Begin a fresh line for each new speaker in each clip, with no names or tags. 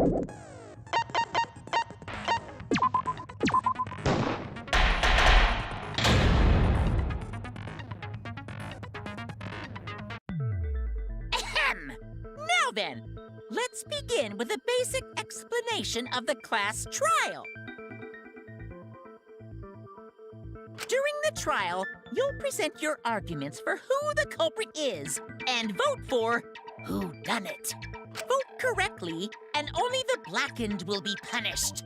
Ahem! Now then, let's begin with a basic explanation of the class trial. During the trial, you'll present your arguments for who the culprit is and vote for whodunit. Vote correctly, and only the blackened will be punished.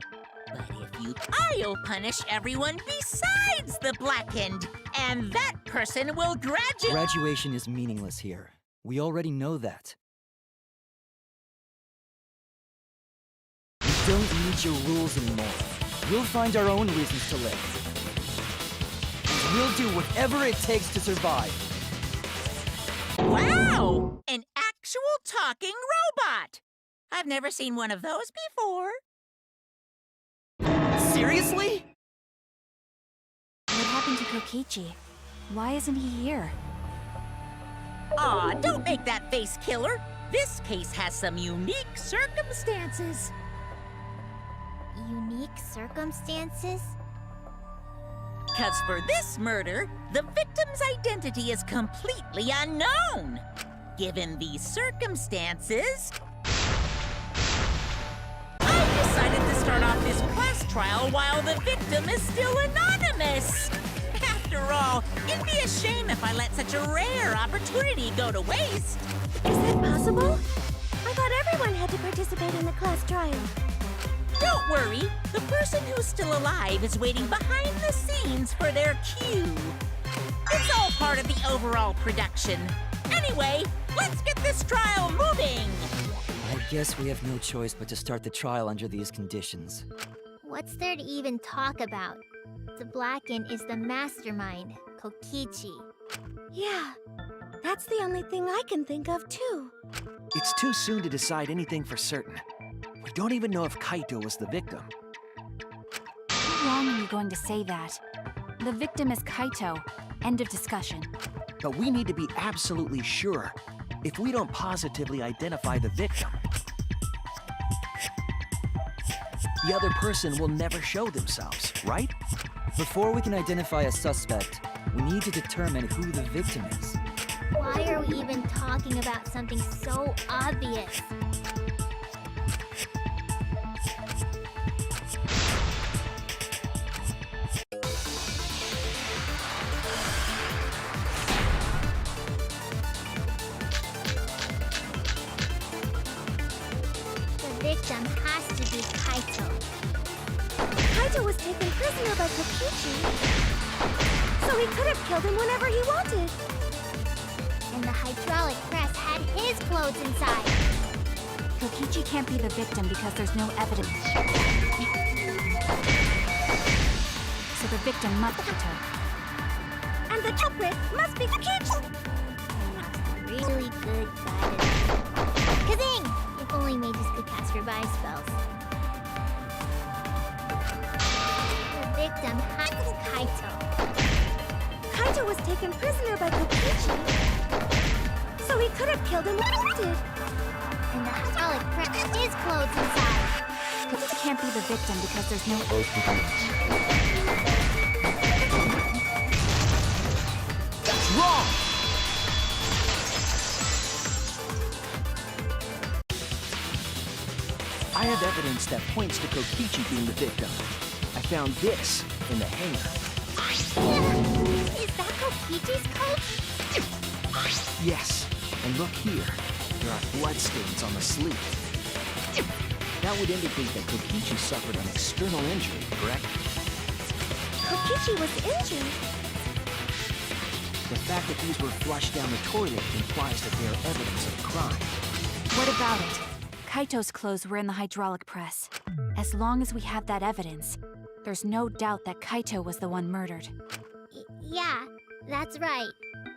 But I'll punish everyone besides the blackened, and that person will graduate.
Graduation is meaningless here. We already know that. We don't need your rules anymore. We'll find our own reasons to live. We'll do whatever it takes to survive.
Wow! An actual talking robot! I've never seen one of those before.
Seriously?
What happened to Kokichi? Why isn't he here?
Aw, don't make that face, killer. This case has some unique circumstances.
Unique circumstances?
'Cause for this murder, the victim's identity is completely unknown. Given these circumstances, I decided to start off this class trial while the victim is still anonymous. After all, it'd be a shame if I let such a rare opportunity go to waste.
Is that possible? I thought everyone had to participate in the class trial.
Don't worry, the person who's still alive is waiting behind the scenes for their cue. It's all part of the overall production. Anyway, let's get this trial moving!
I guess we have no choice but to start the trial under these conditions.
What's there to even talk about? The Blackened is the mastermind, Kokichi. Yeah, that's the only thing I can think of, too.
It's too soon to decide anything for certain. We don't even know if Kaito was the victim.
How long are you going to say that? The victim is Kaito. End of discussion.
But we need to be absolutely sure. If we don't positively identify the victim, the other person will never show themselves, right?
Before we can identify a suspect, we need to determine who the victim is.
Why are we even talking about something so obvious? The victim has to be Kaito. Kaito was taken prisoner by Kokichi, so he could have killed him whenever he wanted. And the hydraulic press had his clothes inside.
Kokichi can't be the victim because there's no evidence. So the victim must be Kaito.
And the culprit must be Kokichi. Really good guidance. Kazing! If only mages could cast revive spells. The victim has to be Kaito. Kaito was taken prisoner by Kokichi, so he could have killed him if he wanted. And the hydraulic press had his clothes inside.
Kokichi can't be the victim because there's no evidence.
that's wrong! I have evidence that points to Kokichi being the victim. I found this in the hangar.
Is that Kokichi's coat?
Yes, and look here. There are bloodstains on the sleeve. That would indicate that Kokichi suffered an external injury, correct?
Kokichi was injured.
The fact that these were flushed down the toilet implies that they are evidence of a crime.
What about it? Kaito's clothes were in the hydraulic press. As long as we have that evidence, there's no doubt that Kaito was the one murdered.
Yeah, that's right.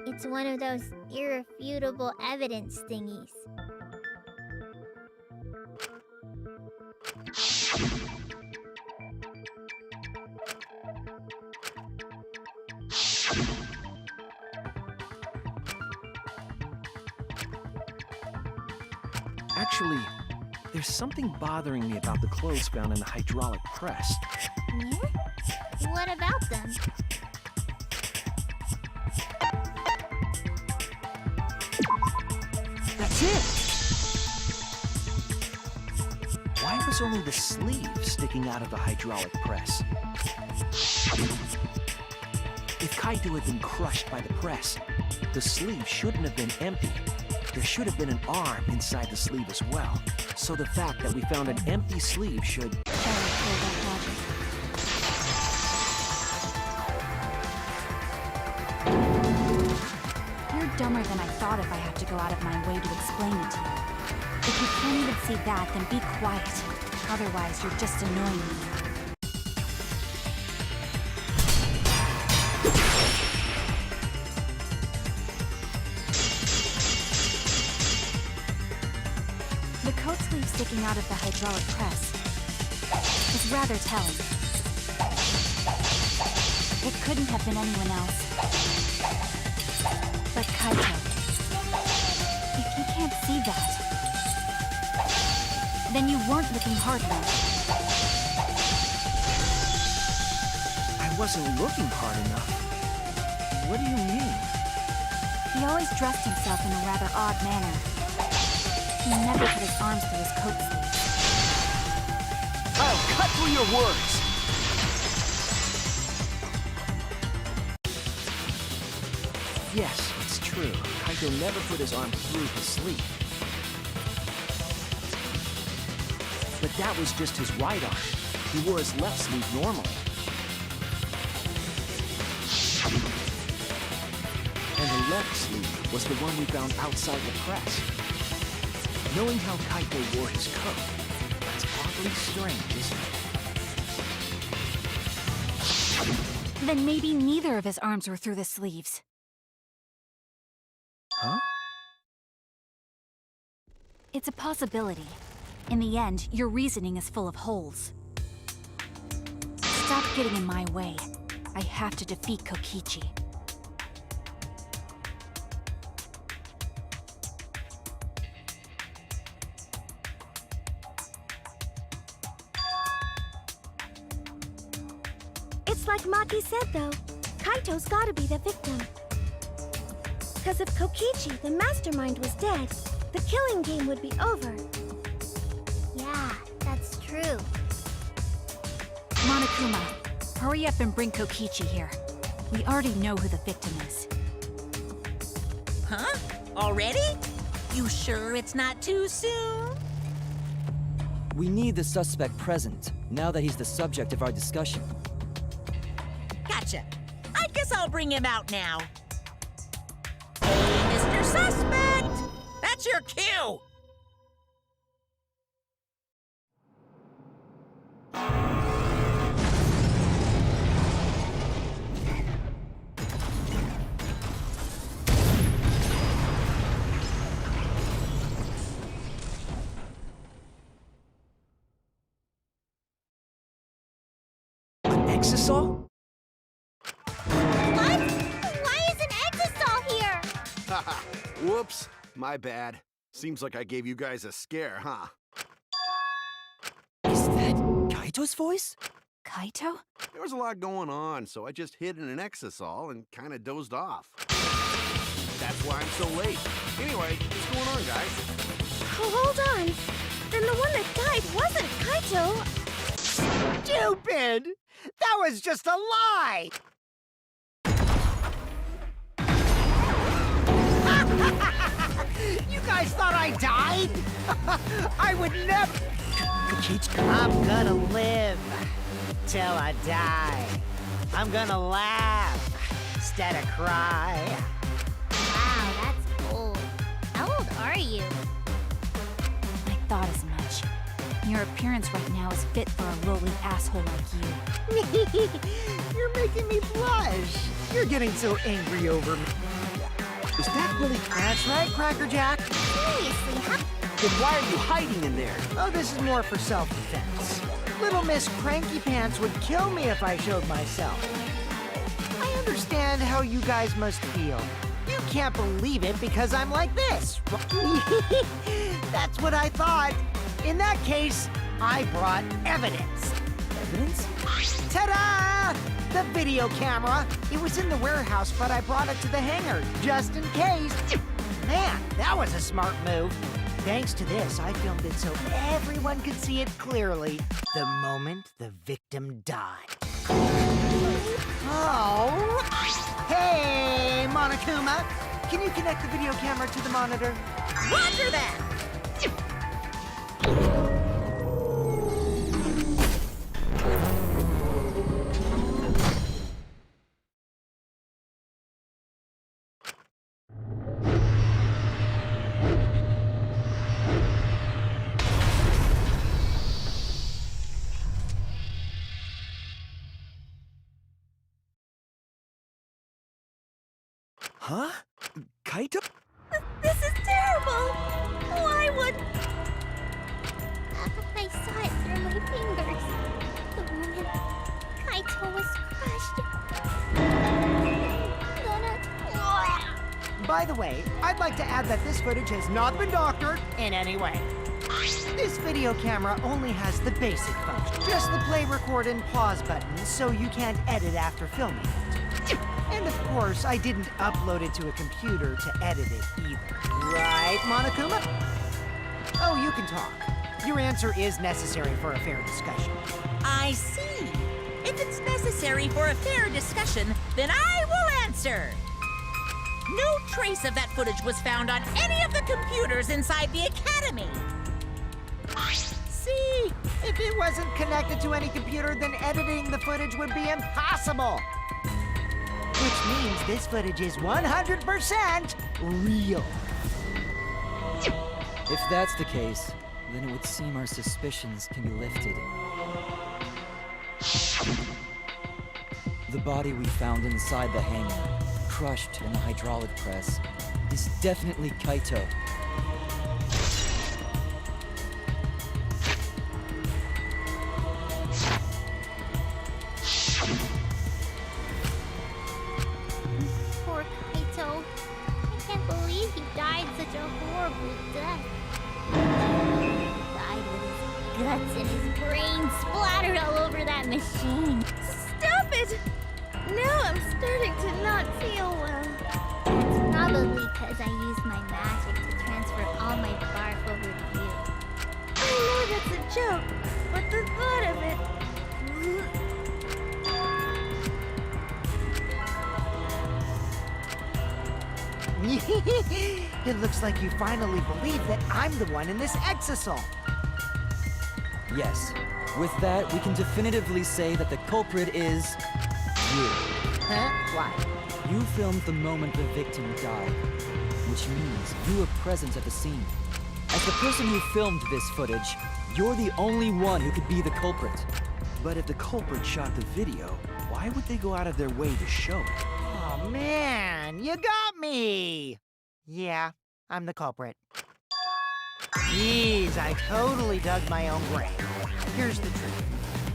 It's one of those irrefutable evidence thingies.
Actually, There's something bothering me about the clothes found in the hydraulic press.
Yeah? What about them?
That's it! Why was only the sleeve sticking out of the hydraulic press? If Kaito had been crushed by the press, the sleeve shouldn't have been empty. There should have been an arm inside the sleeve as well. So the fact that we found an empty sleeve should...
You're dumber than I thought if I have to go out of my way to explain it to you. If you can't even see that, then be quiet. Otherwise, you're just annoying me. The coat sleeve sticking out of the hydraulic press is rather telling. It couldn't have been anyone else but Kaito. If you can't see that, then you weren't looking hard enough.
I wasn't looking hard enough. What do you mean?
He always dressed himself in a rather odd manner. He never put his arms through his coat sleeves.
I'll cut through your words! Yes, it's true. Kaito never put his arm through his sleeve. But that was just his right arm. He wore his left sleeve normally. And the left sleeve was the one we found outside the press. Knowing how Kaito wore his coat, that's awfully strange, isn't it?
Then maybe neither of his arms were through the sleeves.
Huh?
It's a possibility. In the end, your reasoning is full of holes. Stop getting in my way. I have to defeat Kokichi.
It's like Maki said, though. Kaito's gotta be the victim. Because if Kokichi, the mastermind, was dead, the killing game would be over. Yeah, that's true.
Monokuma, hurry up and bring Kokichi here. We already know who the victim is.
Huh? Already? You sure it's not too soon?
We need the suspect present, now that he's the subject of our discussion.
Gotcha. I guess I'll bring him out now. Hey, Mr. Suspect! That's your cue!
Exisal?
What? Why is an Exisal here?
Haha, whoops, my bad. Seems like I gave you guys a scare, huh?
Is that Kaito's voice?
Kaito?
There was a lot going on, so I just hid in an Exisal and kinda dozed off. That's why I'm so late. Anyway, what's going on, guys?
Oh, hold on. Then the one that died wasn't Kaito.
Stupid! That was just a lie! You guys thought I died? I would never... I'm gonna live till I die. I'm gonna laugh instead of cry.
Wow, that's old. How old are you?
I thought as much. Your appearance right now is fit for a lowly asshole like you.
You're making me blush. You're getting so angry over me.
Is that really...
That's right, Cracker Jack.
Seriously, how...
Then why are you hiding in there?
Oh, this is more for self-defense. Little Miss Cranky Pants would kill me if I showed myself. I understand how you guys must feel. You can't believe it because I'm like this. That's what I thought. In that case, I brought evidence.
Evidence?
Ta-da! The video camera. It was in the warehouse, but I brought it to the hangar, just in case. Man, that was a smart move. Thanks to this, I filmed it so everyone could see it clearly the moment the victim died. Oh! Hey, Monokuma! Can you connect the video camera to the monitor?
Roger that!
Huh? Kaito?
This is terrible! Why would... I saw it through my fingers. The moment Kaito was crushed.
By the way, I'd like to add that this footage has not been doctored in any way. This video camera only has the basic function, just the play, record, and pause buttons, so you can't edit after filming it. And of course, I didn't upload it to a computer to edit it either. Right, Monokuma? Oh, you can talk. Your answer is necessary for a fair discussion.
I see. If it's necessary for a fair discussion, then I will answer. No trace of that footage was found on any of the computers inside the Academy.
See? If it wasn't connected to any computer, then editing the footage would be impossible. Which means this footage is 100% real.
If that's the case, then it would seem our suspicions can be lifted. The body we found inside the hangar, crushed in the hydraulic press, is definitely Kaito.
Poor Kaito. I can't believe he died such a horrible death. Died with his guts and his brain splattered all over that machine. Stop it! Now I'm starting to not feel well. It's probably because I used my magic to transfer all my barf over to you. I know that's a joke, but the thought of it...
It looks like you finally believe that I'm the one in this exisal.
Yes. With that, we can definitively say that the culprit is you.
Huh? Why?
You filmed the moment the victim died, which means you were present at the scene. As the person who filmed this footage, you're the only one who could be the culprit.
But if the culprit shot the video, why would they go out of their way to show it?
Oh man, you got me! Yeah, I'm the culprit. Jeez, I totally dug my own grave. Here's the truth.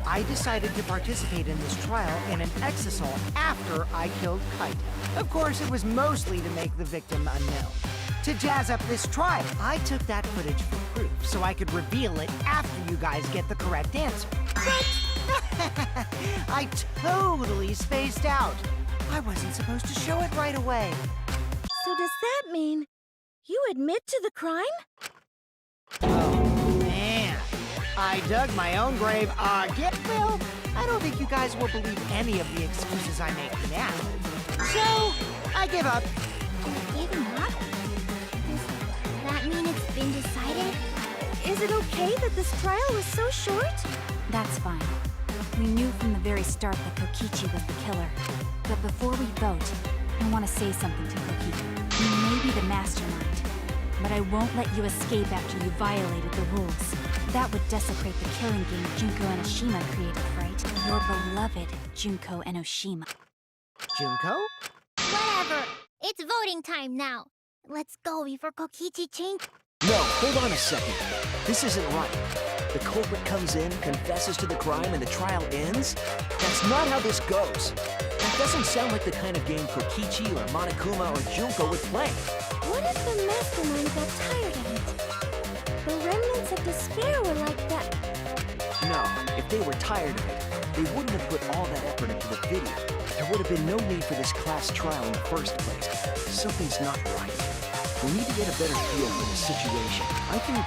I decided to participate in this trial in an exisal after I killed Kaito. Of course, it was mostly to make the victim unknown. To jazz up this trial, I took that footage for proof so I could reveal it after you guys get the correct answer. But I totally spaced out. I wasn't supposed to show it right away.
So does that mean you admit to the crime?
Oh, man. I dug my own grave again. Well, I don't think you guys will believe any of the excuses I make now. So, I give up.
Giving up? Does that mean it's been decided? Is it okay that this trial was so short?
That's fine. We knew from the very start that Kokichi was the killer. But before we vote, I want to say something to Kokichi. You may be the mastermind, but I won't let you escape after you violated the rules. That would desecrate the killing game Junko Enoshima created, right? Your beloved Junko Enoshima.
Junko?
Whatever. It's voting time now. Let's go before Kokichi changes.
No, hold on a second. This isn't right. The culprit comes in, confesses to the crime, and the trial ends? That's not how this goes. That doesn't sound like the kind of game Kokichi or Monokuma or Junko would play.
What if the mastermind got tired of it? The remnants of despair were like that.
No, if they were tired of it, they wouldn't have put all that effort into the video. There would have been no need for this class trial in the first place. Something's not right. We need to get a better feel for the situation. I think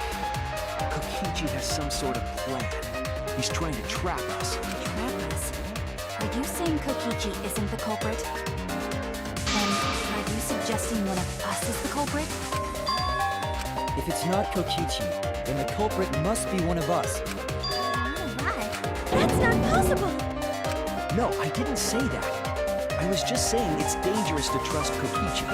Kokichi has some sort of plan. He's trying to trap us.
Trap us? Are you saying Kokichi isn't the culprit? Then are you suggesting one of us is the culprit?
If it's not Kokichi, then the culprit must be one of us.
That's not possible.
No, I didn't say that. I was just saying it's dangerous to trust Kokichi.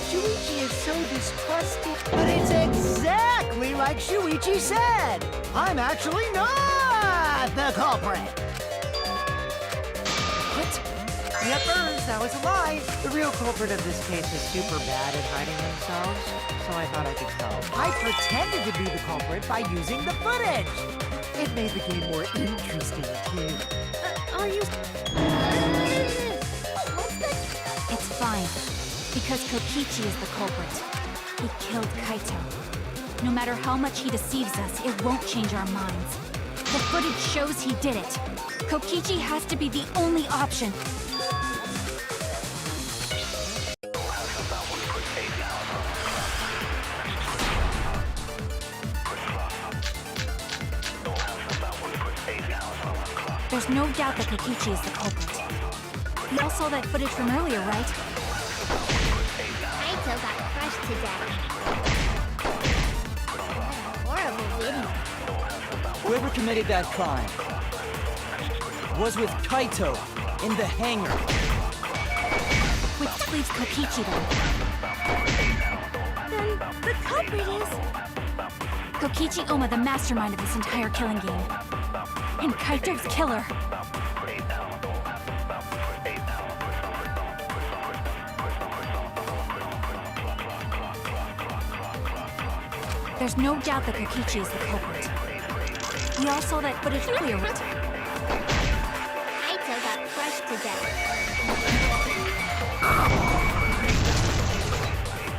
Shuichi is so distrusting. But it's exactly like Shuichi said. I'm actually not the culprit.
What?
Yuppers, that was a lie. The real culprit of this case is super bad at hiding themselves, so I thought I could help. I pretended to be the culprit by using the footage. It made the game more interesting, too.
Are you... What's the...
It's fine, because Kokichi is the culprit. He killed Kaito. No matter how much he deceives us, it won't change our minds. The footage shows he did it. Kokichi has to be the only option. There's no doubt that Kokichi is the culprit. You all saw that footage from earlier, right?
Kaito got crushed to death. What a horrible video.
Whoever committed that crime was with Kaito in the hangar.
Which leaves Kokichi then.
Then the culprit is...
Kokichi Oma, the mastermind of this entire killing game. And Kaito's killer. There's no doubt that Kokichi is the culprit. We all saw that footage earlier, right?
Kaito got crushed to death.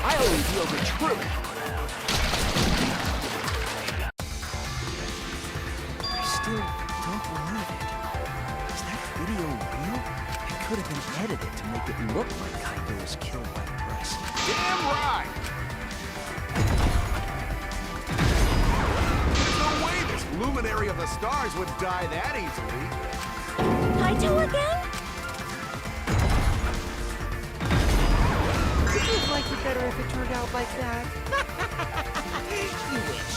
I only feel the truth. I still don't believe it. Is that video real? It could have been edited to make it look like Kaito was killed by the press.
Damn right! There's no way this luminary of the stars would die that easily.
Kaito again?
It would like it better if it turned out like that. You wish.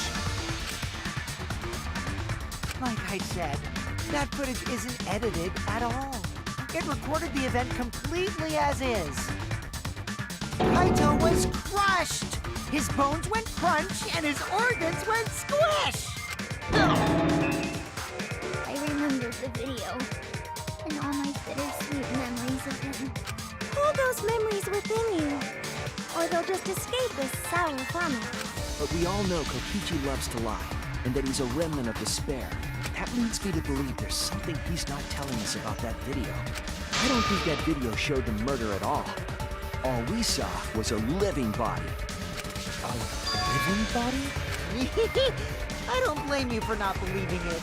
Like I said, that footage isn't edited at all. It recorded the event completely as is. Kaito was crushed! His bones went crunch and his organs went squish!
I remember the video. And all my bittersweet memories of him. Hold those memories within you. Or they'll just escape as sour vomit.
But we all know Kokichi loves to lie, and that he's a remnant of despair. That leads me to believe there's something he's not telling us about that video. I don't think that video showed the murder at all. All we saw was a living body.
A living body?
I don't blame you for not believing it.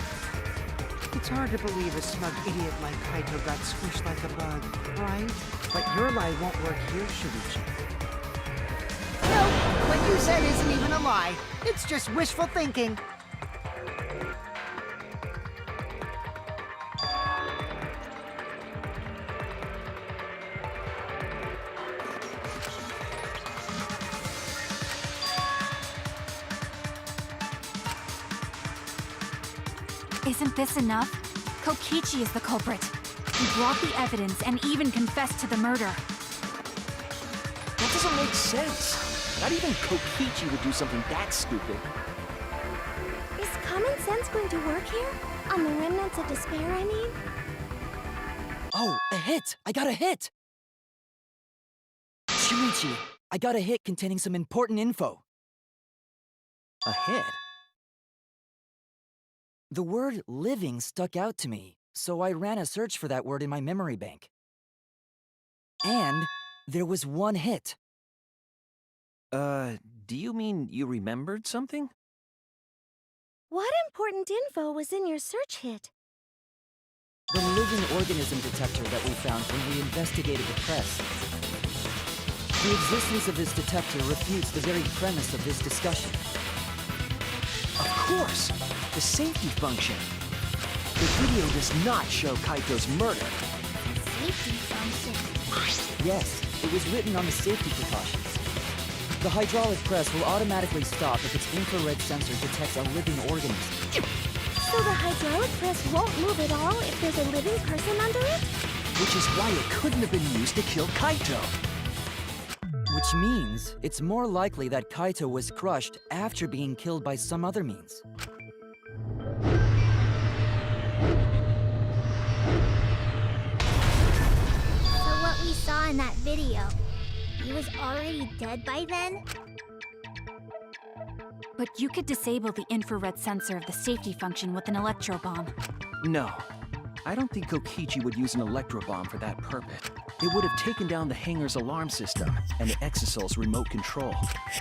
It's hard to believe a smug idiot like Kaito got squished like a bug, right? But your lie won't work here, Shuichi. No, what you said isn't even a lie. It's just wishful thinking.
Isn't this enough? Kokichi is the culprit. He brought the evidence and even confessed to the murder.
That doesn't make sense. Not even Kokichi would do something that stupid.
Is common sense going to work here? On the remnants of despair, I mean?
Oh, a hit! I got a hit! Shuichi, I got a hit containing some important info.
A hit?
The word living stuck out to me, so I ran a search for that word in my memory bank. And there was one hit.
Do you mean you remembered something?
What important info was in your search hit?
The living organism detector that we found when we investigated the press. The existence of this detector refutes the very premise of this discussion.
Of course! The safety function. The video does not show Kaito's murder.
Safety function.
Yes, it was written on the safety precautions. The hydraulic press will automatically stop if its infrared sensor detects a living organism.
So the hydraulic press won't move at all if there's a living person under it?
Which is why it couldn't have been used to kill Kaito.
Which means it's more likely that Kaito was crushed after being killed by some other means.
So what we saw in that video, he was already dead by then?
But you could disable the infrared sensor of the safety function with an electro bomb.
No. I don't think Kokichi would use an electro bomb for that purpose. It would have taken down the hangar's alarm system and the Exosol's remote control.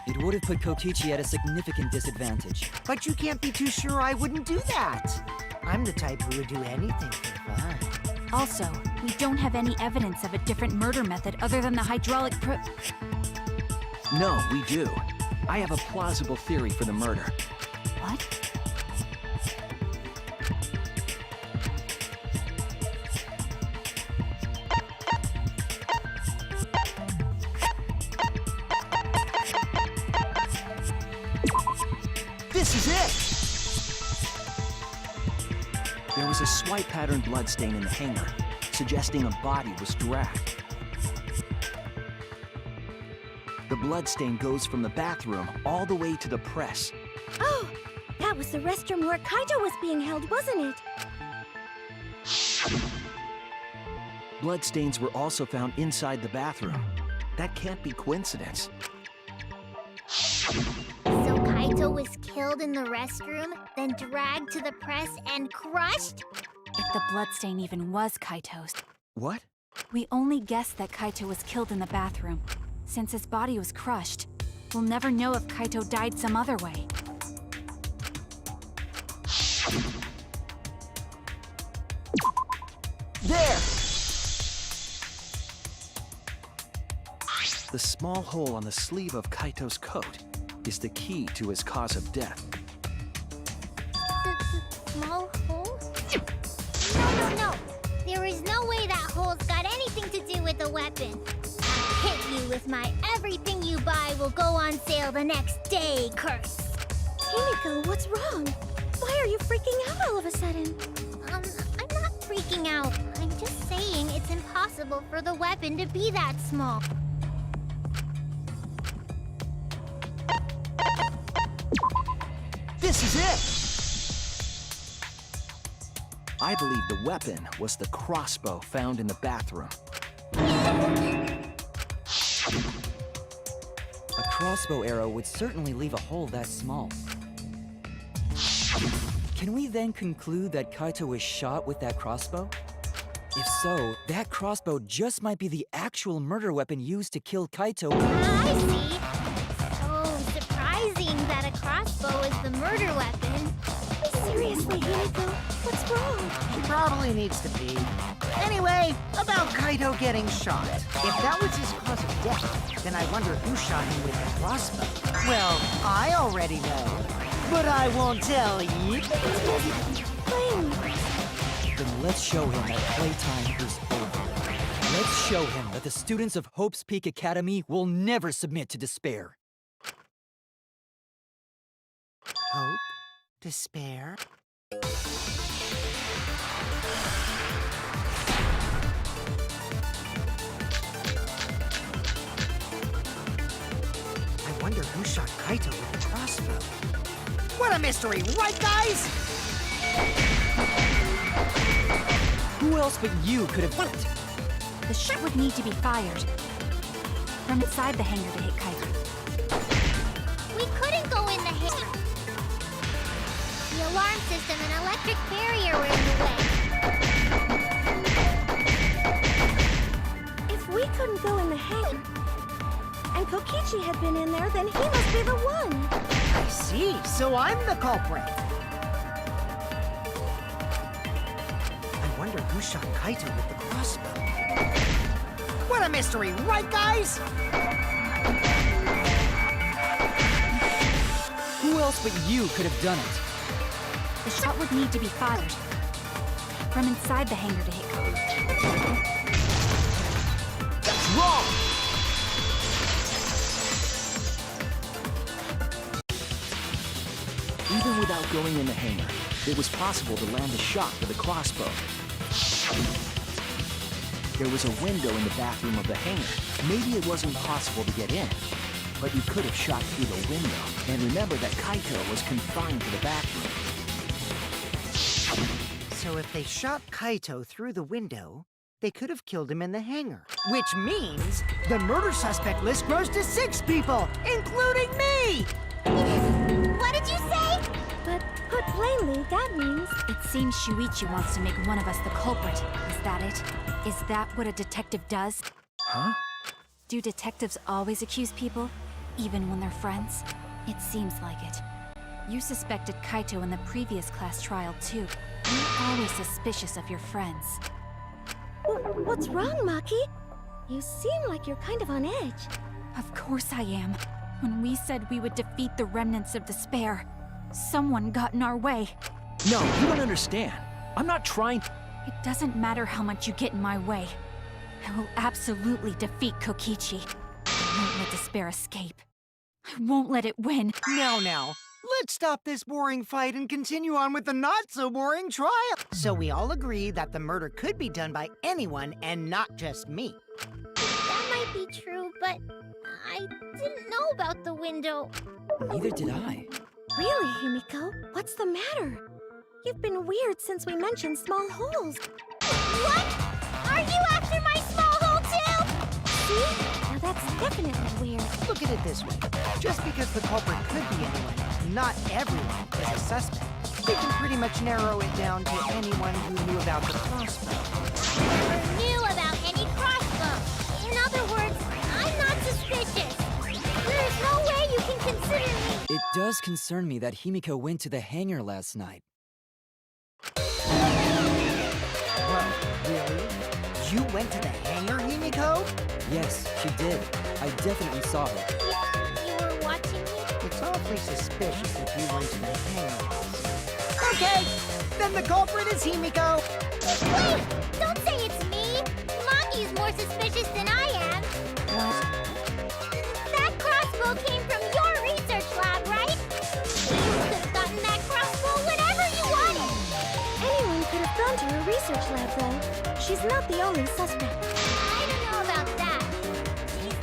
It would have put Kokichi at a significant disadvantage.
But you can't be too sure I wouldn't do that. I'm the type who would do anything for fun.
Also, we don't have any evidence of a different murder method other than the hydraulic
No, we do. I have a plausible theory for the murder.
What?
This is it! There was a swipe pattern bloodstain in the hangar, suggesting a body was dragged. The bloodstain goes from the bathroom all the way to the press.
Oh, that was the restroom where Kaito was being held, wasn't it?
Bloodstains were also found inside the bathroom. That can't be coincidence.
So Kaito was killed in the restroom, then dragged to the press and crushed?
If the bloodstain even was Kaito's.
What?
We only guess that Kaito was killed in the bathroom. Since his body was crushed, we'll never know if Kaito died some other way.
There! The small hole on the sleeve of Kaito's coat is the key to his cause of death.
The small hole? No. There is no way that hole's got anything to do with the weapon. I'll hit you with my everything you buy will go on sale the next day curse. Himiko, what's wrong? Why are you freaking out all of a sudden? I'm not freaking out. I'm just saying it's impossible for the weapon to be that small.
This is it! I believe the weapon was the crossbow found in the bathroom.
A crossbow arrow would certainly leave a hole that small. Can we then conclude that Kaito was shot with that crossbow? If so, that crossbow just might be the actual murder weapon used to kill Kaito.
I see. So surprising that a crossbow is the murder weapon. Seriously, Himiko, what's wrong?
She probably needs to pee. Anyway, about Kaito getting shot. If that was his cause of death, then I wonder who shot him with the crossbow. Well, I already know, but I won't tell you.
Then let's show him that playtime is over. Let's show him that the students of Hope's Peak Academy will never submit to despair.
Hope? Despair? I wonder who shot Kaito with the crossbow. What a mystery, right, guys?
Who else but you could have...
The shot would need to be fired from inside the hangar to hit Kaito.
We couldn't go in the hangar. The alarm system and electric barrier were in the way. If we couldn't go in the hangar, and Kokichi had been in there, then he must be the one.
I see, so I'm the culprit. I wonder who shot Kaito with the crossbow. What a mystery, right, guys?
Who else but you could have done it?
The shot would need to be fired from inside the hangar to hit Kokichi.
That's wrong! Even without going in the hangar, it was possible to land a shot with a crossbow. There was a window in the bathroom of the hangar. Maybe it wasn't possible to get in, but you could have shot through the window. And remember that Kaito was confined to the bathroom.
So if they shot Kaito through the window, they could have killed him in the hangar. Which means the murder suspect list grows to 6 people, including me!
What did you say? But put plainly, that means...
It seems Shuichi wants to make one of us the culprit. Is that it? Is that what a detective does?
Huh?
Do detectives always accuse people, even when they're friends? It seems like it. You suspected Kaito in the previous class trial, too. You're always suspicious of your friends.
What's wrong, Maki? You seem like you're kind of on edge.
Of course I am. When we said we would defeat the remnants of despair, someone got in our way.
No, you don't understand. I'm not trying...
It doesn't matter how much you get in my way. I will absolutely defeat Kokichi. I won't let despair escape. I won't let it win.
Now, let's stop this boring fight and continue on with the not-so-boring trial. So we all agree that the murder could be done by anyone and not just me.
That might be true, but I didn't know about the window.
Neither did I.
Really, Himiko? What's the matter? You've been weird since we mentioned small holes. What? Are you after my small hole too? See? Now that's definitely weird.
Look at it this way. Just because the culprit could be anyone, not everyone is a suspect. We can pretty much narrow it down to anyone who knew about the crossbow.
Never knew about any crossbow. In other words, I'm not suspicious. There's no way you can consider me.
It does concern me that Himiko went to the hangar last night.
What, really? You went to the hangar, Himiko?
Yes, she did. I definitely saw her.
You were watching me?
It's awfully suspicious if you went to the hangar. Okay, then the culprit is Himiko.
Wait! Don't say it's me! Maki's more suspicious than I am.
What?
That crossbow came from your research lab, right? You could have gotten that crossbow whenever you wanted! Anyone could have gone to her research lab, though. She's not the only suspect. I don't know about that. She's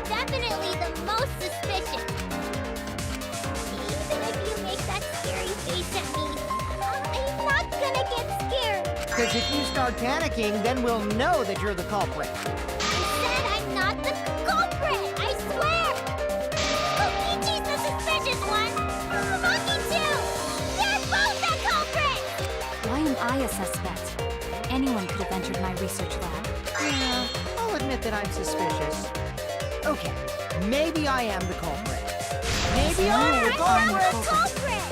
definitely the most suspicious. Even if you make that scary face at me, I'm not gonna get scared.
Because if you start panicking, then we'll know that you're the culprit.
I said I'm not the culprit! I swear! Kokichi's the suspicious one! Maki too! They're both the culprits!
Why am I a suspect? Anyone could have entered my research lab.
Yeah, I'll admit that I'm suspicious. Okay, maybe I am the culprit. Maybe I'm the
I'm not
culprit!
the culprit!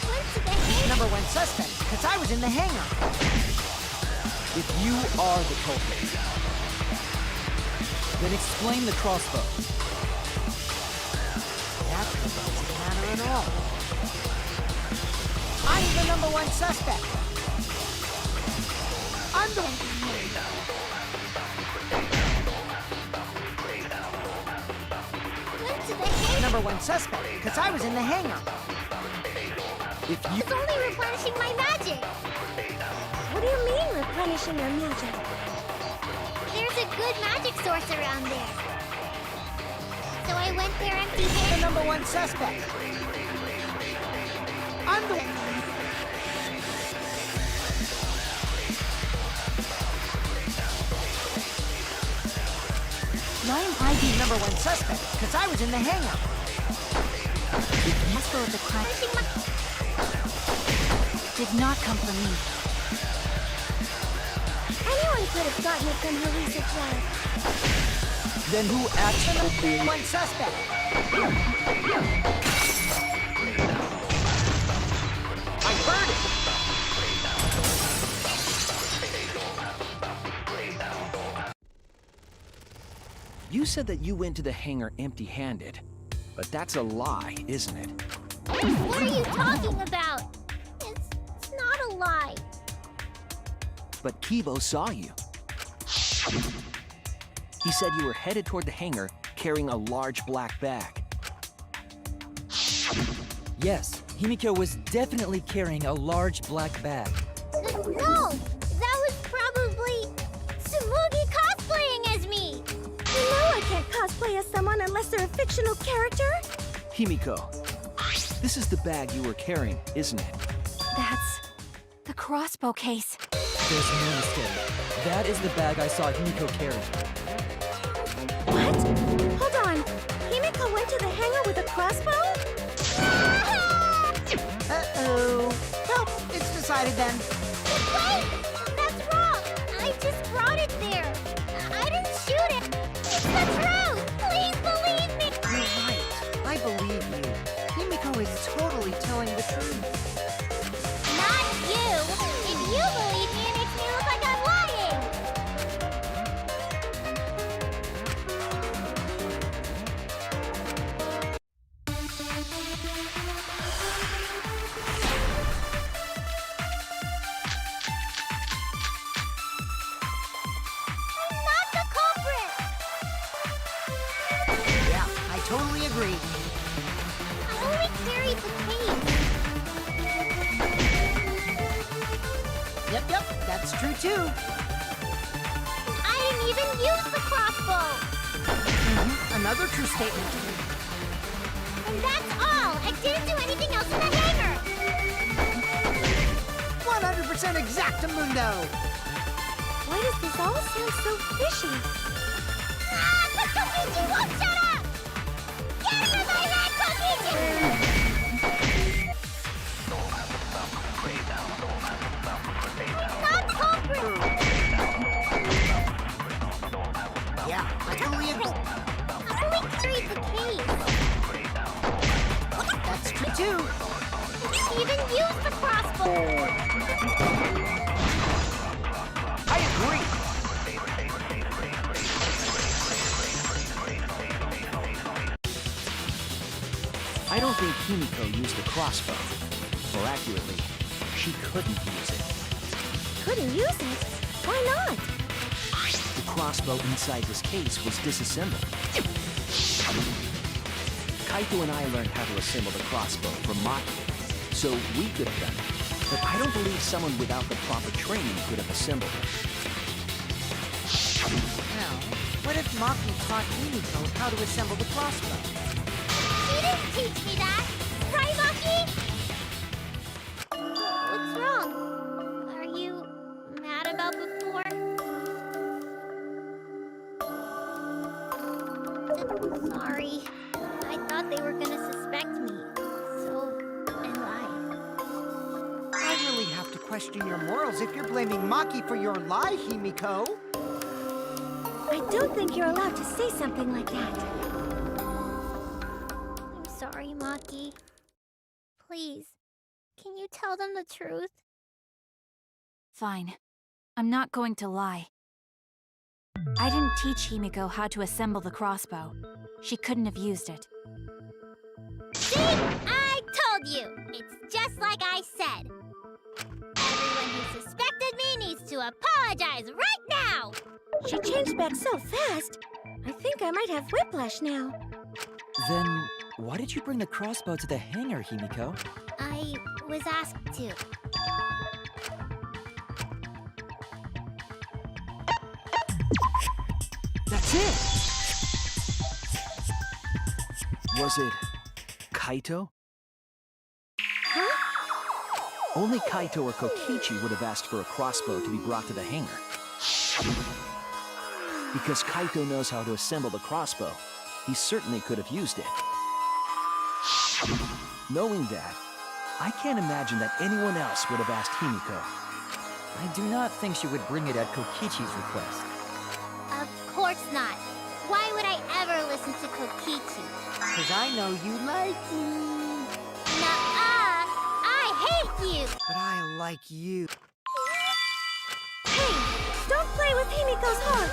Went to the hangar.
Number one suspect, because I was in the hangar.
If you are the culprit, then explain the crossbow.
That doesn't matter at all. I'm the number one suspect. I'm the...
Went to the hangar.
number one suspect, because I was in the hangar.
If you...
It's only replenishing my magic. What do you mean, replenishing your magic? There's a good magic source around there. So I went there
The
empty-handed.
number one suspect. I'm the...
Why am I being
number one suspect, because I was in the hangar.
Crossbow of the crime did not come from me.
Anyone could have gotten it from her research lab.
Then who actually...
One suspect. I heard it.
You said that you went to the hangar empty-handed, but that's a lie, isn't it?
What are you talking about? It's not a lie.
But Kibo saw you. He said you were headed toward the hangar carrying a large black bag.
Yes, Himiko was definitely carrying a large black bag.
No! That was probably Tsumugi cosplaying as me! You know I can't cosplay as someone unless they're a fictional character.
Himiko, this is the bag you were carrying, isn't it?
That's the crossbow case.
There's no mistake. That is the bag I saw Himiko carrying.
What? Hold on. Himiko went to the hangar with a crossbow?
Uh-oh. Well, it's decided then.
Wait! That's wrong! I just brought it there. I didn't shoot it. It's the truth! Please believe me!
You're right. I believe you. Himiko is totally telling the truth.
Not you! If you believe me, it makes me look like I'm lying! I'm not the culprit!
Yeah, I totally agree.
I only carried the case.
Yep, that's true too.
I didn't even use the crossbow!
Another true statement.
And that's all! I didn't do anything else in the hangar!
100% exactamundo.
Why does this all sound so fishy? Ah! Kokichi won't shut up! Get out of my head, Kokichi! Not culprit!
Yeah, I totally agree.
I only carried the case.
That's true too.
Didn't even use the crossbow!
I agree.
I don't think Himiko used the crossbow. More accurately, she couldn't use it.
Couldn't use it? Why not?
The crossbow inside this case was disassembled. Kaito and I learned how to assemble the crossbow from Maki, so we could have done it. But I don't believe someone without the proper training could have assembled it.
Now, what if Maki taught Himiko how to assemble the crossbow?
She didn't teach me that! Right, Maki? What's wrong? Are you mad about before? Sorry. I thought they were gonna suspect me. So, I lied.
I really have to question your morals if you're blaming Maki for your lie, Himiko.
I don't think you're allowed to say something like that. I'm sorry, Maki. Please, can you tell them the truth?
Fine. I'm not going to lie. I didn't teach Himiko how to assemble the crossbow. She couldn't have used it.
See? I told you! It's just like I said. Everyone who suspected me needs to apologize right now! She changed back so fast. I think I might have whiplash now.
Then, why did you bring the crossbow to the hangar, Himiko?
I was asked to.
That's it! Was it Kaito?
Huh?
Only Kaito or Kokichi would have asked for a crossbow to be brought to the hangar. Because Kaito knows how to assemble the crossbow, he certainly could have used it. Knowing that, I can't imagine that anyone else would have asked Himiko.
I do not think she would bring it at Kokichi's request.
Of course not. Why would I ever listen to Kokichi?
Cause I know you like me.
Nuh-uh! I hate you!
But I like you.
Hey! Don't play with Himiko's heart!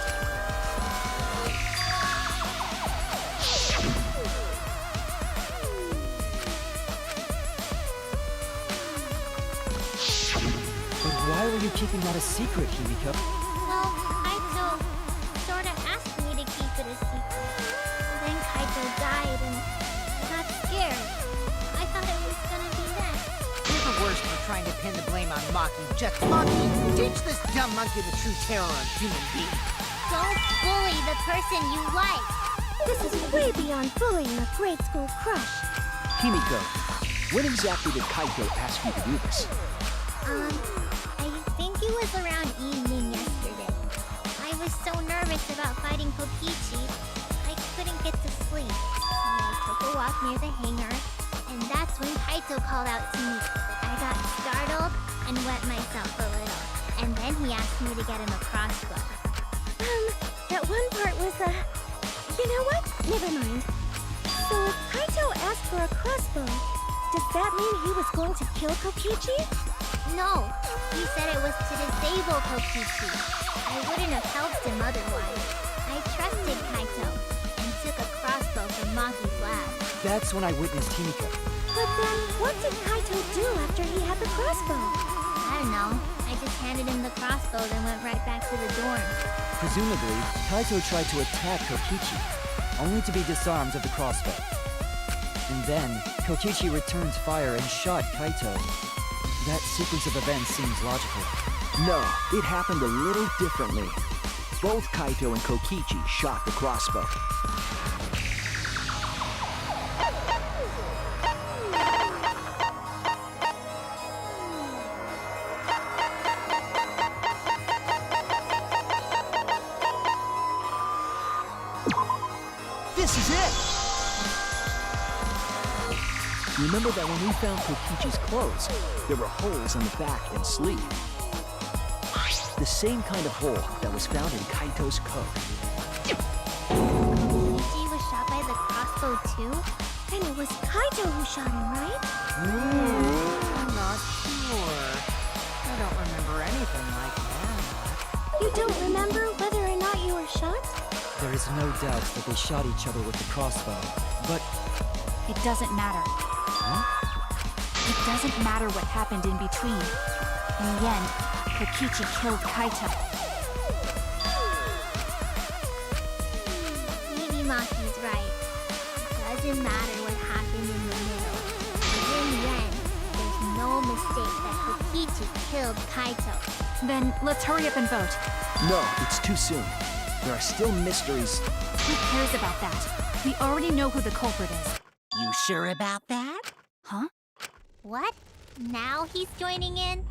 But why were you keeping that a secret, Himiko?
Well, Kaito sorta asked me to keep it a secret. Then Kaito died and I got scared. I thought it was gonna be that.
You're the worst for trying to pin the blame on Maki. Just Maki, teach this dumb monkey the true terror of human beings.
Don't bully the person you like. This is way beyond bullying a grade school crush.
Himiko, when exactly did Kaito ask you to do this?
I think it was around evening yesterday. I was so nervous about fighting Kokichi, I couldn't get to sleep. So I took a walk near the hangar, and that's when Kaito called out to me. I got startled and wet myself a little, and then he asked me to get him a crossbow. That one part was, you know what? Never mind. So if Kaito asked for a crossbow, does that mean he was going to kill Kokichi? No, he said it was to disable Kokichi. I wouldn't have helped him otherwise. I trusted Kaito and took a crossbow from Maki's lab.
That's when I witnessed Himiko.
But then, what did Kaito do after he had the crossbow? I don't know. I just handed him the crossbow, then went right back to the dorm.
Presumably, Kaito tried to attack Kokichi, only to be disarmed of the crossbow. And then, Kokichi returned fire and shot Kaito. That sequence of events seems logical.
No, it happened a little differently. Both Kaito and Kokichi shot the crossbow. This is it! Remember that when we found Kokichi's clothes, there were holes on the back and sleeve. The same kind of hole that was found in Kaito's coat.
Kokichi was shot by the crossbow too? Then it was Kaito who shot him, right?
I'm not sure. I don't remember anything like that.
You don't remember whether or not you were shot?
There is no doubt that they shot each other with the crossbow, but
It doesn't matter. It doesn't matter what happened in between. In the end, Kokichi killed Kaito.
Maybe Maki's right. It doesn't matter what happened in the middle. But in the end, there's no mistake that Kokichi killed Kaito.
Then let's hurry up and vote.
No, it's too soon. There are still mysteries.
Who cares about that? We already know who the culprit is.
You sure about that?
Huh?
What? Now he's joining in?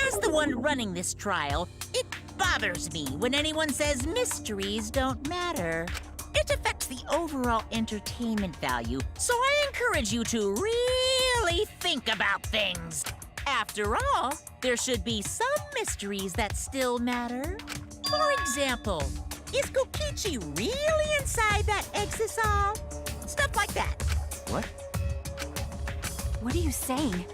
As the one running this trial, it bothers me when anyone says mysteries don't matter. It affects the overall entertainment value, so I encourage you to really think about things. After all, there should be some mysteries that still matter. For example, is Kokichi really inside that exisal? Stuff like that.
What?
What are you saying?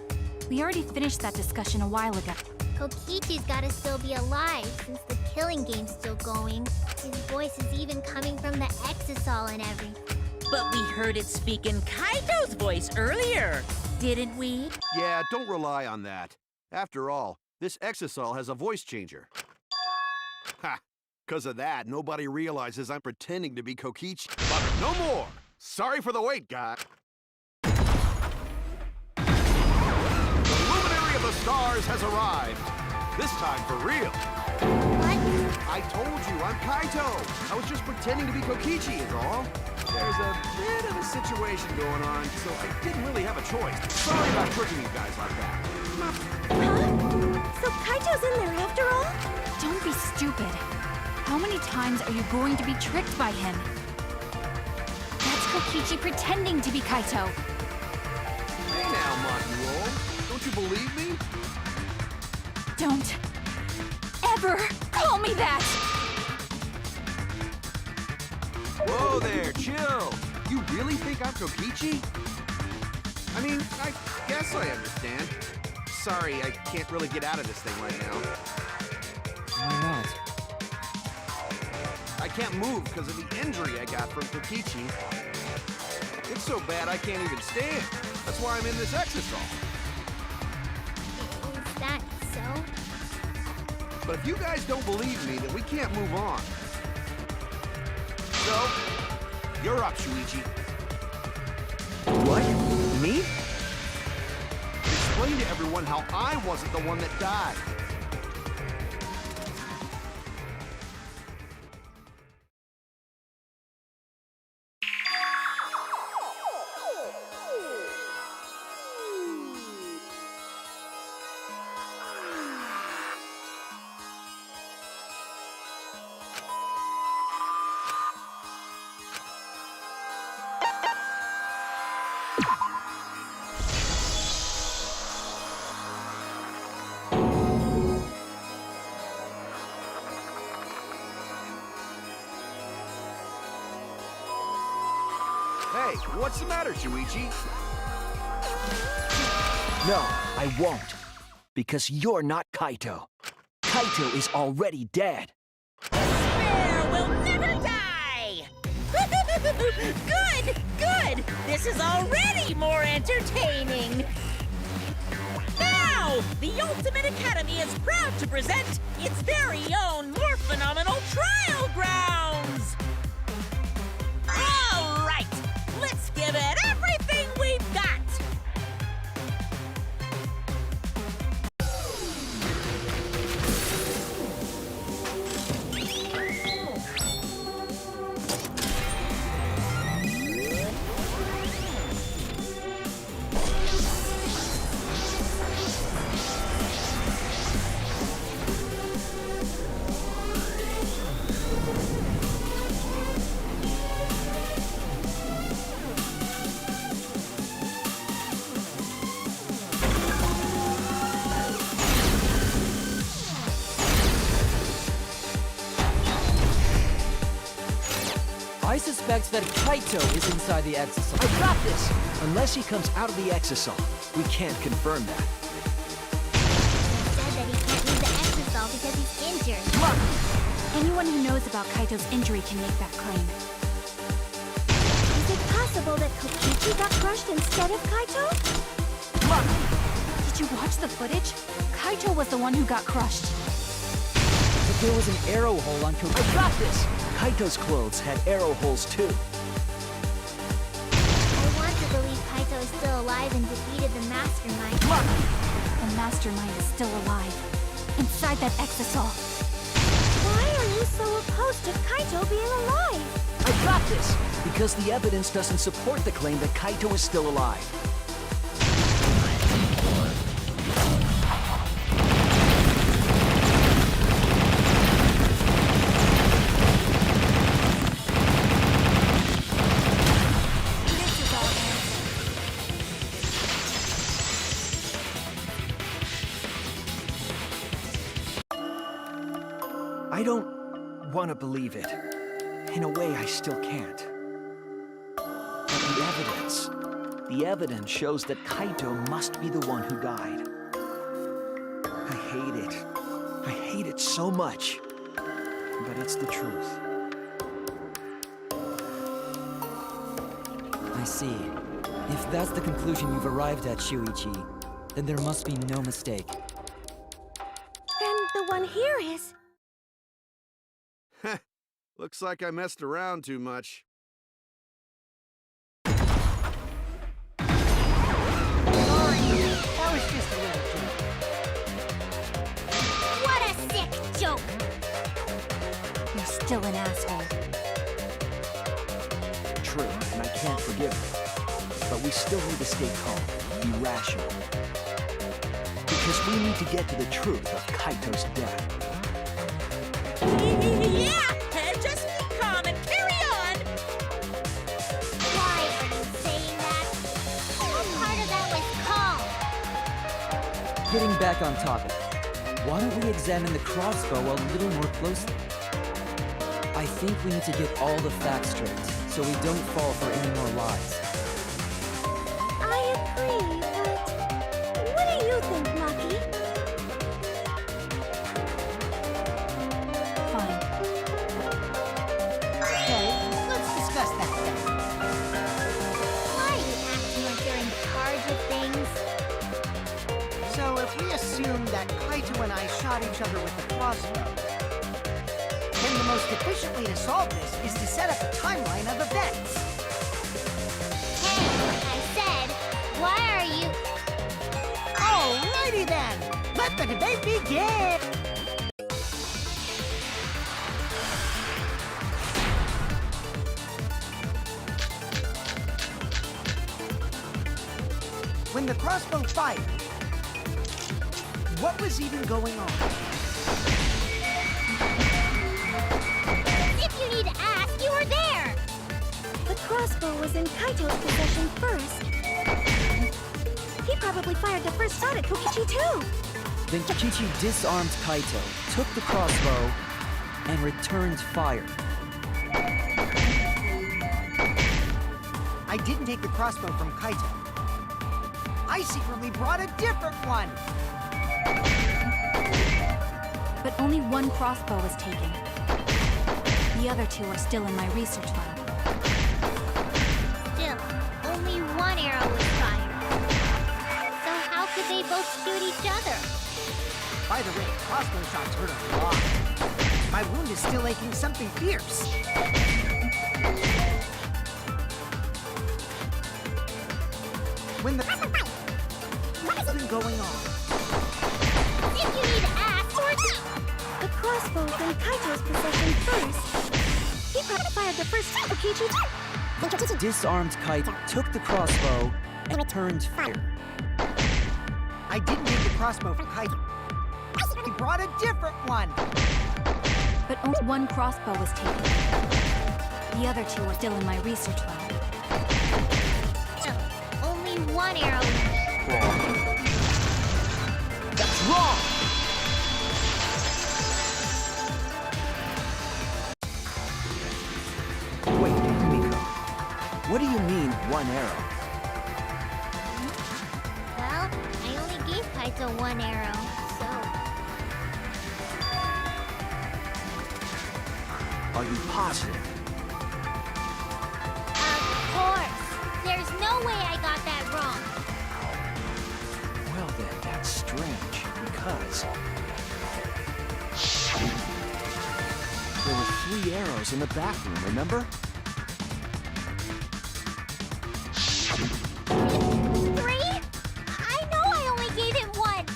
We already finished that discussion a while ago.
Kokichi's gotta still be alive since the killing game's still going. His voice is even coming from the exisal and everything.
But we heard it speak in Kaito's voice earlier, didn't we?
Yeah, don't rely on that. After all, this exisal has a voice changer. Ha! 'Cause of that, nobody realizes I'm pretending to be Kokichi. But no more! Sorry for the wait, guy. The luminary of the stars has arrived. This time for real.
What?
I told you, I'm Kaito. I was just pretending to be Kokichi is all. There's a bit of a situation going on, so I didn't really have a choice. Sorry about tricking you guys like that.
Huh? So Kaito's in there after all?
Don't be stupid. How many times are you going to be tricked by him? That's Kokichi pretending to be Kaito.
Don't you believe me?
Don't ever call me that!
Whoa there, chill. You really think I'm Kokichi? I mean, I guess I understand. Sorry, I can't really get out of this thing right now.
Why not?
I can't move because of the injury I got from Kokichi. It's so bad I can't even stand. That's why I'm in this exisal.
Is that so?
But if you guys don't believe me, then we can't move on. So, you're up, Shuichi.
What? Me?
Explain to everyone how I wasn't the one that died. Hey, what's the matter, Shuichi?
No, I won't. Because you're not Kaito. Kaito is already dead.
Despair will never die! Good! Good! This is already more entertaining! Now, the Ultimate Academy is proud to present its very own more phenomenal trial grounds! All right! Let's give it everything we've got!
I suspect that Kaito is inside the exisal.
I got this! Unless he comes out of the exisal, we can't confirm that.
He said that he can't leave the exisal because he's injured.
Look! Anyone who knows about Kaito's injury can make that claim.
Is it possible that Kokichi got crushed instead of Kaito?
Look! Did you watch the footage? Kaito was the one who got crushed.
But there was an arrow hole on Kokichi.
I got this! Kaito's clothes had arrow holes too.
I want to believe Kaito is still alive and defeated the Mastermind.
Look! The Mastermind is still alive. Inside that exisal.
Why are you so opposed to Kaito being alive?
I got this! Because the evidence doesn't support the claim that Kaito is still alive. I don't want to believe it. In a way, I still can't. But the evidence shows that Kaito must be the one who died. I hate it. I hate it so much. But it's the truth.
I see. If that's the conclusion you've arrived at, Shuichi, then there must be no mistake.
Then the one here is...
Looks like I messed around too much.
That was just a little joke.
What a sick joke!
You're still an asshole.
True, and I can't forgive him. But we still need to stay calm, be rational. Because we need to get to the truth of Kaito's death.
Yeah! Just be calm and carry on!
Why are you saying that? What part of that was calm?
Getting back on topic, why don't we examine the crossbow a little more closely? I think we need to get all the facts straight, so we don't fall for any more lies.
I agree, but what do you think, Maki?
Fine.
Okay, let's discuss that then.
Why are you acting like you're in charge of things?
So if we assume that Kaito and I shot each other with the crossbow, then the most efficient way to solve this is to set up a timeline of events.
Hey, I said, why are you...
Alrighty then, let the debate begin! When the crossbow fired, what was even going on?
If you need to ask, you were there! The crossbow was in Kaito's possession first. He probably fired the first shot at Kokichi too.
Then Kokichi disarmed Kaito, took the crossbow, and returned fire.
I didn't take the crossbow from Kaito. I secretly brought a different one!
But only one crossbow was taken. The other two are still in my research file.
Still, only one arrow was fired. So how could they both shoot each other?
By the way, crossbow shots hurt a lot. My wound is still aching something fierce. When the... What has been going on?
If you need to ask, or... The crossbow was in Kaito's possession first. He probably fired the first shot at Kokichi too.
Disarmed Kaito, took the crossbow, and returned fire.
I didn't take the crossbow from Kaito. He brought a different one!
But only one crossbow was taken. The other two are still in my research file.
So, only one arrow.
That's wrong! Wait, Miko. What do you mean, one arrow?
Well, I only gave Kaito one arrow, so...
Are you positive?
Of course! There's no way I got that wrong!
Well then, that's strange, because... There were 3 arrows in the bathroom, remember?
3? I know I only gave him one!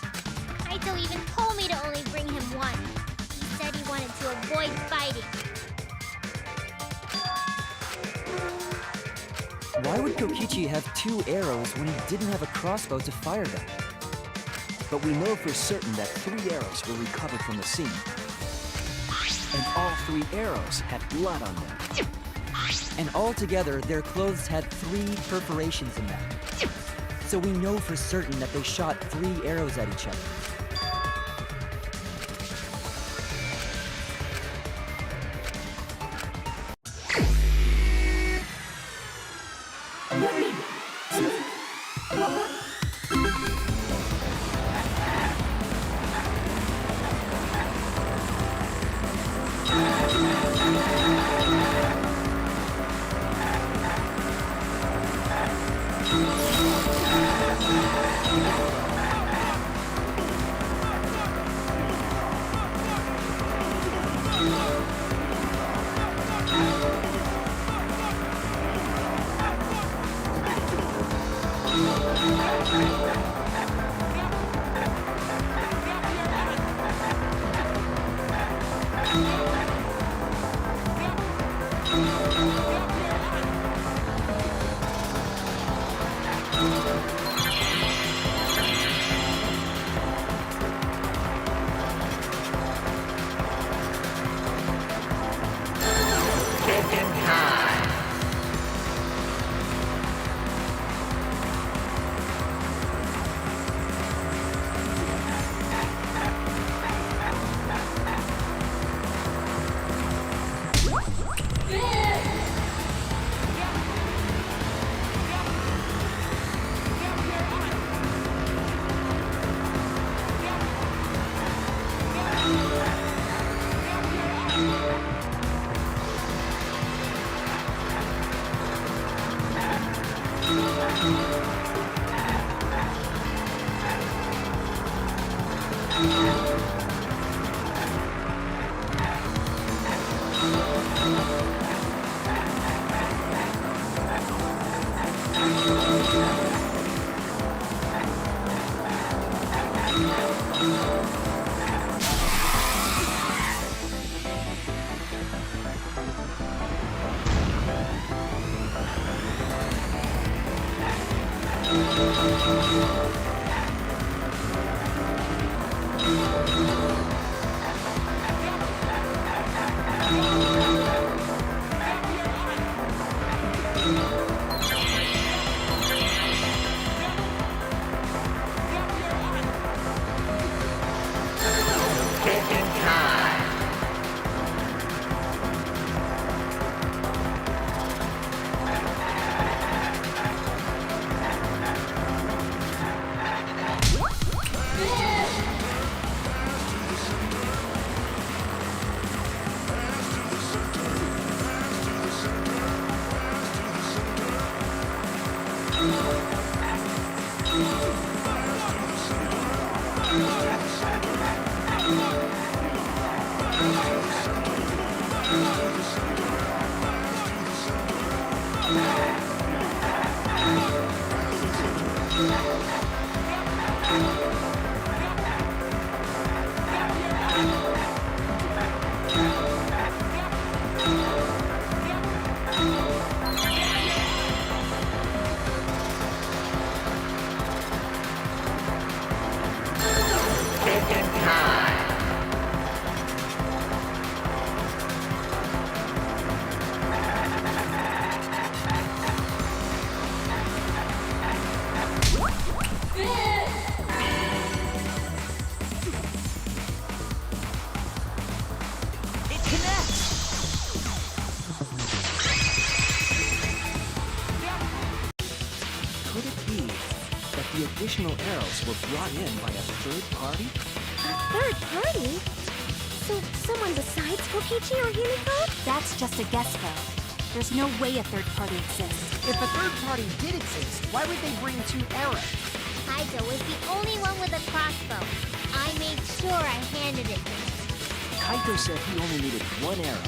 Kaito even told me to only bring him one. He said he wanted to avoid fighting.
Why would Kokichi have 2 arrows when he didn't have a crossbow to fire them?
But we know for certain that 3 arrows were recovered from the scene. And all 3 arrows had blood on them.
And altogether, their clothes had 3 perforations in them. So we know for certain that they shot 3 arrows at each other.
Could it be that the additional arrows were brought in by a third party?
A third party? So someone besides Kokichi or Himiko?
That's just a guess, though. There's no way a third party exists.
If a third party did exist, why would they bring 2 arrows?
Kaito was the only one with a crossbow. I made sure I handed it to him.
Kaito said he only needed 1 arrow.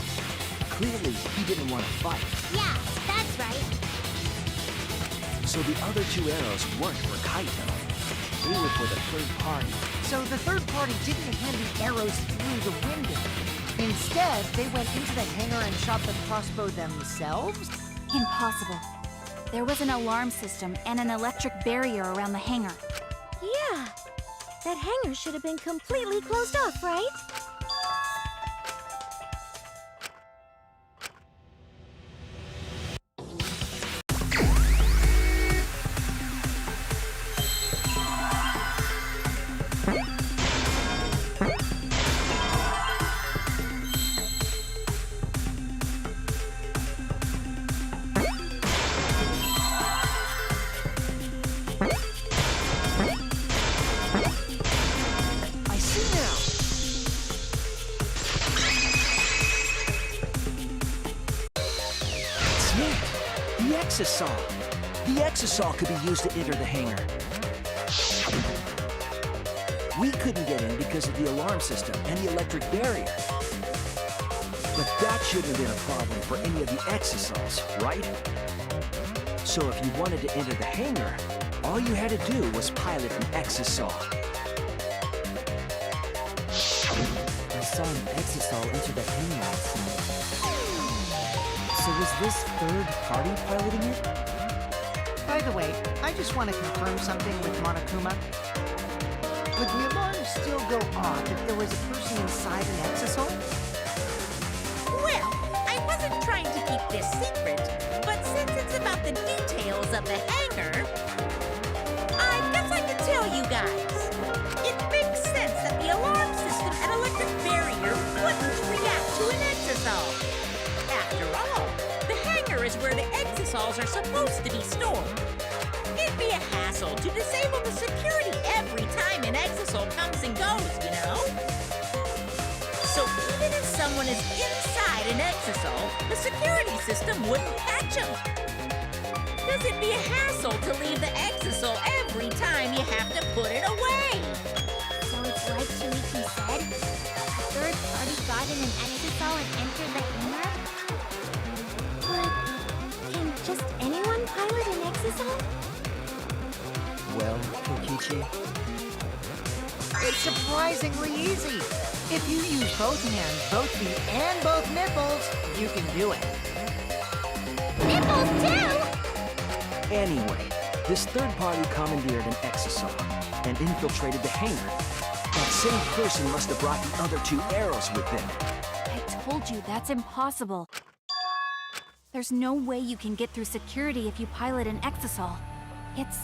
Clearly, he didn't want to fight.
Yeah, that's right.
So the other 2 arrows weren't for Kaito. They were for the third party.
So the third party didn't hand the arrows through the window. Instead, they went into the hangar and shot the crossbow themselves?
Impossible. There was an alarm system and an electric barrier around the hangar.
Yeah. That hangar should have been completely closed off, right?
I see now! It's it! The Exisol! The Exisol could be used to enter the hangar. We couldn't get in because of the alarm system and the electric barrier. But that shouldn't have been a problem for any of the Exisols, right? So if you wanted to enter the hangar, all you had to do was pilot an Exisol.
I saw an Exisol enter the hangar last night. So was this third party piloting it?
By the way, I just want to confirm something with Monokuma. Would the alarm still go off if there was a person inside an Exisol?
Well, I wasn't trying to keep this secret, but since it's about the details of the hangar, I guess I can tell you guys. It makes sense that the alarm system and electric barrier wouldn't react to an Exisol. After all, the hangar is where the Exisols are supposed to be stored. It'd be a hassle to disable the security every time an Exisol comes and goes, you know? So even if someone is inside an Exisol, the security system wouldn't catch them. Because it'd be a hassle to leave the exisal every time you have to put it away.
So it's like Shuichi said? A third party got in an exisal and entered the hangar? But can just anyone pilot an exisal?
Well, Kokichi,
It's surprisingly easy. If you use both hands, both feet, and both nipples, you can do it.
Nipples too!
Anyway, this third party commandeered an exisal and infiltrated the hangar. That same person must have brought the other two arrows with them.
I told you that's impossible. There's no way you can get through security if you pilot an exisal. It's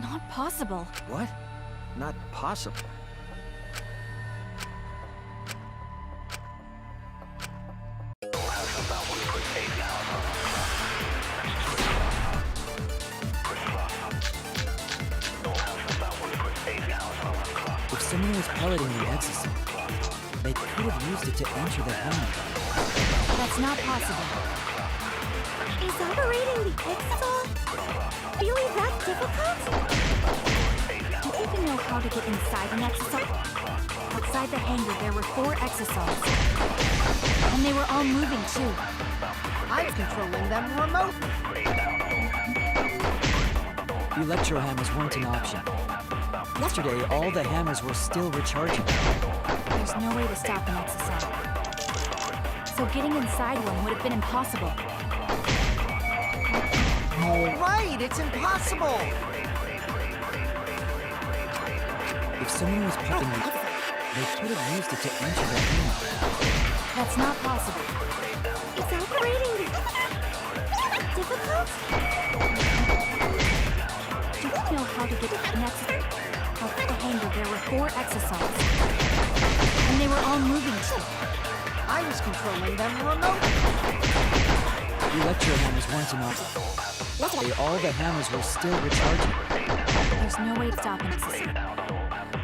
not possible.
What? Not possible.
if someone was piloting the exisal, they could have used it to enter the hangar.
That's not possible.
Is operating the exisal really that difficult?
Do you even know how to get inside an exisal? Outside the hangar, there were 4 exisals. And they were all moving, too.
I'm controlling them remotely.
The electro hammers weren't an option. Yesterday, all the hammers were still recharging.
There's no way to stop an exisal. So getting inside one would have been impossible.
Right, it's impossible.
If someone was piloting the they could have used it to enter the hangar.
That's not possible.
Is operating the difficult?
Do you know how to get an exisal? Outside the hangar, there were 4 exisals. And they were all moving, too.
I was controlling them remotely.
The electro hammers weren't an option. Yesterday, all the hammers were still recharging.
There's no way to stop an exisal.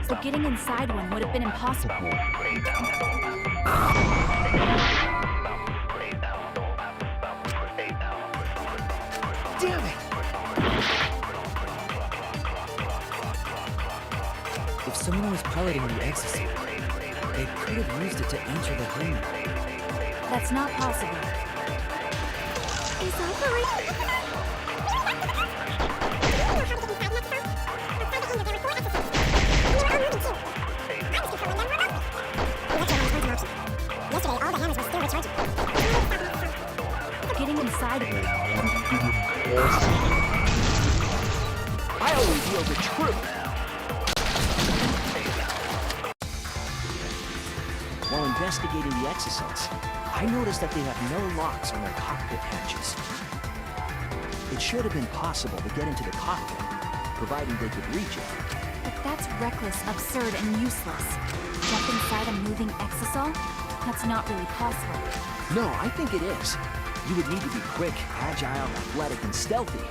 So getting inside one would have been impossible.
Damn it!
If someone was piloting the exisal, they could have used it to enter the hangar.
That's not possible.
Is operating...
Getting inside one.
I'll reveal the truth. While investigating the exisals, I noticed that they have no locks on their cockpit hatches. It should have been possible to get into the cockpit, providing they could reach it.
But that's reckless, absurd, and useless. Jump inside a moving exisal? That's not really possible.
No, I think it is. You would need to be quick, agile, athletic, and stealthy.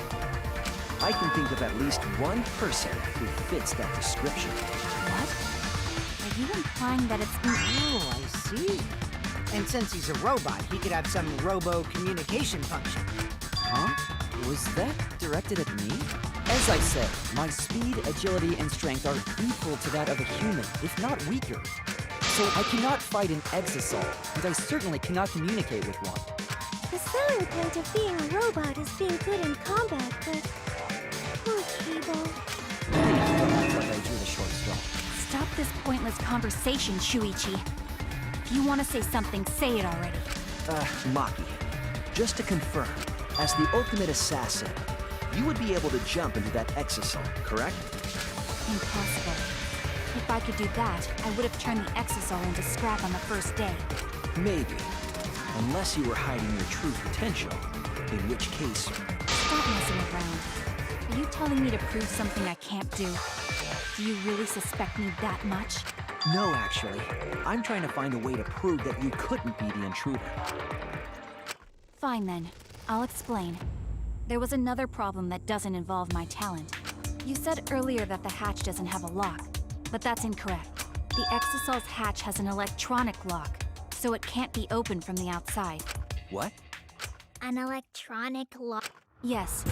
I can think of at least one person who fits that description.
What? Are you implying that it's...
Oh, I see. And since he's a robot, he could have some robo-communication function.
Huh? Was that directed at me? As I said, my speed, agility, and strength are equal to that of a human, if not weaker. So I cannot fight an exisal, and I certainly cannot communicate with one.
The selling point of being a robot is being good in combat, but... Poor Cable.
I feel like I drew the short straw.
Stop this pointless conversation, Shuichi. If you want to say something, say it already.
Maki, just to confirm, as the ultimate assassin, you would be able to jump into that exisal, correct?
Impossible. If I could do that, I would have turned the exisal into scrap on the first day.
Maybe. Unless you were hiding your true potential, in which case...
Stop messing around. Are you telling me to prove something I can't do? Do you really suspect me that much?
No, actually. I'm trying to find a way to prove that you couldn't be the intruder.
Fine then. I'll explain. There was another problem that doesn't involve my talent. You said earlier that the hatch doesn't have a lock, but that's incorrect. The Exisal's hatch has an electronic lock, so it can't be opened from the outside.
What?
An electronic lock.
Yes.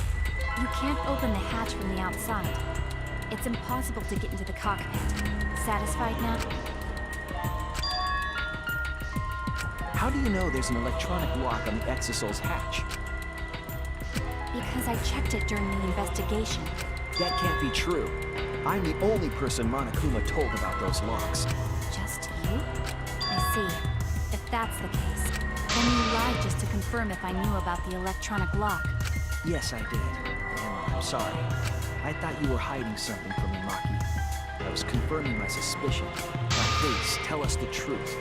You can't open the hatch from the outside. It's impossible to get into the cockpit. Satisfied now?
How do you know there's an electronic lock on the Exosol's hatch?
Because I checked it during the investigation.
That can't be true. I'm the only person Monokuma told about those locks.
Just you? I see. If that's the case, then you lied just to confirm if I knew about the electronic lock.
Yes, I did. And I'm sorry. I thought you were hiding something from me, Maki. I was confirming my suspicion. Now please, tell us the truth.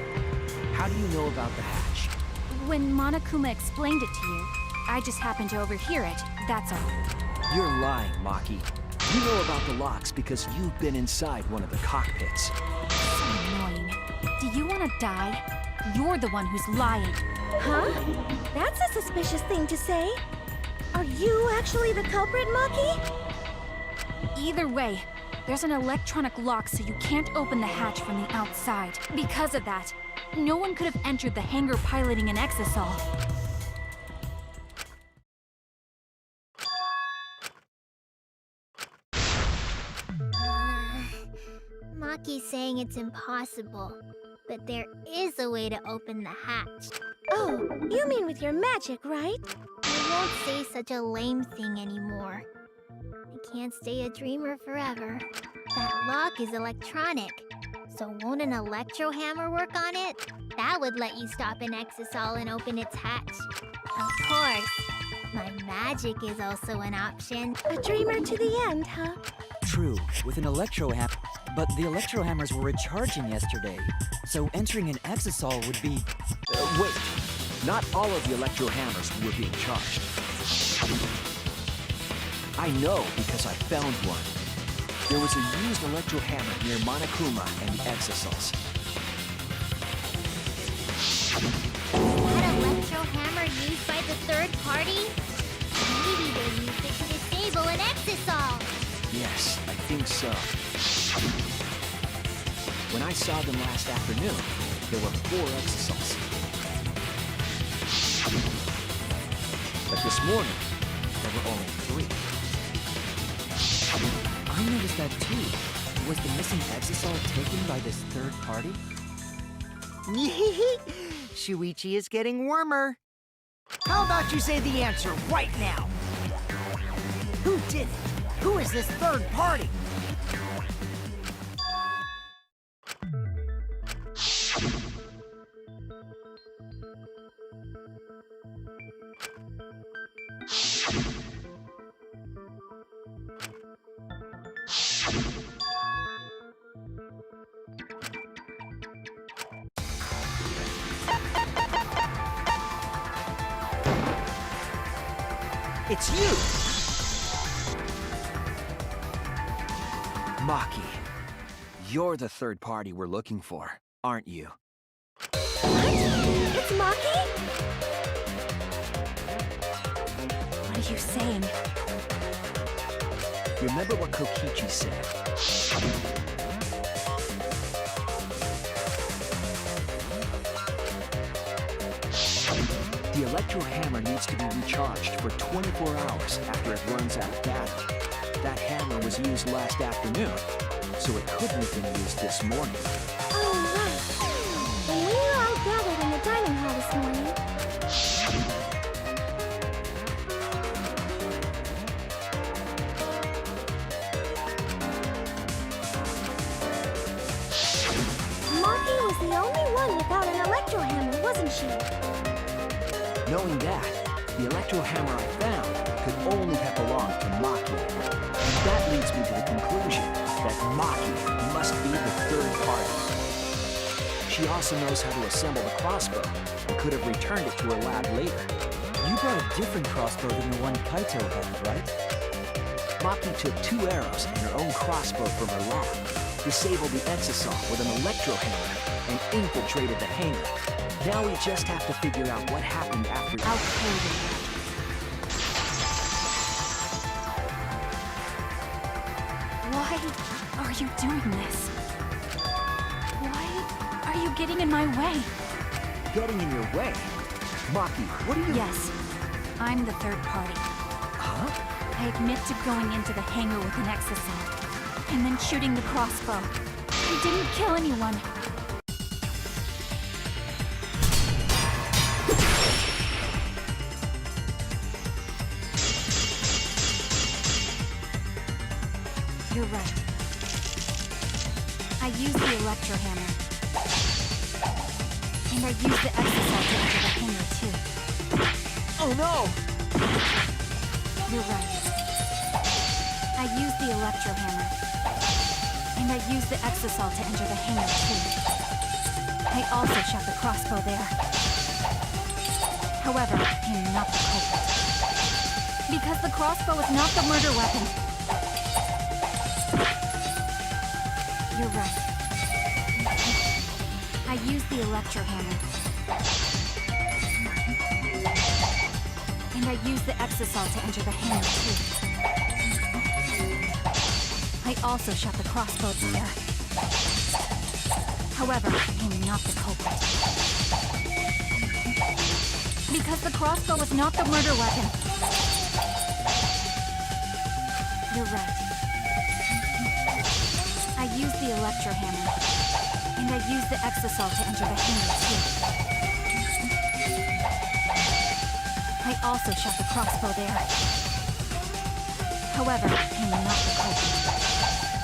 How do you know about the hatch?
When Monokuma explained it to you, I just happened to overhear it, that's all.
You're lying, Maki. You know about the locks because you've been inside one of the cockpits.
So annoying. Do you want to die? You're the one who's lying.
Huh? That's a suspicious thing to say. Are you actually the culprit, Maki?
Either way, there's an electronic lock so you can't open the hatch from the outside. Because of that, no one could have entered the hangar piloting an Exosol.
Maki's saying it's impossible, but there is a way to open the hatch. Oh, you mean with your magic, right? I won't say such a lame thing anymore. I can't stay a dreamer forever. That lock is electronic, so won't an electro hammer work on it? That would let you stop an Exosol and open its hatch. Of course, my magic is also an option. A dreamer to the end, huh?
True, with an electro hammer. But the electro hammers were recharging yesterday, so entering an Exosol would be...
Wait. Not all of the electro hammers were being charged. I know because I found one. There was a used electro hammer near Monokuma and the Exosols.
That electro hammer used by the third party? Maybe they used it to disable an Exosol.
Yes, I think so. When I saw them last afternoon, there were 4 Exosols. But this morning, there were only 3.
I noticed that too. Was the missing Exosol taken by this third party?
Shuichi is getting warmer. How about you say the answer right now? Who did it? Who is this third party? It's you!
Maki, you're the third party we're looking for, aren't you?
What? It's Maki?
What are you saying?
Remember what Kokichi said. The electro hammer needs to be recharged for 24 hours after it runs out of battery. That hammer was used last afternoon, so it couldn't have been used this morning.
Oh, right. When we were all gathered in the dining hall this morning, Maki was the only one without an electro hammer, wasn't she?
Knowing that, the electro hammer I found could only have belonged to Maki. And that leads me to the conclusion that Maki must be the third party. She also knows how to assemble the crossbow and could have returned it to her lab later.
You brought a different crossbow than the one Kaito had, right?
Maki took 2 arrows and her own crossbow from her lab, disabled the Exosol with an electro hammer, and infiltrated the hangar. Now we just have to figure out what happened after...
I'll kill you. Why are you doing this? Why are you getting in my way?
Getting in your way? Maki, what are you...
Yes, I'm the third party.
Huh?
I admit to going into the hangar with an exosuit, and then shooting the crossbow. I didn't kill anyone. You're right. I used the electro hammer. And I used the exosuit to enter the hangar too.
Oh no!
You're right. I used the electro hammer. And I used the exosol to enter the hangar too. I also shot the crossbow there. However, I am not the culprit. Because the crossbow is not the murder weapon. You're right. I used the electro hammer. And I used the exosol to enter the hangar too. I also shot the crossbow there. However, I am not the culprit. Because the crossbow was not the murder weapon. You're right. I used the electro hammer. And I used the exosol to enter the hangar too. I also shot the crossbow there. However, I am not the culprit.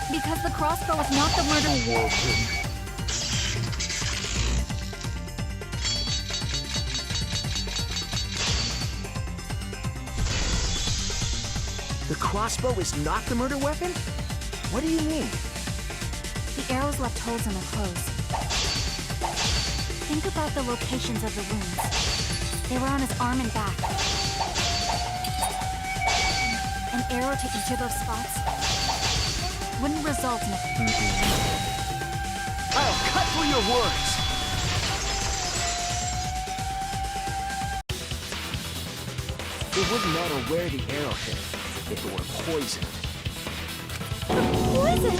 Because the crossbow is not the murder weapon.
The crossbow is not the murder weapon? What do you mean?
The arrows left holes in their clothes. Think about the locations of the wounds. They were on his arm and back. An arrow to each of those spots wouldn't result in a...
I'll cut through your words! It wouldn't matter where the arrow hit if it were poisoned.
Poison?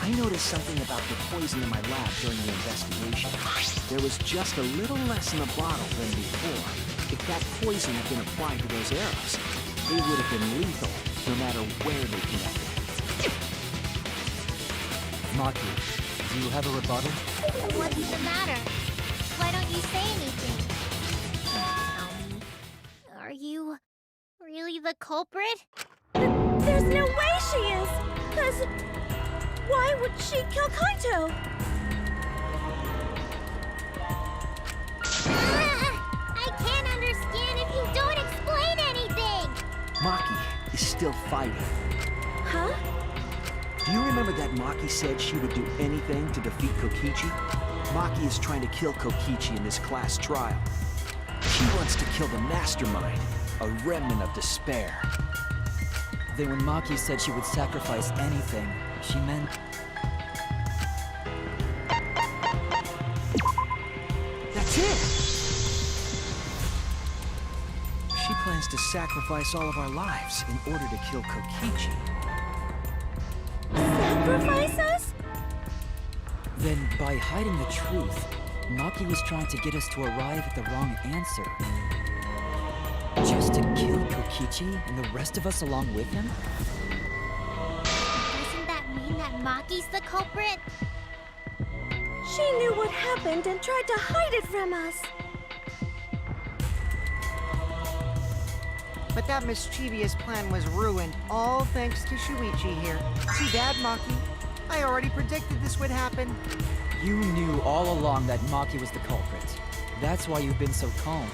I noticed something about the poison in my lab during the investigation. There was just a little less in the bottle than before. If that poison had been applied to those arrows, they would have been lethal, no matter where they connected.
Maki, do you have a rebuttal?
What's the matter? Why don't you say anything? Tell me, are you really the culprit? There's no way she is! 'Cause why would she kill Kaito? I can't understand if you don't explain anything!
Maki is still fighting.
Huh?
Do you remember that Maki said she would do anything to defeat Kokichi? Maki is trying to kill Kokichi in this class trial. She wants to kill the mastermind, a remnant of despair.
Then when Maki said she would sacrifice anything, she meant...
That's it! She plans to sacrifice all of our lives in order to kill Kokichi.
Sacrifice us?
Then, by hiding the truth, Maki was trying to get us to arrive at the wrong answer. Just to kill Kokichi and the rest of us along with him?
Doesn't that mean that Maki's the culprit?
She knew what happened and tried to hide it from us.
But that mischievous plan was ruined, all thanks to Shuichi here. Too bad, Maki. I already predicted this would happen.
You knew all along that Maki was the culprit. That's why you've been so calm.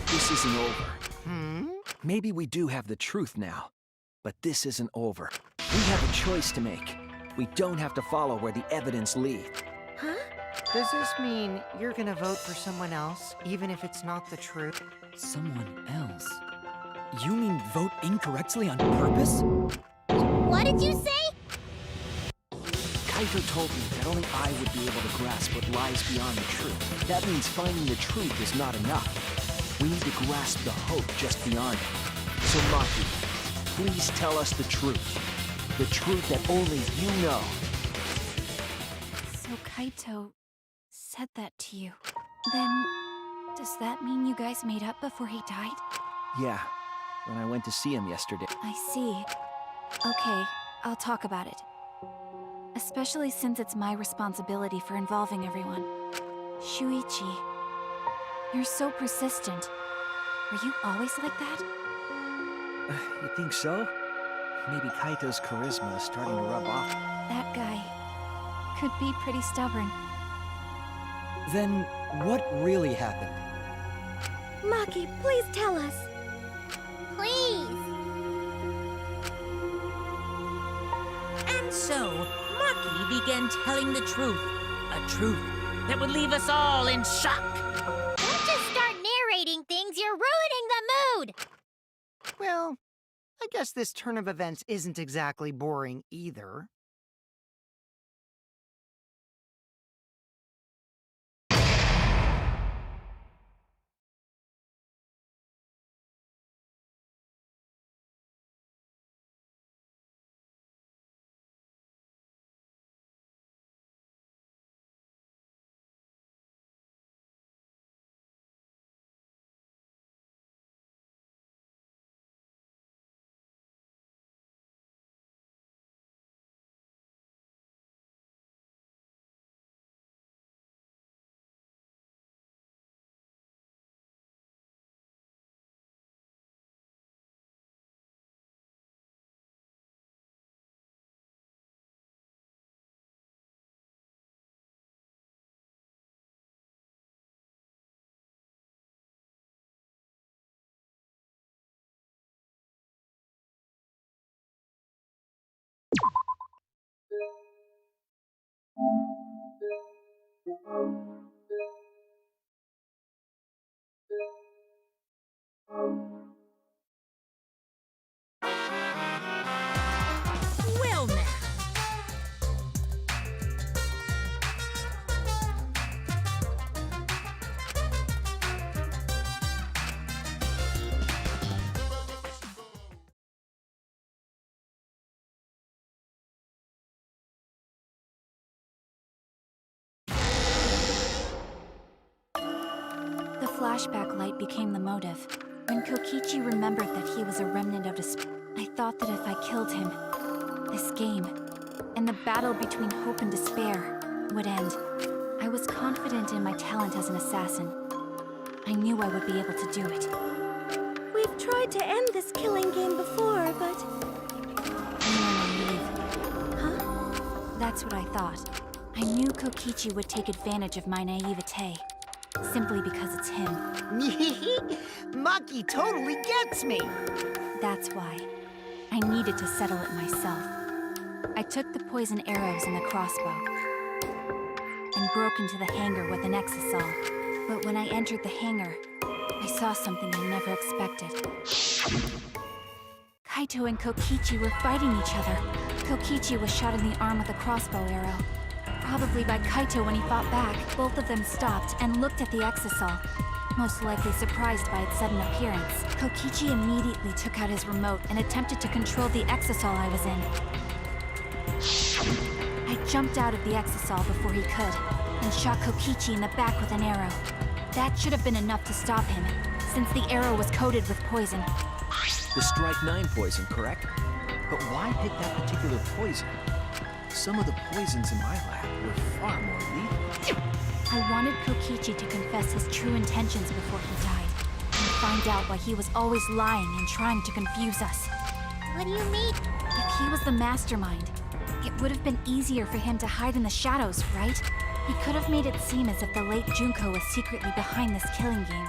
This isn't over. Maybe we do have the truth now, but this isn't over. We have a choice to make. We don't have to follow where the evidence leads.
Huh?
Does this mean you're gonna vote for someone else, even if it's not the truth?
Someone else? You mean vote incorrectly on purpose?
What did you say?
Kaito told me that only I would be able to grasp what lies beyond the truth. That means finding the truth is not enough. We need to grasp the hope just beyond it. So Maki, please tell us the truth. The truth that only you know.
So Kaito said that to you. Then, does that mean you guys made up before he died?
Yeah, when I went to see him yesterday.
I see. Okay, I'll talk about it. Especially since it's my responsibility for involving everyone. Shuichi, you're so persistent. Were you always like that?
You think so? Maybe Kaito's charisma is starting to rub off.
That guy could be pretty stubborn.
Then, what really happened?
Maki, please tell us.
Please.
And so, Maki began telling the truth. A truth that would leave us all in shock.
Don't just start narrating things, you're ruining the mood!
Well, I guess this turn of events isn't exactly boring either.
Well now.
The flashback light became the motive. When Kokichi remembered that he was a remnant of despair, I thought that if I killed him, this game, and the battle between hope and despair, would end. I was confident in my talent as an assassin. I knew I would be able to do it.
We've tried to end this killing game before, but...
You were naive.
Huh?
That's what I thought. I knew Kokichi would take advantage of my naivete, simply because it's him.
Maki totally gets me!
That's why. I needed to settle it myself. I took the poison arrows and the crossbow, and broke into the hangar with an exisal. But when I entered the hangar, I saw something I never expected. Kaito and Kokichi were fighting each other. Kokichi was shot in the arm with a crossbow arrow. Probably by Kaito when he fought back. Both of them stopped and looked at the exisal, most likely surprised by its sudden appearance. Kokichi immediately took out his remote and attempted to control the exisal I was in. I jumped out of the exisal before he could, and shot Kokichi in the back with an arrow. That should have been enough to stop him, since the arrow was coated with poison.
The Strike 9 poison, correct? But why pick that particular poison? Some of the poisons in my lab were far more lethal.
I wanted Kokichi to confess his true intentions before he died, and find out why he was always lying and trying to confuse us.
What do you mean?
If he was the mastermind, it would have been easier for him to hide in the shadows, right? He could have made it seem as if the late Junko was secretly behind this killing game.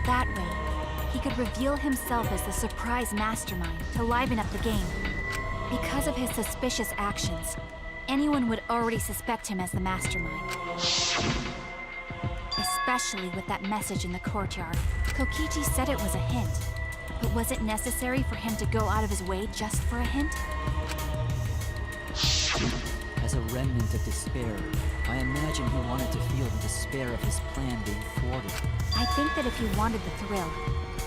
That way, he could reveal himself as the surprise mastermind to liven up the game. Because of his suspicious actions, anyone would already suspect him as the mastermind. Especially with that message in the courtyard. Kokichi said it was a hint, but was it necessary for him to go out of his way just for a hint?
As a remnant of despair, I imagine he wanted to feel the despair of his plan being thwarted.
I think that if he wanted the thrill,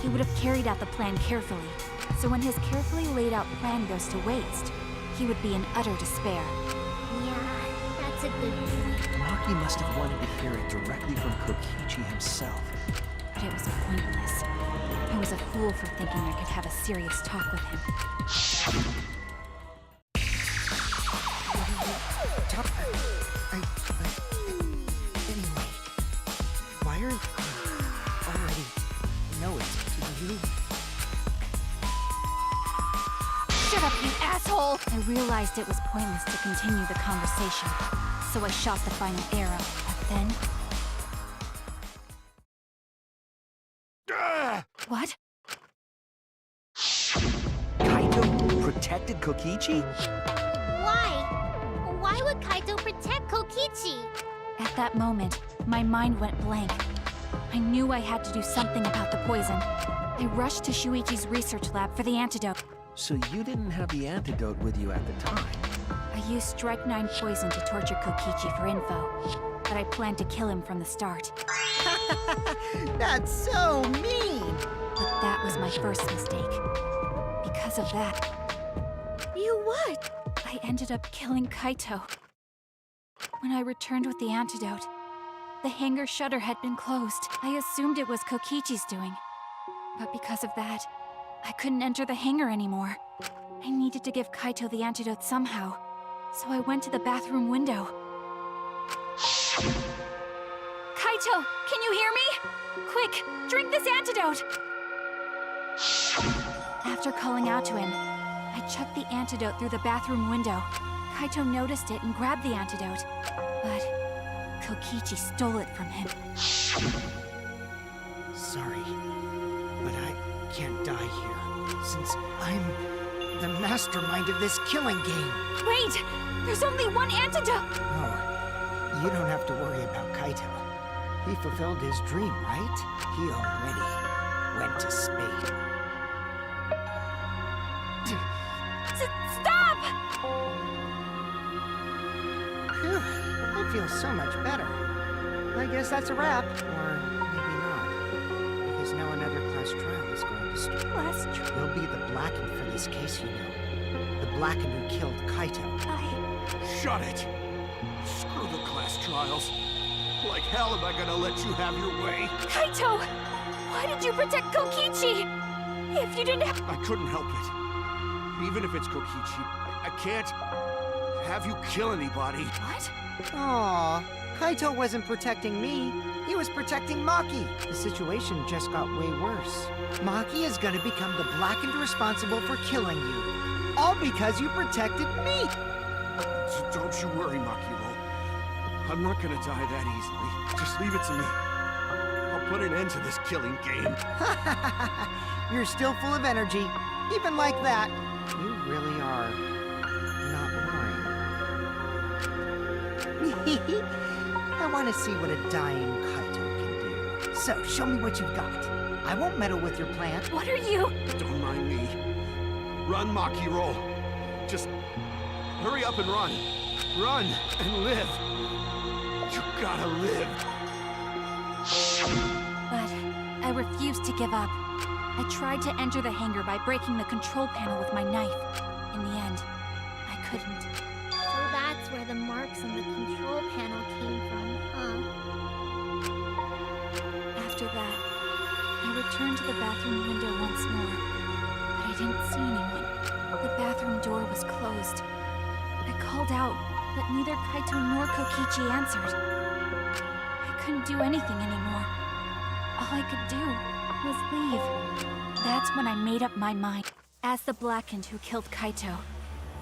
he would have carried out the plan carefully. So when his carefully laid out plan goes to waste, he would be in utter despair.
Yeah, that's a good point.
Maki must have wanted to hear it directly from Kokichi himself.
But it was pointless. I was a fool for thinking I could have a serious talk with him.
Anyway, why are you already know it to you?
Shut up, you asshole! I realized it was pointless to continue the conversation, so I shot the final arrow, but then... What?
Kaito protected Kokichi?
Why? Why would Kaito protect Kokichi?
At that moment, my mind went blank. I knew I had to do something about the poison. I rushed to Shuichi's research lab for the antidote.
So you didn't have the antidote with you at the time.
I used Strychnine poison to torture Kokichi for info, but I planned to kill him from the start.
That's so mean!
But that was my first mistake. Because of that,
You what?
I ended up killing Kaito. When I returned with the antidote, the hangar shutter had been closed. I assumed it was Kokichi's doing. But because of that, I couldn't enter the hangar anymore. I needed to give Kaito the antidote somehow, so I went to the bathroom window. Kaito, can you hear me? Quick, drink this antidote! After calling out to him, I chucked the antidote through the bathroom window. Kaito noticed it and grabbed the antidote, but Kokichi stole it from him.
Sorry, but I can't die here, since I'm the mastermind of this killing game.
Wait! There's only one antidote!
Oh, you don't have to worry about Kaito. He fulfilled his dream, right? He already went to space.
Stop!
Phew, I feel so much better. I guess that's a wrap. Or maybe not. Because now another class trial is going to start.
Last tr-
You'll be the Blackened for this case, you know. The Blackened who killed Kaito.
Shut it! Screw the class trials. Like hell am I gonna let you have your way?
Kaito! Why did you protect Kokichi? If you didn't have...
I couldn't help it. Even if it's Kokichi, I can't have you kill anybody.
What?
Aw, Kaito wasn't protecting me. He was protecting Maki. The situation just got way worse. Maki is gonna become the Blackened responsible for killing you. All because you protected me.
So don't you worry, Makiro. I'm not gonna die that easily. Just leave it to me. I'll put an end to this killing game.
You're still full of energy. Even like that, you really are not boring. I want to see what a dying Kaito can do. So, show me what you've got. I won't meddle with your plan.
What are you...
Don't mind me. Run, Makiro. Just hurry up and run. Run and live. You gotta live.
But I refused to give up. I tried to enter the hangar by breaking the control panel with my knife. In the end, I couldn't.
So that's where the marks on the control panel came from, huh?
After that, I returned to the bathroom window once more, but I didn't see anyone. The bathroom door was closed. I called out, but neither Kaito nor Kokichi answered. I couldn't do anything anymore. All I could do was leave. That's when I made up my mind. As the Blackened who killed Kaito,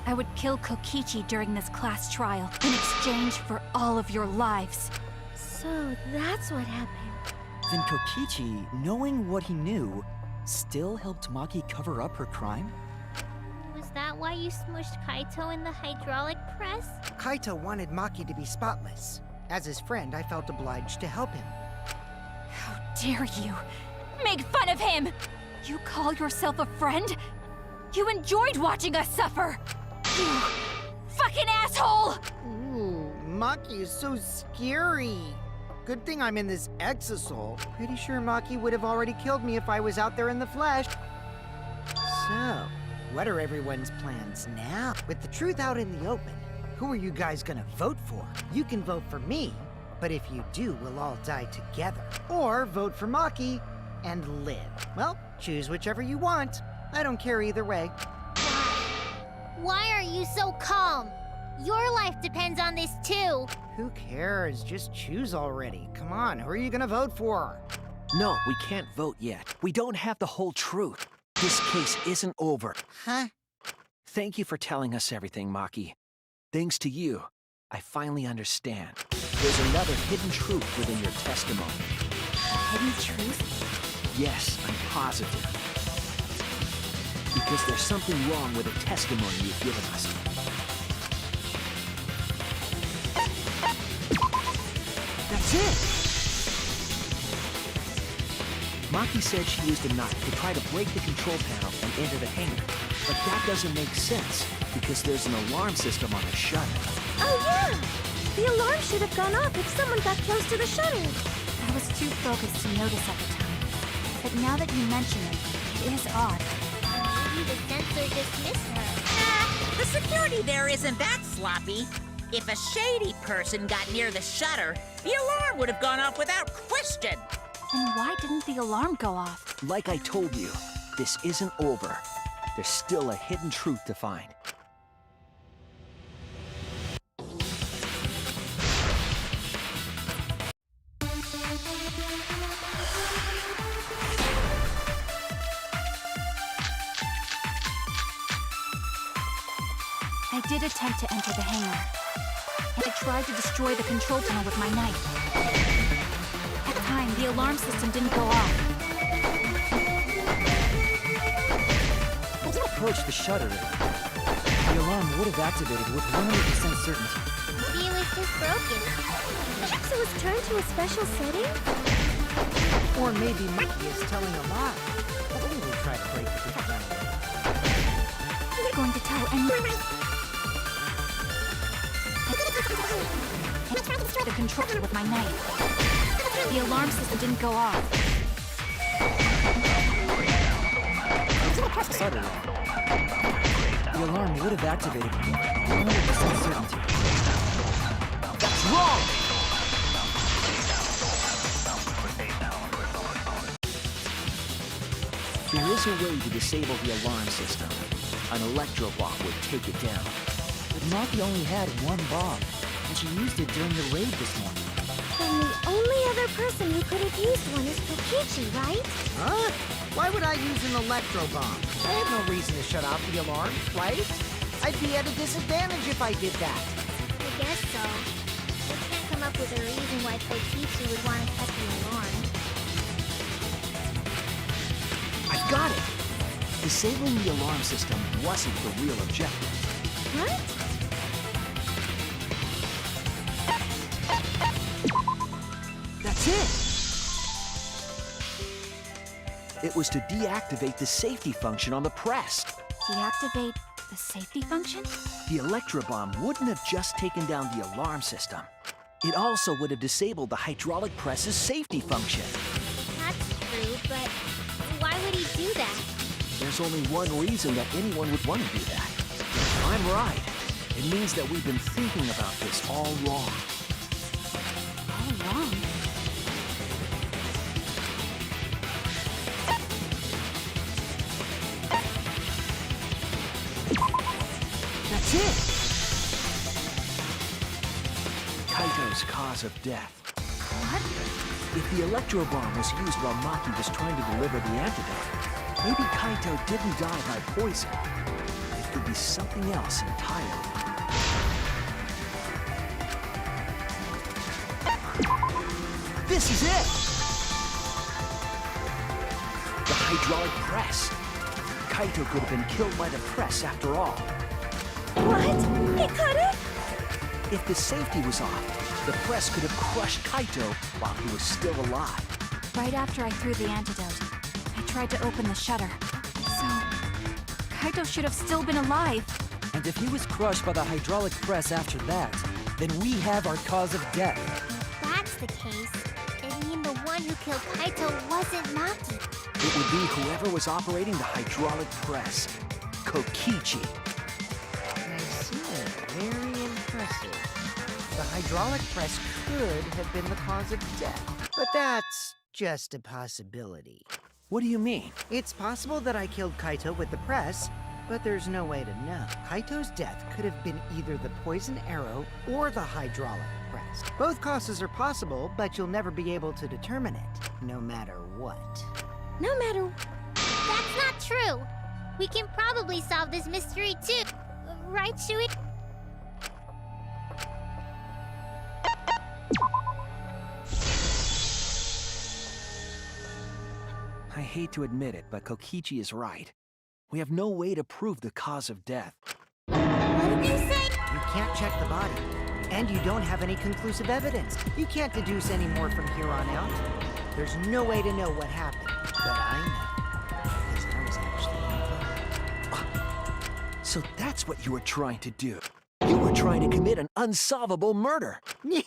I would kill Kokichi during this class trial in exchange for all of your lives.
So that's what happened.
Then Kokichi, knowing what he knew, still helped Maki cover up her crime?
Was that why you smushed Kaito in the hydraulic press?
Kaito wanted Maki to be spotless. As his friend, I felt obliged to help him.
How dare you! Make fun of him! You call yourself a friend? You enjoyed watching us suffer! You fucking asshole!
Ooh, Maki is so scary. Good thing I'm in this exosol. Pretty sure Maki would have already killed me if I was out there in the flesh. So, what are everyone's plans now? With the truth out in the open, who are you guys gonna vote for? You can vote for me, but if you do, we'll all die together. Or vote for Maki and live. Well, Choose whichever you want. I don't care either way.
Why are you so calm? Your life depends on this too.
Who cares? Just choose already. Come on, who are you gonna vote for?
No, we can't vote yet. We don't have the whole truth. This case isn't over.
Huh?
Thank you for telling us everything, Maki. Thanks to you, I finally understand. There's another hidden truth within your testimony.
Hidden truth?
Yes, I'm positive. Because there's something wrong with the testimony you've given us. That's it! Maki said she used a knife to try to break the control panel and enter the hangar. But that doesn't make sense, because there's an alarm system on the shutter.
Oh, yeah! The alarm should have gone off if someone got close to the shutter.
I was too focused to notice at the time. But now that you mention it, it is odd.
Maybe the sensor dismissed her.
The security there isn't that sloppy. If a shady person got near the shutter, the alarm would have gone off without question.
Then why didn't the alarm go off?
Like I told you, this isn't over. There's still a hidden truth to find.
I did attempt to enter the hangar. And I tried to destroy the control panel with my knife. At the time, the alarm system didn't go off.
As you approached the shutter, the alarm would have activated with 100% certainty.
Maybe it was just broken.
Perhaps it was turned to a special setting?
Or maybe Mickey is telling a lie. But we will try to break the control panel.
I'm going to tell anyone. I tried to destroy the controller with my knife. The alarm system didn't go off.
Suddenly, the alarm would have activated with 100% certainty.
That's wrong! There is a way to disable the alarm system. An electro bomb would take it down.
But Maki only had one bomb, and she used it during the raid this morning.
Then the only other person who could have used one is Kokichi, right?
Huh? Why would I use an electro bomb? I have no reason to shut off the alarm, right? I'd be at a disadvantage if I did that.
I guess so. We can't come up with a reason why Kokichi would want to cut the alarm.
I've got it! Disabling the alarm system wasn't the real objective.
What?
That's it! It was to deactivate the safety function on the press.
Deactivate the safety function?
The electro bomb wouldn't have just taken down the alarm system. It also would have disabled the hydraulic press's safety function.
That's true, but why would he do that?
There's only one reason that anyone would want to do that. I'm right. It means that we've been thinking about this all wrong.
All wrong.
That's it! Kaito's cause of death.
What?
If the electro bomb was used while Maki was trying to deliver the antidote, maybe Kaito didn't die by poison. It could be something else entirely. This is it! The hydraulic press. Kaito could have been killed by the press after all.
What? He could have?
If the safety was off, the press could have crushed Kaito while he was still alive.
Right after I threw the antidote, I tried to open the shutter. So, Kaito should have still been alive.
And if he was crushed by the hydraulic press after that, then we have our cause of death.
If that's the case, it'd mean the one who killed Kaito wasn't Maki.
It would be whoever was operating the hydraulic press. Kokichi.
I see. Very impressive. The hydraulic press could have been the cause of death, but that's just a possibility.
What do you mean?
It's possible that I killed Kaito with the press, but there's no way to know. Kaito's death could have been either the poison arrow or the hydraulic press. Both causes are possible, but you'll never be able to determine it, no matter what.
No matter... That's not true. We can probably solve this mystery too. Right, Shui?
I hate to admit it, but Kokichi is right. We have no way to prove the cause of death.
What did you say?
You can't check the body, and you don't have any conclusive evidence. You can't deduce any more from here on out. There's no way to know what happened, but I know, because I was actually involved.
So that's what you were trying to do. You were trying to commit an unsolvable murder.
Do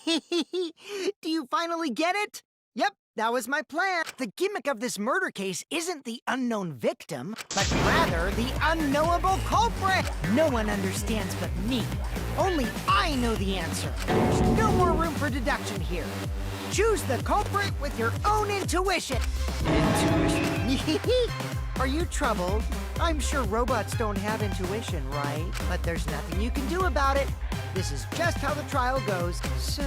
you finally get it? Yep, that was my plan. The gimmick of this murder case isn't the unknown victim, but rather the unknowable culprit. No one understands but me. Only I know the answer. There's no more room for deduction here. Choose the culprit with your own intuition. Intuition? Are you troubled? I'm sure robots don't have intuition, right? But there's nothing you can do about it. This is just how the trial goes. So,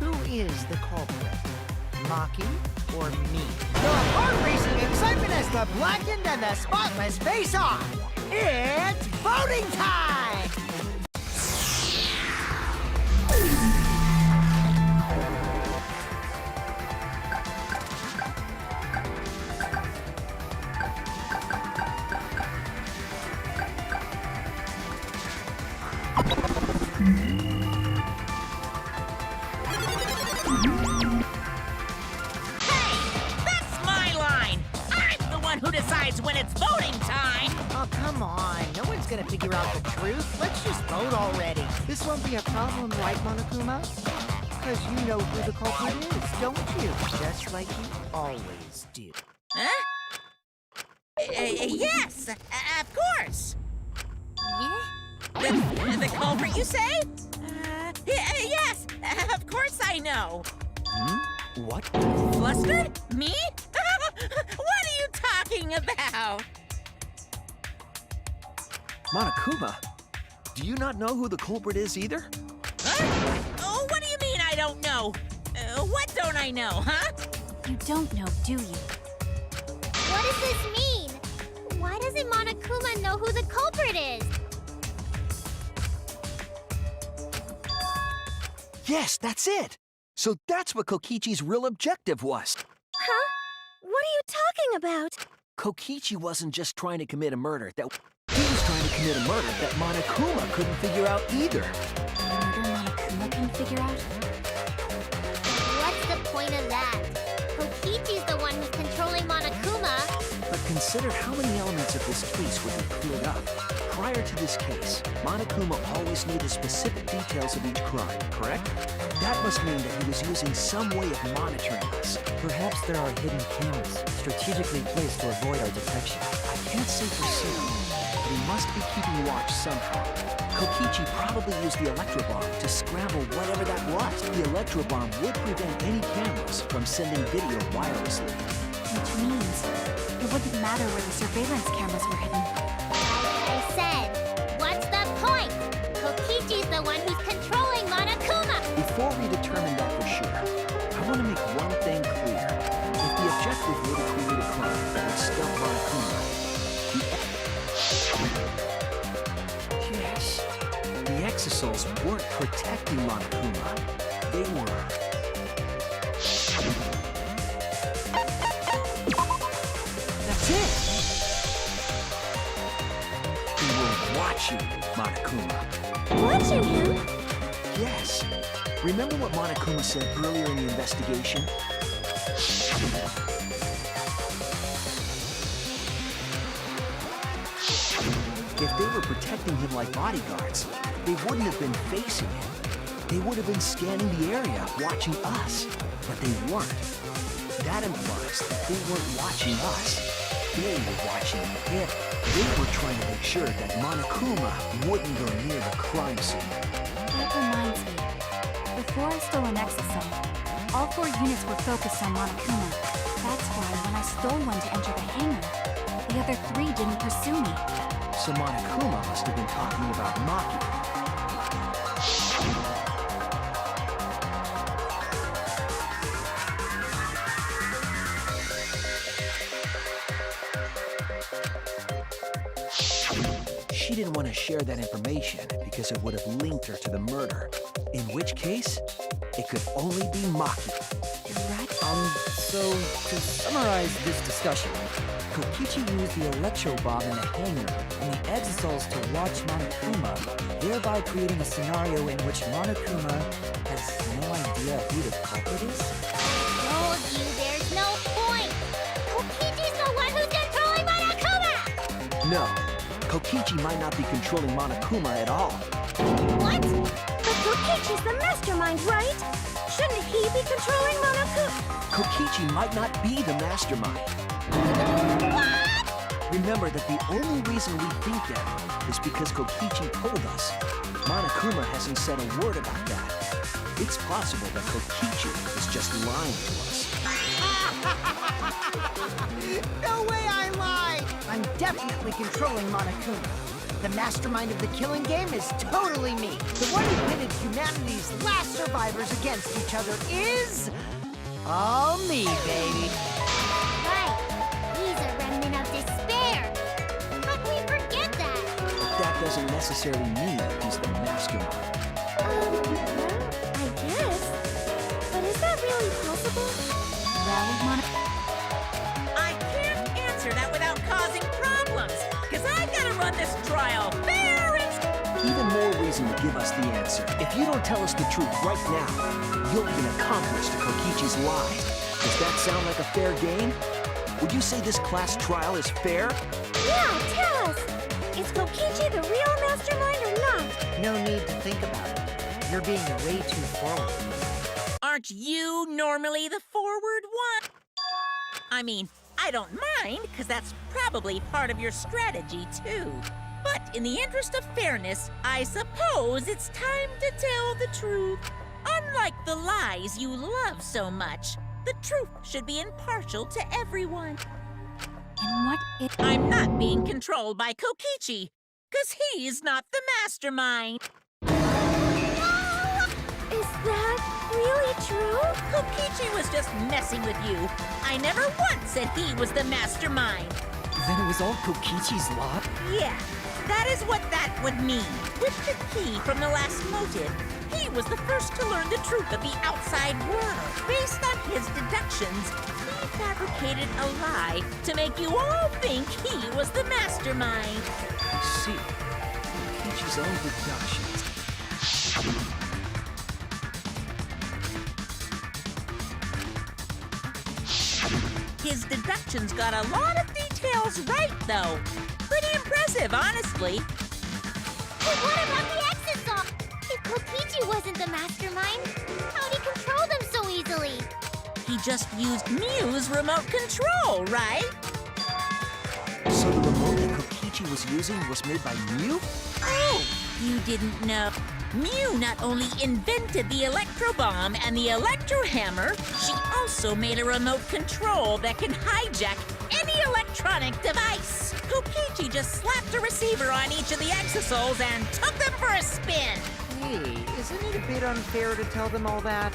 who is the culprit? Maki or me? The heart-racing excitement as the blackened and the spotless face off. It's voting time!
Who decides when it's voting time?
Oh, come on. No one's gonna figure out the truth. Let's just vote already. This won't be a problem, right, Monokuma? Because you know who the culprit is, don't you? Just like you always do.
Huh? Yes, of course.
Yeah?
The culprit, you say? Yes, of course I know.
What?
Flustered? Me? What are you talking about?
Monokuma, do you not know who the culprit is either?
Huh? Oh, what do you mean I don't know? What don't I know, huh?
You don't know, do you?
What does this mean? Why doesn't Monokuma know who the culprit is?
Yes, that's it. So that's what Kokichi's real objective was.
Huh? What are you talking about?
Kokichi wasn't just trying to commit a murder that... He was trying to commit a murder that Monokuma couldn't figure out either.
Murder Monokuma can figure out?
What's the point of that? Kokichi's the one who's controlling Monokuma.
But consider how many elements of this case would be cleared up. Prior to this case, Monokuma always knew the specific details of each crime, correct? That must mean that he was using some way of monitoring us.
Perhaps there are hidden cameras, strategically placed to avoid our detection.
I can't say for certain, but he must be keeping watch somehow. Kokichi probably used the electrobomb to scramble whatever that was. The electrobomb would prevent any cameras from sending video wirelessly.
Which means it wouldn't matter where the surveillance cameras were hidden.
I said, what's the point? Kokichi's the one who's controlling Monokuma.
Before we determine that for sure, I want to make one thing clear. If the objective were to create a crime that would stop Monokuma, yes, the exosouls weren't protecting Monokuma. They were... That's it! They were watching Monokuma.
Watching him?
Yes. Remember what Monokuma said earlier in the investigation? If they were protecting him like bodyguards, they wouldn't have been facing him. They would have been scanning the area, watching us. But they weren't. That implies that they weren't watching us. They were watching him. They were trying to make sure that Monokuma wouldn't go near the crime scene.
That reminds me. Before I stole an exosome, all 4 units were focused on Monokuma. That's why when I stole one to enter the hangar, the other 3 didn't pursue me.
So Monokuma must have been talking about Maki. She didn't want to share that information because it would have linked her to the murder. In which case, it could only be Maki.
Right?
So, to summarize this discussion, Kokichi used the electro bomb in the hangar and the exosols to watch Monokuma, thereby creating a scenario in which Monokuma has no idea who the culprit is?
Told you there's no point. Kokichi's the one who's controlling Monokuma!
No, Kokichi might not be controlling Monokuma at all.
What?
But Kokichi's the mastermind, right? Shouldn't he be controlling Monokuma?
Kokichi might not be the mastermind. Remember that the only reason we think that is because Kokichi told us. Monokuma hasn't said a word about that. It's possible that Kokichi is just lying to us.
No way I lied! I'm definitely controlling Monokuma. The mastermind of the killing game is totally me. The one who pitted humanity's last survivors against each other is... all me, baby.
Right. He's a remnant of despair. How can we forget that?
But that doesn't necessarily mean that he's the mastermind.
I guess. But is that really possible?
Well,
I can't answer that without causing problems, because I gotta run this trial fair and...
Even more reason to give us the answer. If you don't tell us the truth right now, you'll be an accomplice to Kokichi's lies. Does that sound like a fair game? Would you say this class trial is fair?
Yeah, tell us! Is Kokichi the real mastermind or not?
No need to think about it. You're being way too forward.
Aren't you normally the forward one? I mean, I don't mind, because that's probably part of your strategy, too. But in the interest of fairness, I suppose it's time to tell the truth. Unlike the lies you love so much, the truth should be impartial to everyone.
and what it...
I'm not being controlled by Kokichi, because he's not the mastermind.
Is that really true?
Kokichi was just messing with you. I never once said he was the mastermind.
Then it was all Kokichi's lot?
Yeah, that is what that would mean. With the key from the last motive, he was the first to learn the truth of the outside world. Based on his deductions, he fabricated a lie to make you all think he was the mastermind.
I see. Kokichi's own deductions.
His deductions got a lot of details right, though. Pretty impressive, honestly.
But what about the exisol? If Kokichi wasn't the mastermind, how'd he control them so easily?
He just used Mew's remote control, right?
So the remote that Kokichi was using was made by Mew?
Oh, you didn't know. Mew not only invented the electro bomb and the electro hammer, she also made a remote control that can hijack any electronic device. Kokichi just slapped a receiver on each of the exosols and took them for a spin.
Hey, isn't it a bit unfair to tell them all that?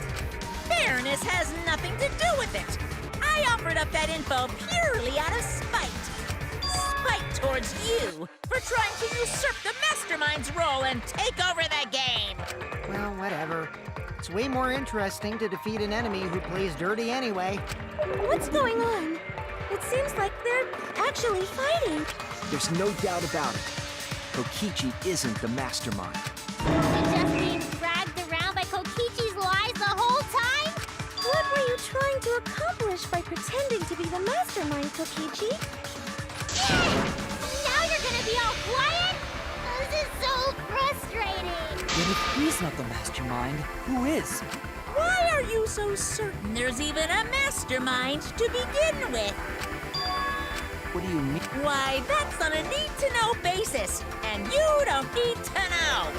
Fairness has nothing to do with it. I offered up that info purely out of spite. Spite towards you for trying to usurp the mastermind's role and take over the game.
Well, whatever. It's way more interesting to defeat an enemy who plays dirty anyway.
What's going on? It seems like they're actually fighting.
There's no doubt about it. Kokichi isn't the mastermind.
You just being dragged around by Kokichi's lies the whole time?
What were you trying to accomplish by pretending to be the mastermind, Kokichi?
Now you're gonna be all quiet? This is so frustrating.
Then if he's not the mastermind, who is?
Why are you so certain there's even a mastermind to begin with?
What do you mean?
Why, that's on a need-to-know basis, and you don't need to know.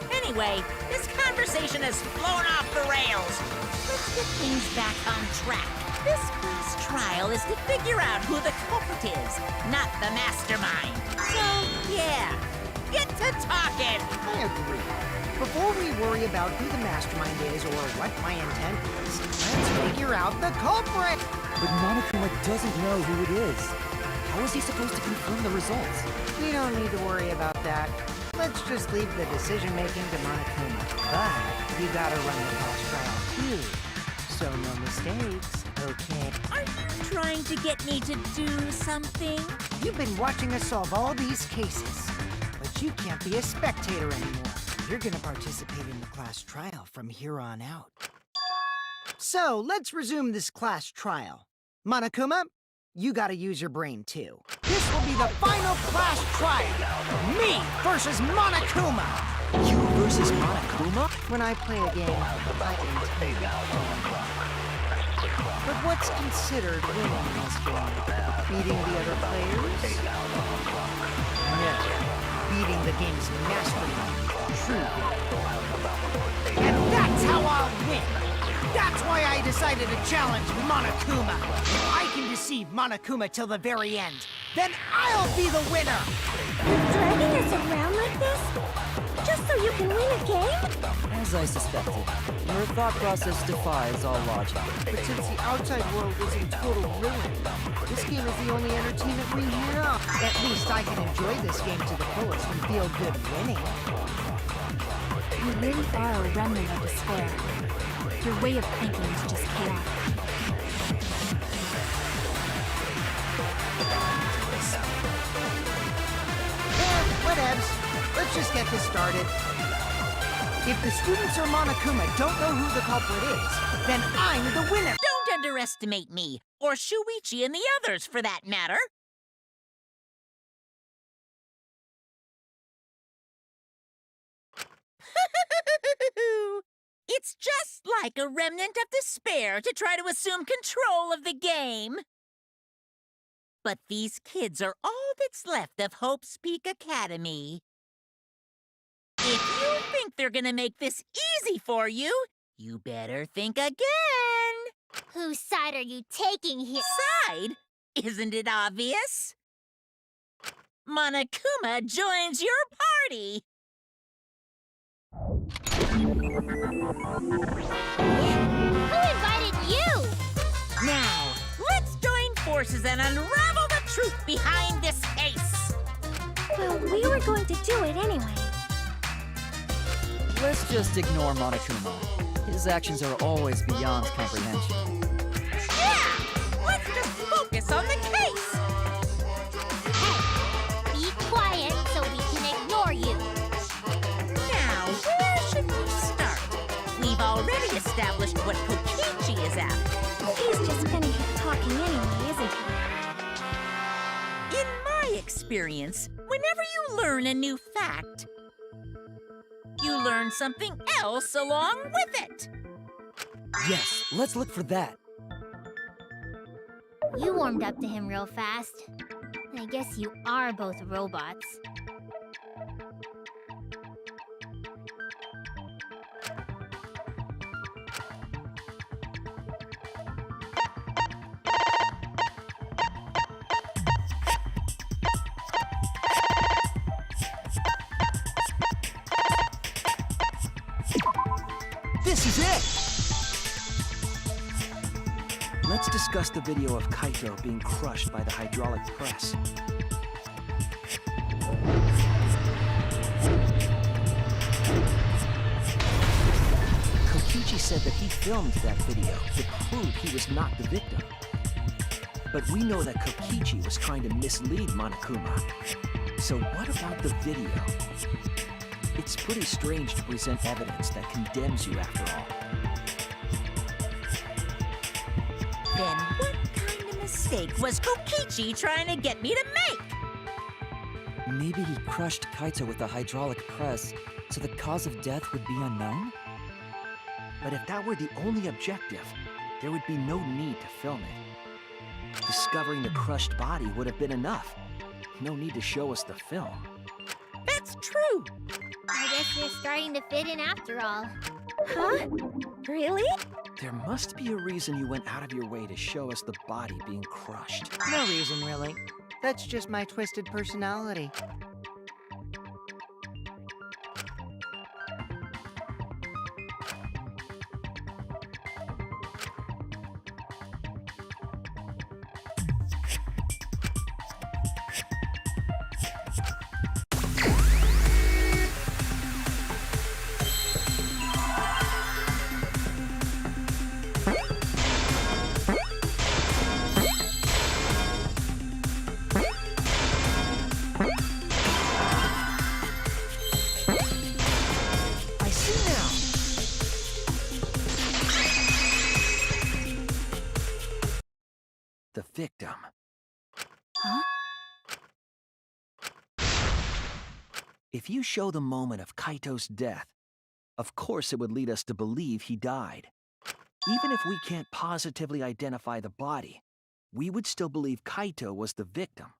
But
Anyway, this conversation has flown off the rails. Let's get things back on track. This class trial is to figure out who the culprit is, not the mastermind. So, yeah, get to talking.
I agree. Before we worry about who the mastermind is or what my intent is, let's figure out the culprit!
But Monokuma doesn't know who it is. How is he supposed to confirm the results?
We don't need to worry about that. Let's just leave the decision-making to Monokuma. But you gotta run the class trial too, so no mistakes, okay?
Are you trying to get me to do something?
You've been watching us solve all these cases, but you can't be a spectator anymore. You're gonna participate in the class trial from here on out. So, let's resume this class trial. Monokuma, you gotta use your brain too. This will be the final class trial. Me versus Monokuma.
You versus Monokuma?
When I play a game, I intend. But what's considered winning in this game? Beating the other players? No. Beating the game's mastermind. True. And that's how I'll win! That's why I decided to challenge Monokuma. If I can deceive Monokuma till the very end, then I'll be the winner!
You're dragging us around like this? Just so you can win a game?
As I suspected, your thought process defies all logic.
But since the outside world is in total ruin, this game is the only entertainment we have. At least I can enjoy this game to the fullest and feel good winning.
You really are a remnant of despair. Your way of thinking is just chaotic.
Whatevs. Let's just get this started. If the students or Monokuma don't know who the culprit is, then I'm the winner!
Don't underestimate me, or Shuichi and the others, for that matter. It's just like a remnant of despair to try to assume control of the game. But these kids are all that's left of Hope's Peak Academy. If you think they're gonna make this easy for you, you better think again.
Whose side are you taking here?
Side? Isn't it obvious? Monokuma joins your party.
Who invited you?
Now, let's join forces and unravel the truth behind this case.
Well, we were going to do it anyway.
Let's just ignore Monokuma. His actions are always beyond comprehension.
Yeah! Let's just focus on the case.
Hey, be quiet so we can ignore you.
Now, where should we start? We've already established what Kokichi is after.
He's just gonna keep talking anyway, isn't he?
In my experience, whenever you learn a new fact, you learn something else along with it.
Yes, let's look for that.
You warmed up to him real fast. I guess you are both robots.
This is it! Let's discuss the video of Kaito being crushed by the hydraulic press. Kokichi said that he filmed that video to prove he was not the victim. But we know that Kokichi was trying to mislead Monokuma. So what about the video? It's pretty strange to present evidence that condemns you after all.
Then what kind of mistake was Kokichi trying to get me to make?
Maybe he crushed Kaito with a hydraulic press, so the cause of death would be unknown?
But if that were the only objective, there would be no need to film it. Discovering the crushed body would have been enough. No need to show us the film.
That That's true.
I guess you're starting to fit in after all.
Huh? Really?
There must be a reason you went out of your way to show us the body being crushed.
No reason, really. That's just my twisted personality.
I see now. The victim.
Huh?
If you show the moment of Kaito's death, of course it would lead us to believe he died. Even if we can't positively identify the body, we would still believe Kaito was the victim.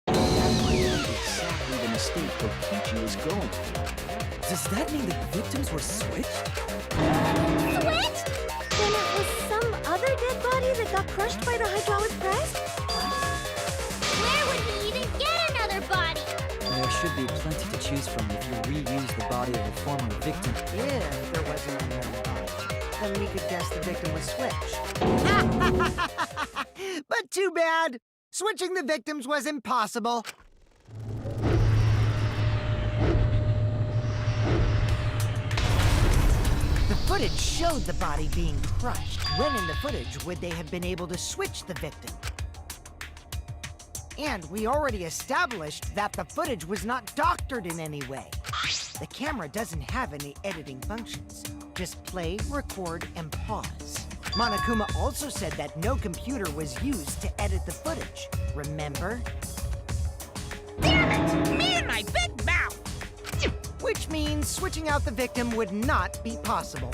That might be exactly the mistake Kokichi was going for.
Does that mean the victims were switched?
Switch? Then it was some other dead body that got crushed by the hydraulic press?
Where would he even get another body?
There should be plenty to choose from if you reuse the body of a former victim.
If there wasn't another body, then we could guess the victim was switched. But too bad! Switching the victims was impossible. The footage showed the body being crushed. When in the footage would they have been able to switch the victim? And we already established that the footage was not doctored in any way. The camera doesn't have any editing functions. Just play, record, and pause. Monokuma also said that no computer was used to edit the footage. Remember?
Damn it! Me and my big mouth!
Which means switching out the victim would not be possible.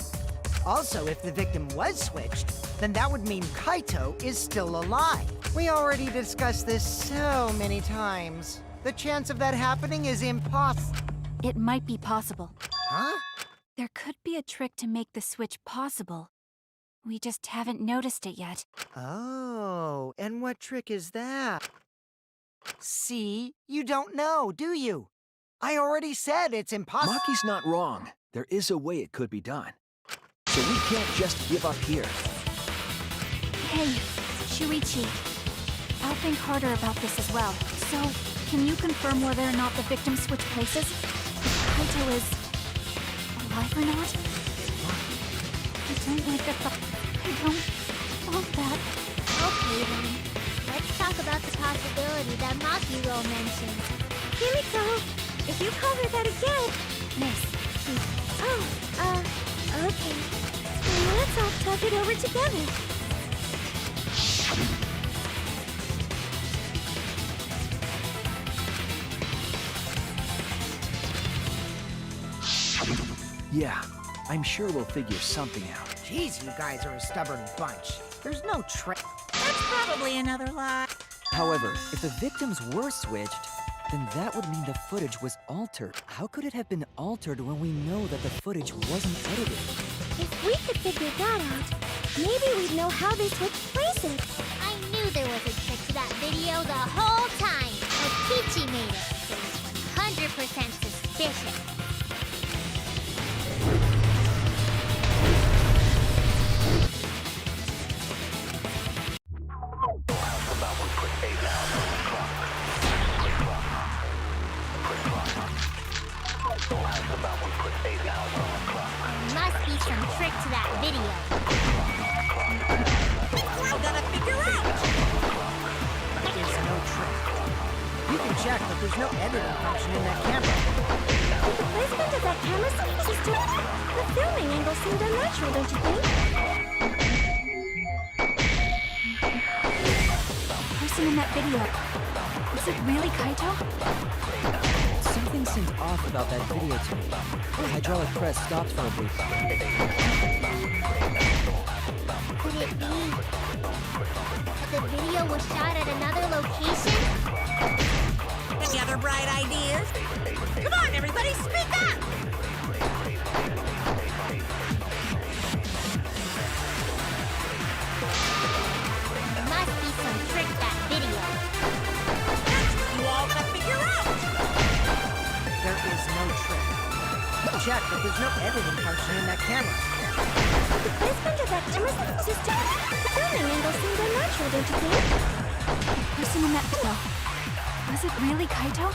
Also, if the victim was switched, then that would mean Kaito is still alive. We already discussed this so many times. The chance of that happening is impossible.
It might be possible.
Huh?
There could be a trick to make the switch possible. We just haven't noticed it yet.
Oh, and what trick is that? See? You don't know, do you? I already said it's impossible.
Maki's not wrong. There is a way it could be done. So we can't just give up here.
Hey, Shuichi. I'll think harder about this as well. So, can you confirm whether or not the victims switch places? If Kaito is alive or not? I don't like the thought. I don't want that.
Okay then. Let's talk about the possibility that Makiro mentioned.
Himiko, if you call her that again...
Miss.
Okay. Let's all talk it over together.
Yeah, I'm sure we'll figure something out.
Jeez, you guys are a stubborn bunch. There's no trick.
That's probably another lie.
However, if the victims were switched, then that would mean the footage was altered. How could it have been altered when we know that the footage wasn't edited?
If we could figure that out, maybe we'd know how they switched places.
I knew there was a trick to that video the whole time. Kokichi made it. It was 100% suspicious. There must be some trick to that video.
We're gonna figure out!
There's no trick. You can check, but there's no editing function in that camera.
The placement of that camera seems just to... The filming angle seemed unnatural, don't you think?
The person in that video. Is it really Kaito?
Something seemed off about that video to me. The hydraulic press stopped for a brief.
Could it be that the video was shot at another location?
The other bright ideas. Come on, everybody, speak up!
There must be some trick to that video.
That's what you all gotta figure out!
There is no trick. Check, but there's no editing function in that camera.
The placement of that camera's system. The filming angle seemed unnatural, don't you think?
The person in that video, was it really Kaito?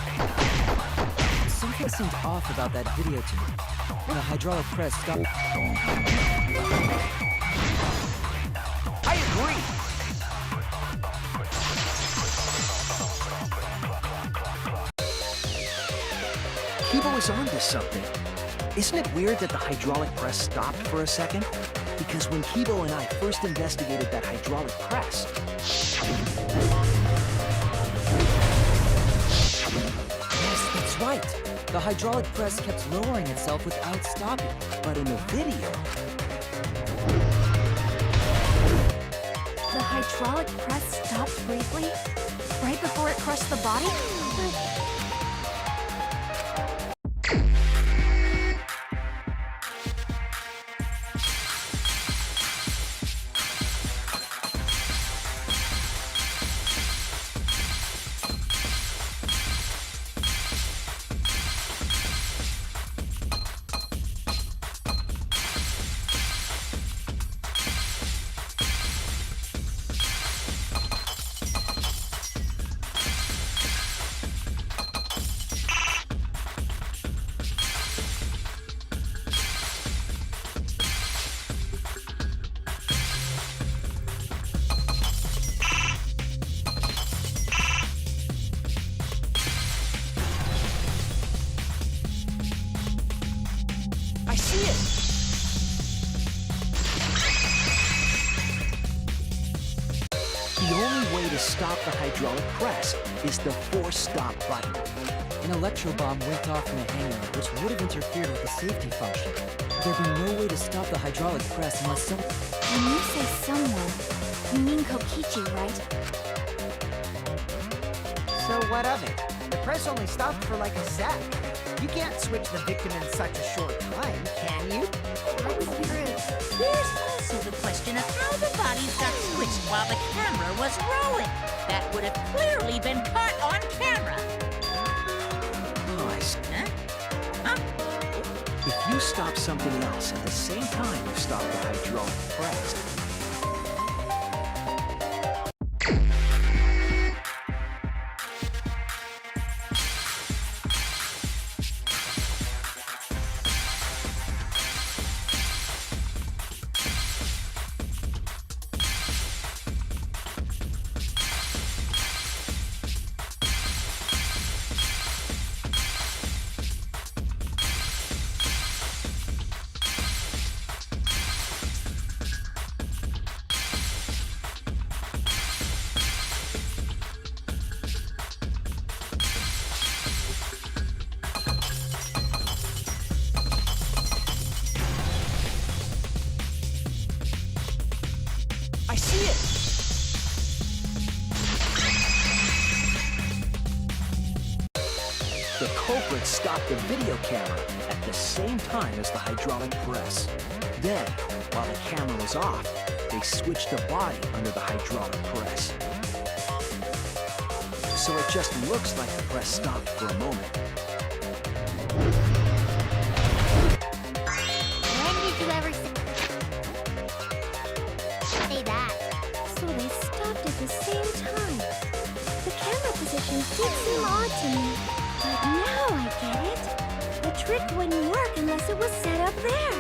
Something seemed off about that video to me. The hydraulic press stopped.
I agree. Kibo is onto something. Isn't it weird that the hydraulic press stopped for a second? Because when Kibo and I first investigated that hydraulic press,
Yes, that's right. The hydraulic press kept lowering itself without stopping.
but in the video,
The hydraulic press stopped briefly, right before it crushed the body?
I see it! The only way to stop the hydraulic press is the force stop button.
An electro bomb went off in the hangar, which would have interfered with the safety function. There'd be no way to stop the hydraulic press unless some...
When you say someone, you mean Kokichi, right?
So what of it? The press only stopped for like a sec. You can't switch the victim in such a short time, can you?
That's true.
There's also the question of how the bodies got switched while the camera was rolling. That would have clearly been caught on camera.
Oh, I see.
Huh?
If you stop something else at the same time you stop the hydraulic press, I see it! The culprit stopped the video camera at the same time as the hydraulic press. Then, while the camera was off, they switched the body under the hydraulic press. So it just looks like the press stopped for a moment.
When did you ever say that?
So they stopped at the same time. The camera positions did seem odd to me. But now I get it. The trick wouldn't work unless it was set up there.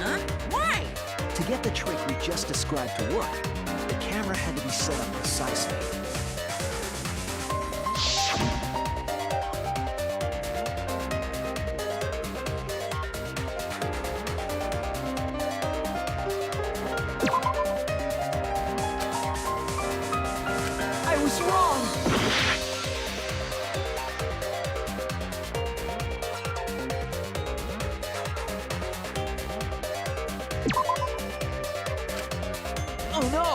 Huh? Why?
To get the trick we just described to work, the camera had to be set up precisely. I was wrong! Oh no!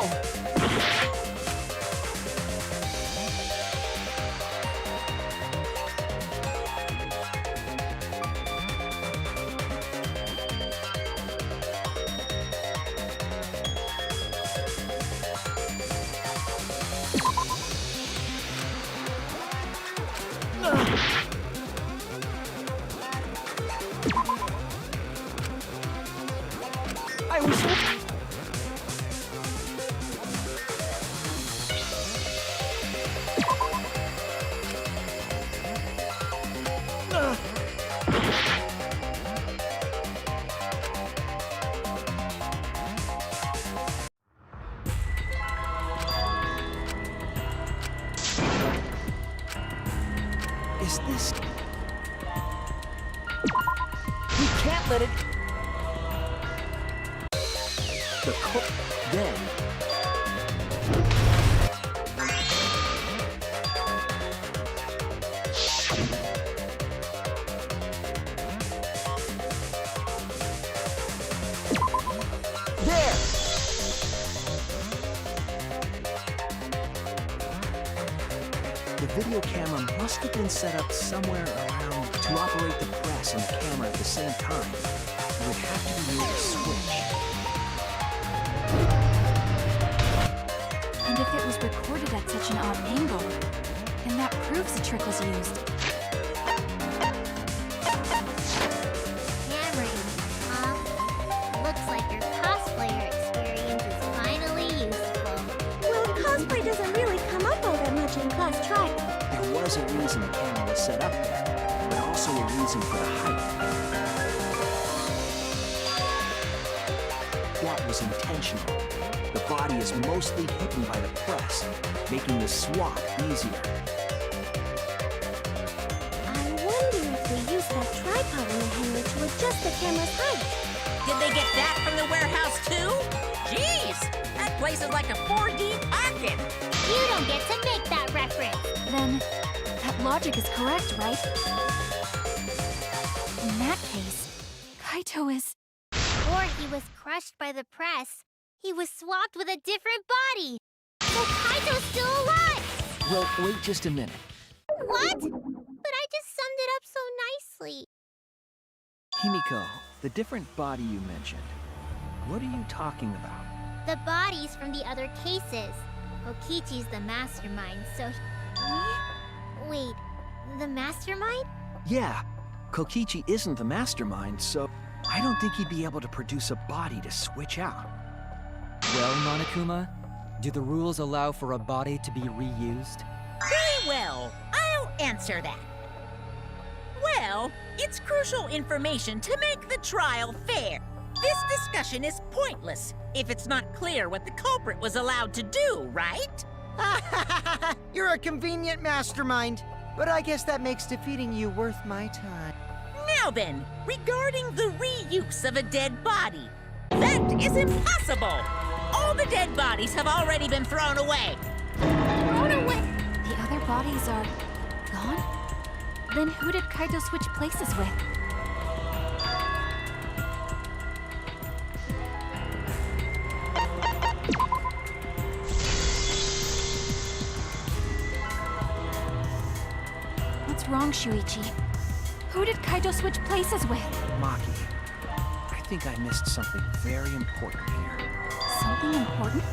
I was so... Is this... We can't let it... The cook... Then... There! The video camera must have been set up somewhere around to operate the press and the camera at the same time. It would have to be near the switch.
And if it was recorded at such an odd angle, then that proves the trick was used.
Cameron, looks like your cosplayer experience is finally useful. Well, cosplay doesn't really come up all that much in class trial.
There was a reason the camera was set up there, but also a reason for the height. That was intentional. The body is mostly hidden by the press, making the swap easier.
I wonder if they used that tripod in the hangar to adjust the camera's height.
Did they get that from the warehouse too? Jeez, that place is like a 4D pocket.
You don't get to make that reference.
Then, that logic is correct, right? In that case, Kaito is...
Or he was crushed by the press. He was swapped with a different body. So Kaito's still alive!
Well, wait just a minute.
What? But I just summed it up so nicely.
Himiko, the different body you mentioned, what are you talking about?
The bodies from the other cases. Kokichi's the mastermind, so Wait, the mastermind?
Yeah, Kokichi isn't the mastermind, so I don't think he'd be able to produce a body to switch out.
Well, Monokuma, do the rules allow for a body to be reused?
Very well, I'll answer that. Well, it's crucial information to make the trial fair. This discussion is pointless if it's not clear what the culprit was allowed to do, right?
You're a convenient mastermind, but I guess that makes defeating you worth my time.
Now then, regarding the reuse of a dead body, that is impossible! All the dead bodies have already been thrown away.
Thrown away.
The other bodies are... gone? Then who did Kaito switch places with? What's wrong, Shuichi? Who did Kaito switch places with?
Maki, I think I missed something very important here.
Something important?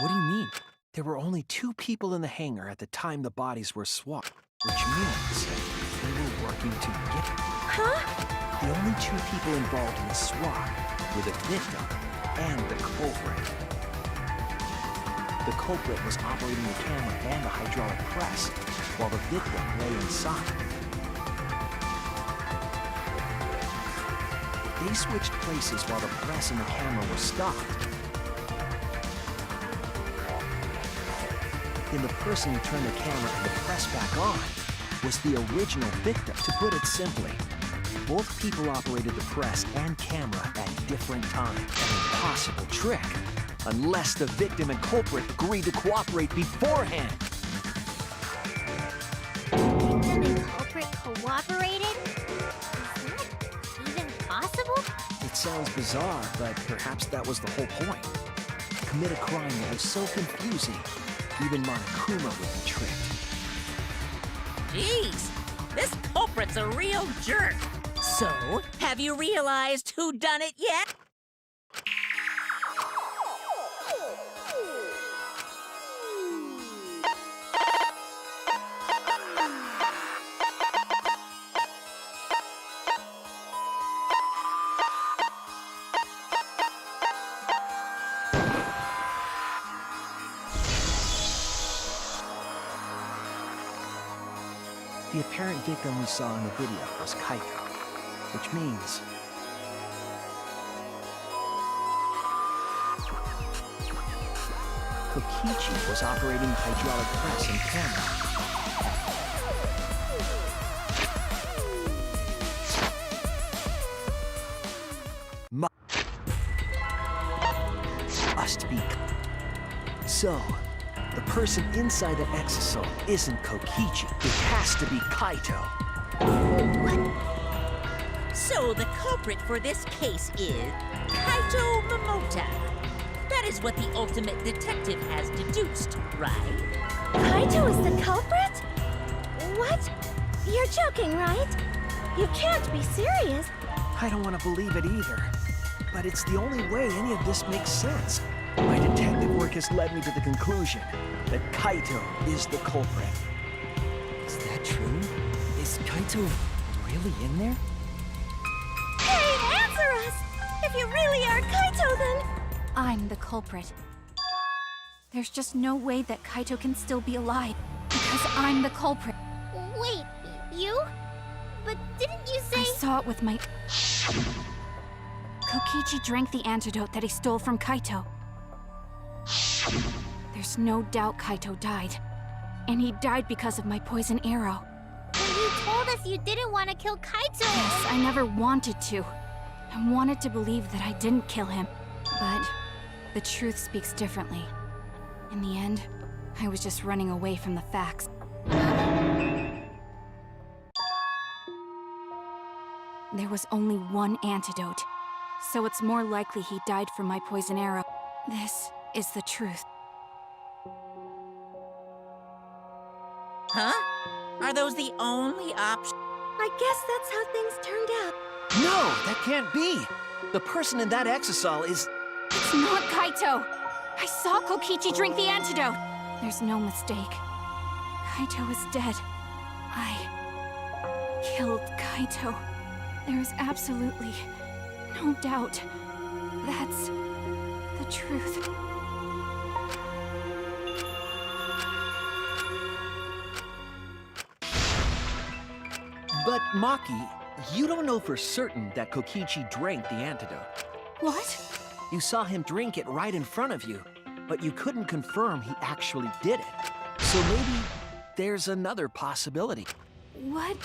What do you mean? There were only 2 people in the hangar at the time the bodies were swapped, which means they were working together.
Huh?
The only 2 people involved in the swap were the victim and the culprit. The culprit was operating the camera and the hydraulic press, while the victim lay inside. They switched places while the press and the camera were stopped. Then the person who turned the camera and the press back on was the original victim. To put it simply, both people operated the press and camera at different times. An impossible trick, unless the victim and culprit agreed to cooperate beforehand.
Victim and culprit cooperated? Is that even possible?
It sounds bizarre, but perhaps that was the whole point. Commit a crime that was so confusing, even Monokuma would be tricked.
Jeez, this culprit's a real jerk. So, have you realized who done it yet?
The apparent victim we saw in the video was Kaito, which means Kokichi was operating the hydraulic press and camera. Must be. So, the person inside that exosome isn't Kokichi. It has to be Kaito.
So the culprit for this case is Kaito Momota. That is what the ultimate detective has deduced, right?
Kaito is the culprit? What? You're joking, right? You can't be serious.
I don't want to believe it either. But it's the only way any of this makes sense. My detective work has led me to the conclusion that Kaito is the culprit.
Is that true? Is Kaito really in there?
Hey, answer us! If you really are Kaito, then...
I'm the culprit. There's just no way that Kaito can still be alive, because I'm the culprit.
Wait, you? But didn't you say...
I saw it with my... Kokichi drank the antidote that he stole from Kaito. There's no doubt Kaito died. And he died because of my poison arrow.
But you told us you didn't want to kill Kaito!
Yes, I never wanted to. I wanted to believe that I didn't kill him. But the truth speaks differently. In the end, I was just running away from the facts. There was only one antidote, so it's more likely he died from my poison arrow. This is the truth.
Huh? Are those the only options?
I guess that's how things turned out.
No, that can't be. The person in that exosol is...
It's not Kaito! I saw Kokichi drink the antidote! There's no mistake. Kaito is dead. I killed Kaito. There is absolutely no doubt. That's the truth.
But Maki, you don't know for certain that Kokichi drank the antidote.
What?
You saw him drink it right in front of you, but you couldn't confirm he actually did it. So maybe there's another possibility.
What?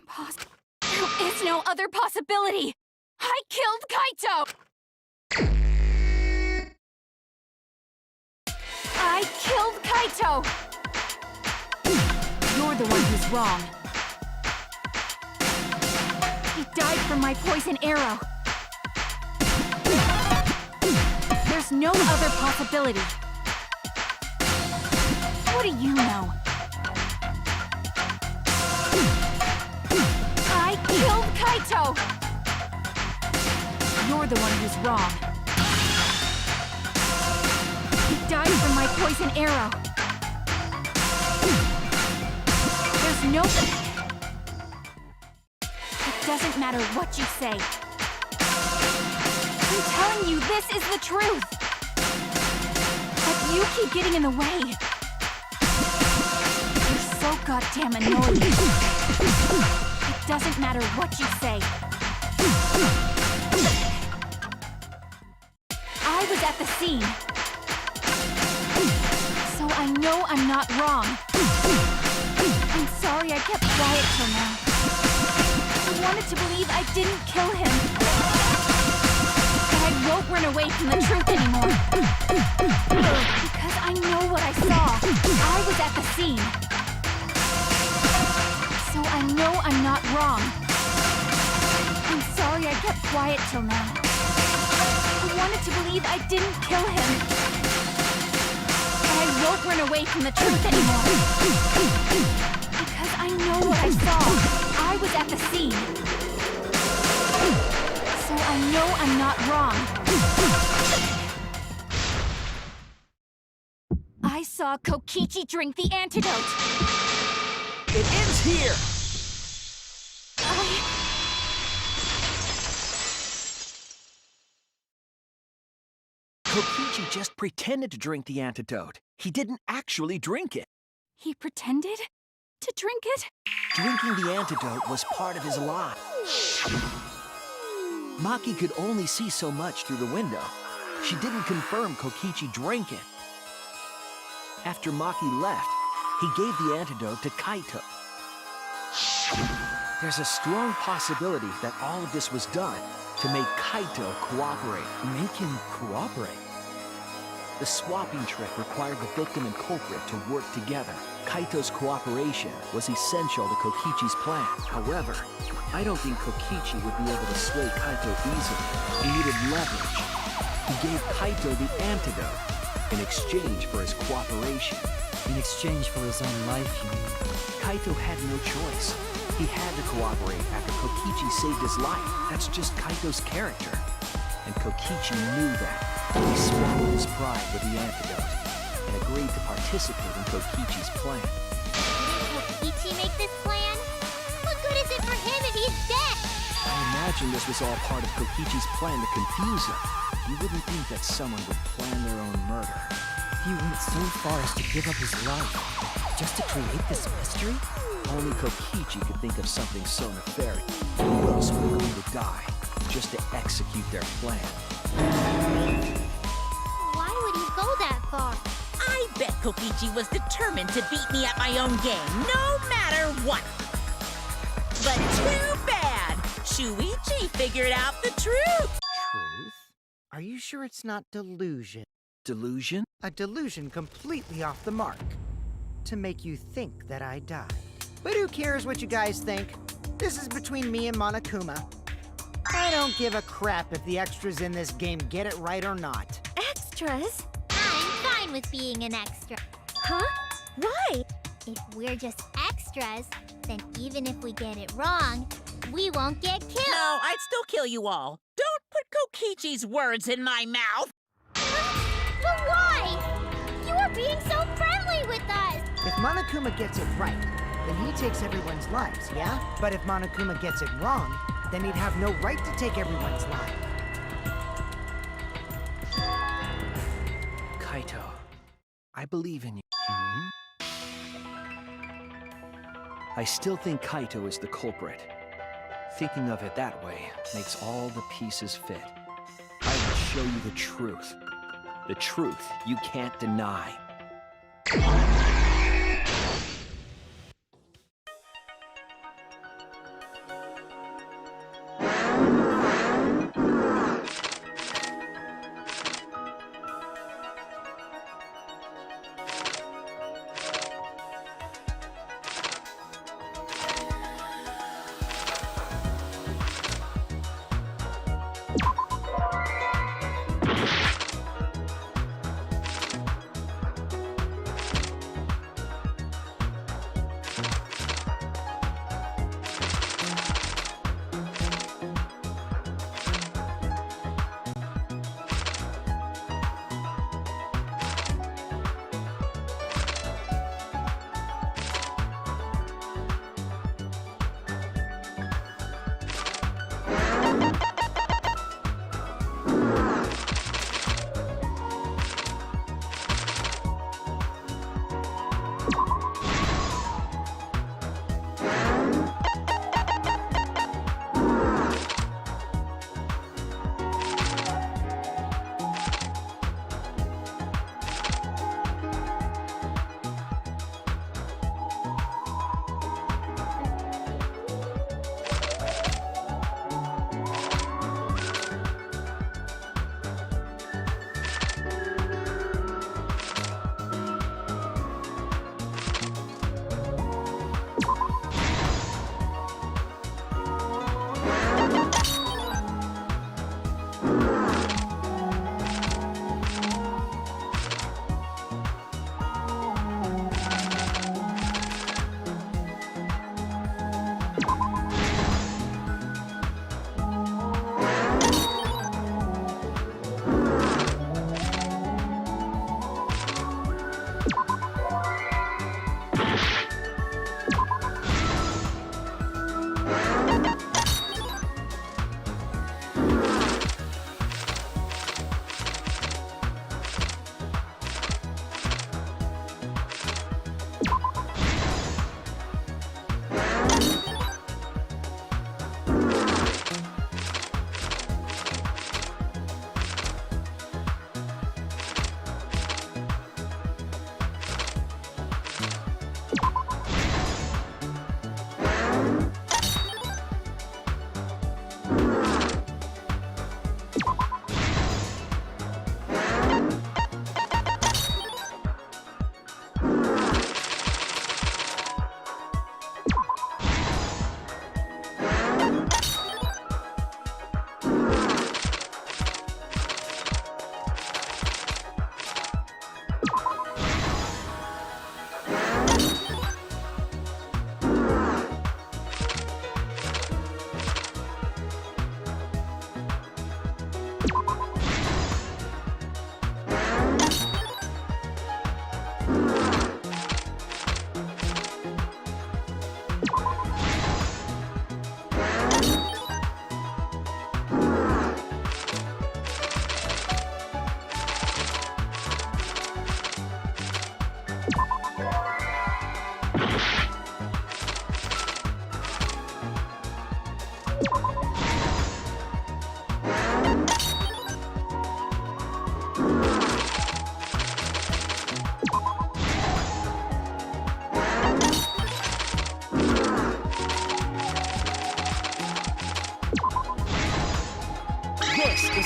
Impossible. There is no other possibility! I killed Kaito! I killed Kaito! You're the one who's wrong. He died from my poison arrow. There's no other possibility. What do you know? I killed Kaito! You're the one who's wrong. He died from my poison arrow. There's no... It doesn't matter what you say. I'm telling you, this is the truth. But you keep getting in the way. You're so goddamn annoying. It doesn't matter what you say. was at the scene. So I know I'm not wrong. I'm sorry I kept quiet till now. I wanted to believe I didn't kill him. But I won't run away from the truth anymore. Because I know what I saw. I was at the scene. So I know I'm not wrong. I'm sorry I kept quiet till now. I wanted to believe I didn't kill him. But I won't run away from the truth anymore. Because I know what I saw. I was at the scene. So I know I'm not wrong. I saw Kokichi drink the antidote.
It ends here! Kokichi just pretended to drink the antidote. He didn't actually drink it.
He pretended to drink it?
Drinking the antidote was part of his lie. Maki could only see so much through the window. She didn't confirm Kokichi drank it. After Maki left, he gave the antidote to Kaito. There's a strong possibility that all of this was done to make Kaito cooperate.
Make him cooperate?
The swapping trick required the victim and culprit to work together. Kaito's cooperation was essential to Kokichi's plan. However, I don't think Kokichi would be able to sway Kaito easily. He needed leverage. He gave Kaito the antidote in exchange for his cooperation.
In exchange for his own life, you mean?
Kaito had no choice. He had to cooperate after Kokichi saved his life. That's just Kaito's character. And Kokichi knew that. He swallowed his pride with the antidote and agreed to participate in Kokichi's plan.
Didn't Kokichi make this plan? What good is it for him if he's dead?
I imagine this was all part of Kokichi's plan to confuse him. You wouldn't think that someone would plan their own murder.
He went so far as to give up his life, just to create this mystery?
Only Kokichi could think of something so nefarious. Who else would agree to die just to execute their plan?
Why would he go that far?
I bet Kokichi was determined to beat me at my own game, no matter what. But too bad! Shuichi figured out the truth!
Truth? Are you sure it's not delusion?
Delusion?
A delusion completely off the mark. To make you think that I died. But who cares what you guys think? This is between me and Monokuma. I don't give a crap if the extras in this game get it right or not.
Extras?
I'm fine with being an extra.
Huh? Why?
If we're just extras, then even if we get it wrong, we won't get killed.
No, I'd still kill you all. Don't put Kokichi's words in my mouth!
But why? You were being so friendly with us.
If Monokuma gets it right, then he takes everyone's lives, yeah? But if Monokuma gets it wrong, then he'd have no right to take everyone's life.
Kaito, I believe in you. I still think Kaito is the culprit. Thinking of it that way makes all the pieces fit. I will show you the truth. The truth you can't deny.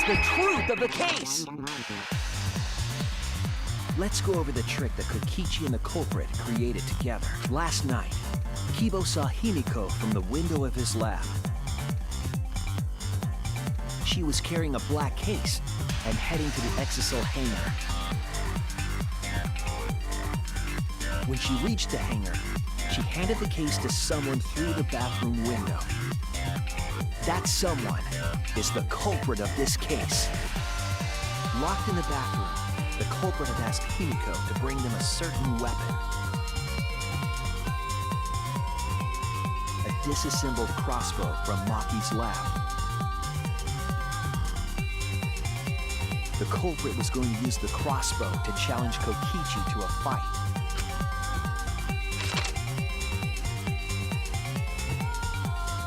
the truth of the case! Let's go over the trick that Kokichi and the culprit created together. Last night, Kibo saw Himiko from the window of his lab. She was carrying a black case and heading to the exisal hangar. When she reached the hangar, she handed the case to someone through the bathroom window. That someone is the culprit of this case. Locked in the bathroom, the culprit had asked Himiko to bring them a certain weapon. A disassembled crossbow from Maki's lab. The culprit was going to use the crossbow to challenge Kokichi to a fight.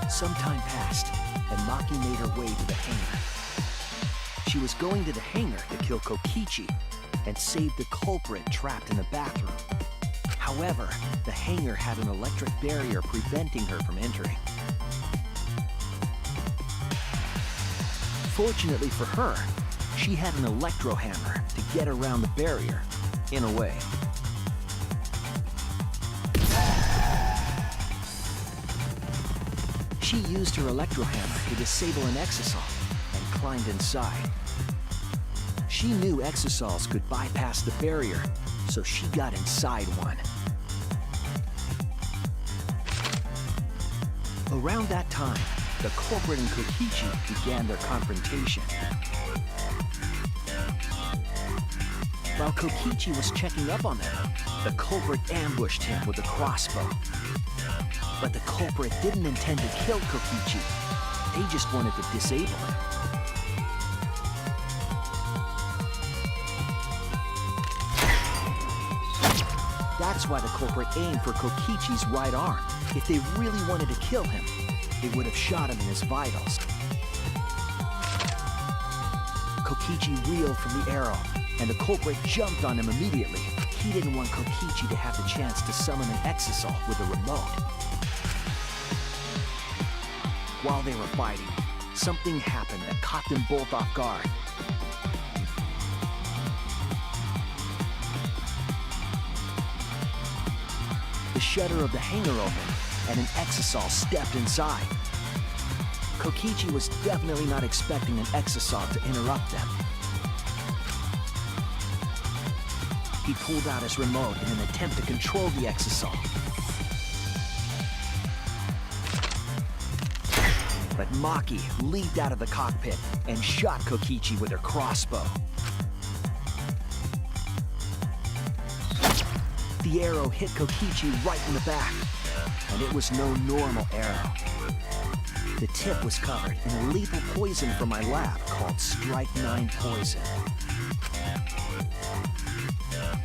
Some time passed, and Maki made her way to the hangar. She was going to the hangar to kill Kokichi and save the culprit trapped in the bathroom. However, the hangar had an electric barrier preventing her from entering. Fortunately for her, she had an electro hammer to get around the barrier, in a way. She used her electro hammer to disable an exisal and climbed inside. She knew exisals could bypass the barrier, so she got inside one. Around that time, the culprit and Kokichi began their confrontation. While Kokichi was checking up on them, the culprit ambushed him with a crossbow. But the culprit didn't intend to kill Kokichi. They just wanted to disable him. That's why the culprit aimed for Kokichi's right arm. If they really wanted to kill him, they would have shot him in his vitals. Kokichi reeled from the arrow, and the culprit jumped on him immediately. He didn't want Kokichi to have the chance to summon an exisal with a remote. While they were fighting, something happened that caught them both off guard. The shutter of the hangar opened, and an exisal stepped inside. Kokichi was definitely not expecting an exisal to interrupt them. He pulled out his remote in an attempt to control the exisal. But Maki leaped out of the cockpit and shot Kokichi with her crossbow. The arrow hit Kokichi right in the back, and it was no normal arrow. The tip was covered in a lethal poison from my lab called Strike 9 poison.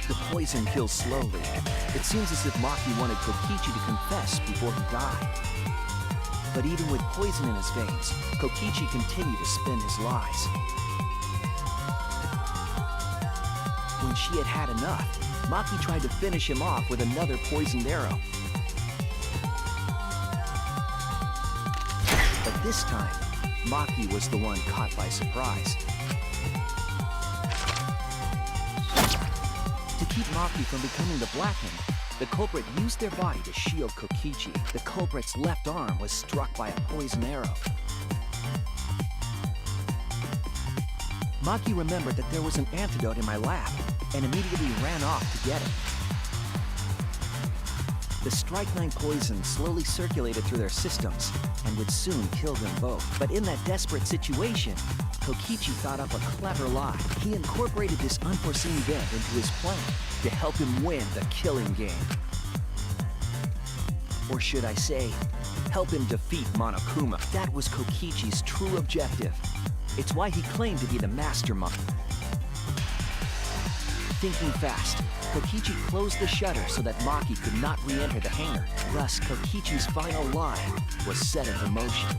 The poison kills slowly. It seems as if Maki wanted Kokichi to confess before he died. But even with poison in his veins, Kokichi continued to spin his lies. When she had had enough, Maki tried to finish him off with another poisoned arrow. But this time, Maki was the one caught by surprise. To keep Maki from becoming the Blackened, the culprit used their body to shield Kokichi. The culprit's left arm was struck by a poison arrow. Maki remembered that there was an antidote in my lab and immediately ran off to get it. The Strike 9 poison slowly circulated through their systems and would soon kill them both. But in that desperate situation, Kokichi thought up a clever lie. He incorporated this unforeseen event into his plan to help him win the killing game. Or should I say, help him defeat Monokuma. That was Kokichi's true objective. It's why he claimed to be the mastermind. Thinking fast, Kokichi closed the shutter so that Maki could not re-enter the hangar. Thus, Kokichi's final lie was set into motion.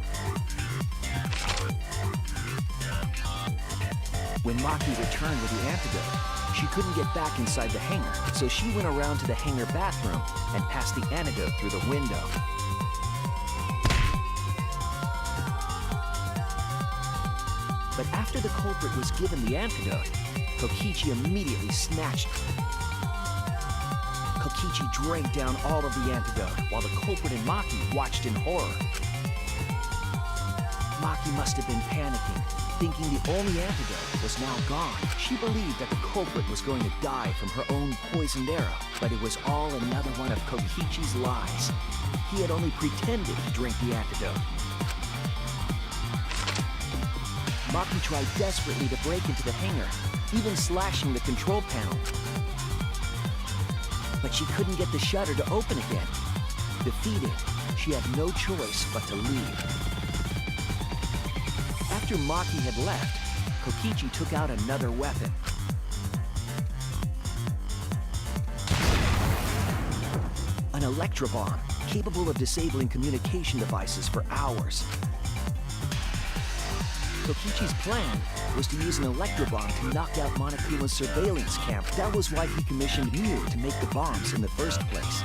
When Maki returned with the antidote, she couldn't get back inside the hangar, so she went around to the hangar bathroom and passed the antidote through the window. But after the culprit was given the antidote, Kokichi immediately snatched it. Kokichi drank down all of the antidote, while the culprit and Maki watched in horror. Maki must have been panicking, thinking the only antidote was now gone. She believed that the culprit was going to die from her own poisoned arrow, but it was all another one of Kokichi's lies. He had only pretended to drink the antidote. Maki tried desperately to break into the hangar, even slashing the control panel. But she couldn't get the shutter to open again. Defeated, she had no choice but to leave. After Maki had left, Kokichi took out another weapon. An electrobomb, capable of disabling communication devices for hours. Kokichi's plan was to use an electrobomb to knock out Monokuma's surveillance camp. That was why he commissioned Miu to make the bombs in the first place.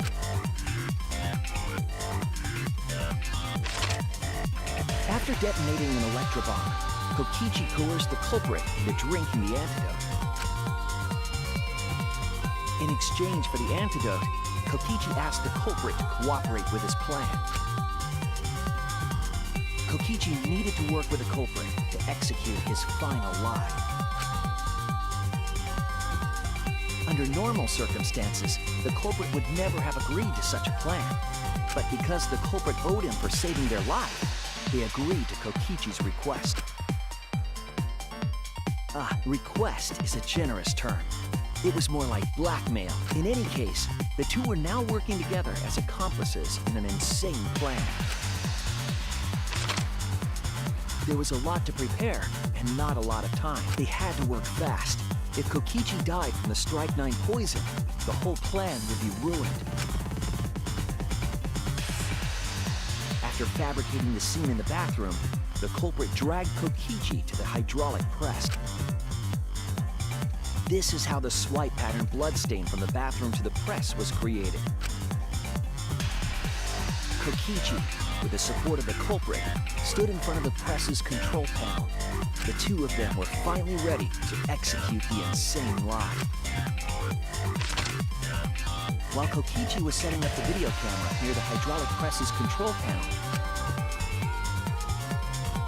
After detonating an electrobomb, Kokichi coerced the culprit into drinking the antidote. In exchange for the antidote, Kokichi asked the culprit to cooperate with his plan. Kokichi needed to work with the culprit to execute his final lie. Under normal circumstances, the culprit would never have agreed to such a plan. But because the culprit owed him for saving their life, they agreed to Kokichi's request. Request is a generous term. It was more like blackmail. In any case, the two were now working together as accomplices in an insane plan. There was a lot to prepare, and not a lot of time. They had to work fast. If Kokichi died from the Strychnine poison, the whole plan would be ruined. After fabricating the scene in the bathroom, the culprit dragged Kokichi to the hydraulic press. This is how the swipe pattern bloodstain from the bathroom to the press was created. Kokichi, with the support of the culprit, stood in front of the press's control panel. The two of them were finally ready to execute the insane lie. While Kokichi was setting up the video camera near the hydraulic press's control panel,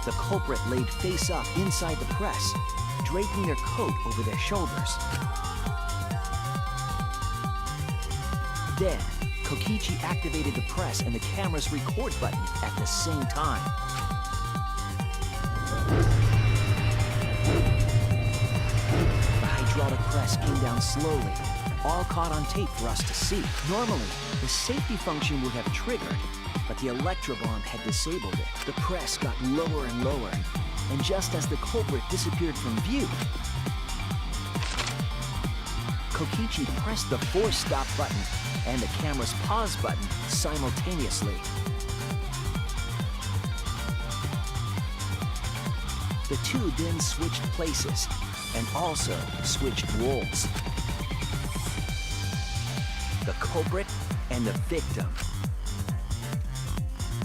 the culprit laid face up inside the press, draping their coat over their shoulders. Then, Kokichi activated the press and the camera's record button at the same time. The hydraulic press came down slowly, all caught on tape for us to see. Normally, the safety function would have triggered, but the electrobomb had disabled it. The press got lower and lower, and just as the culprit disappeared from view, Kokichi pressed the force stop button and the camera's pause button simultaneously. The two then switched places and also switched roles. The culprit and the victim.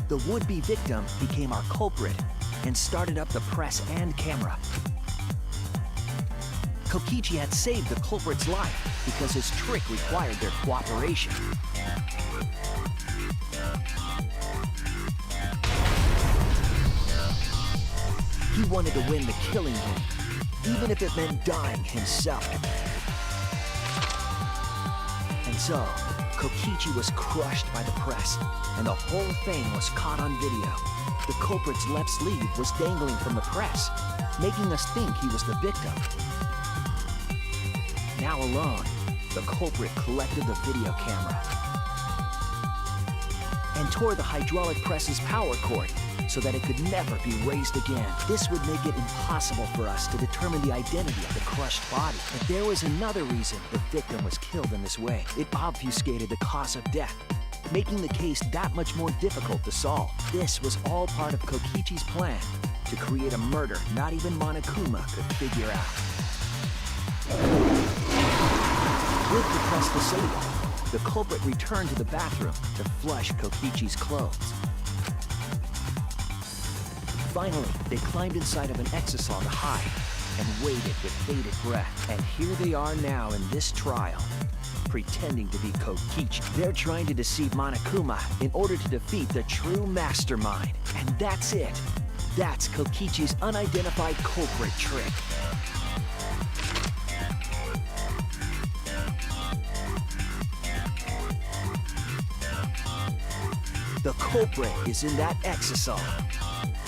The would-be victim became our culprit and started up the press and camera. Kokichi had saved the culprit's life because his trick required their cooperation. He wanted to win the killing game, even if it meant dying himself. And so, Kokichi was crushed by the press, and the whole thing was caught on video. The culprit's left sleeve was dangling from the press, making us think he was the victim. Now alone, the culprit collected the video camera and tore the hydraulic press's power cord so that it could never be raised again. This would make it impossible for us to determine the identity of the crushed body. But there was another reason the victim was killed in this way. It obfuscated the cause of death, making the case that much more difficult to solve. This was all part of Kokichi's plan to create a murder not even Monokuma could figure out. With the press disabled, the culprit returned to the bathroom to flush Kokichi's clothes. Finally, they climbed inside of an exisal to hide and waited with bated breath. And here they are now in this trial, pretending to be Kokichi. They're trying to deceive Monokuma in order to defeat the true mastermind. And that's it. That's Kokichi's unidentified culprit trick. The culprit is in that exisal.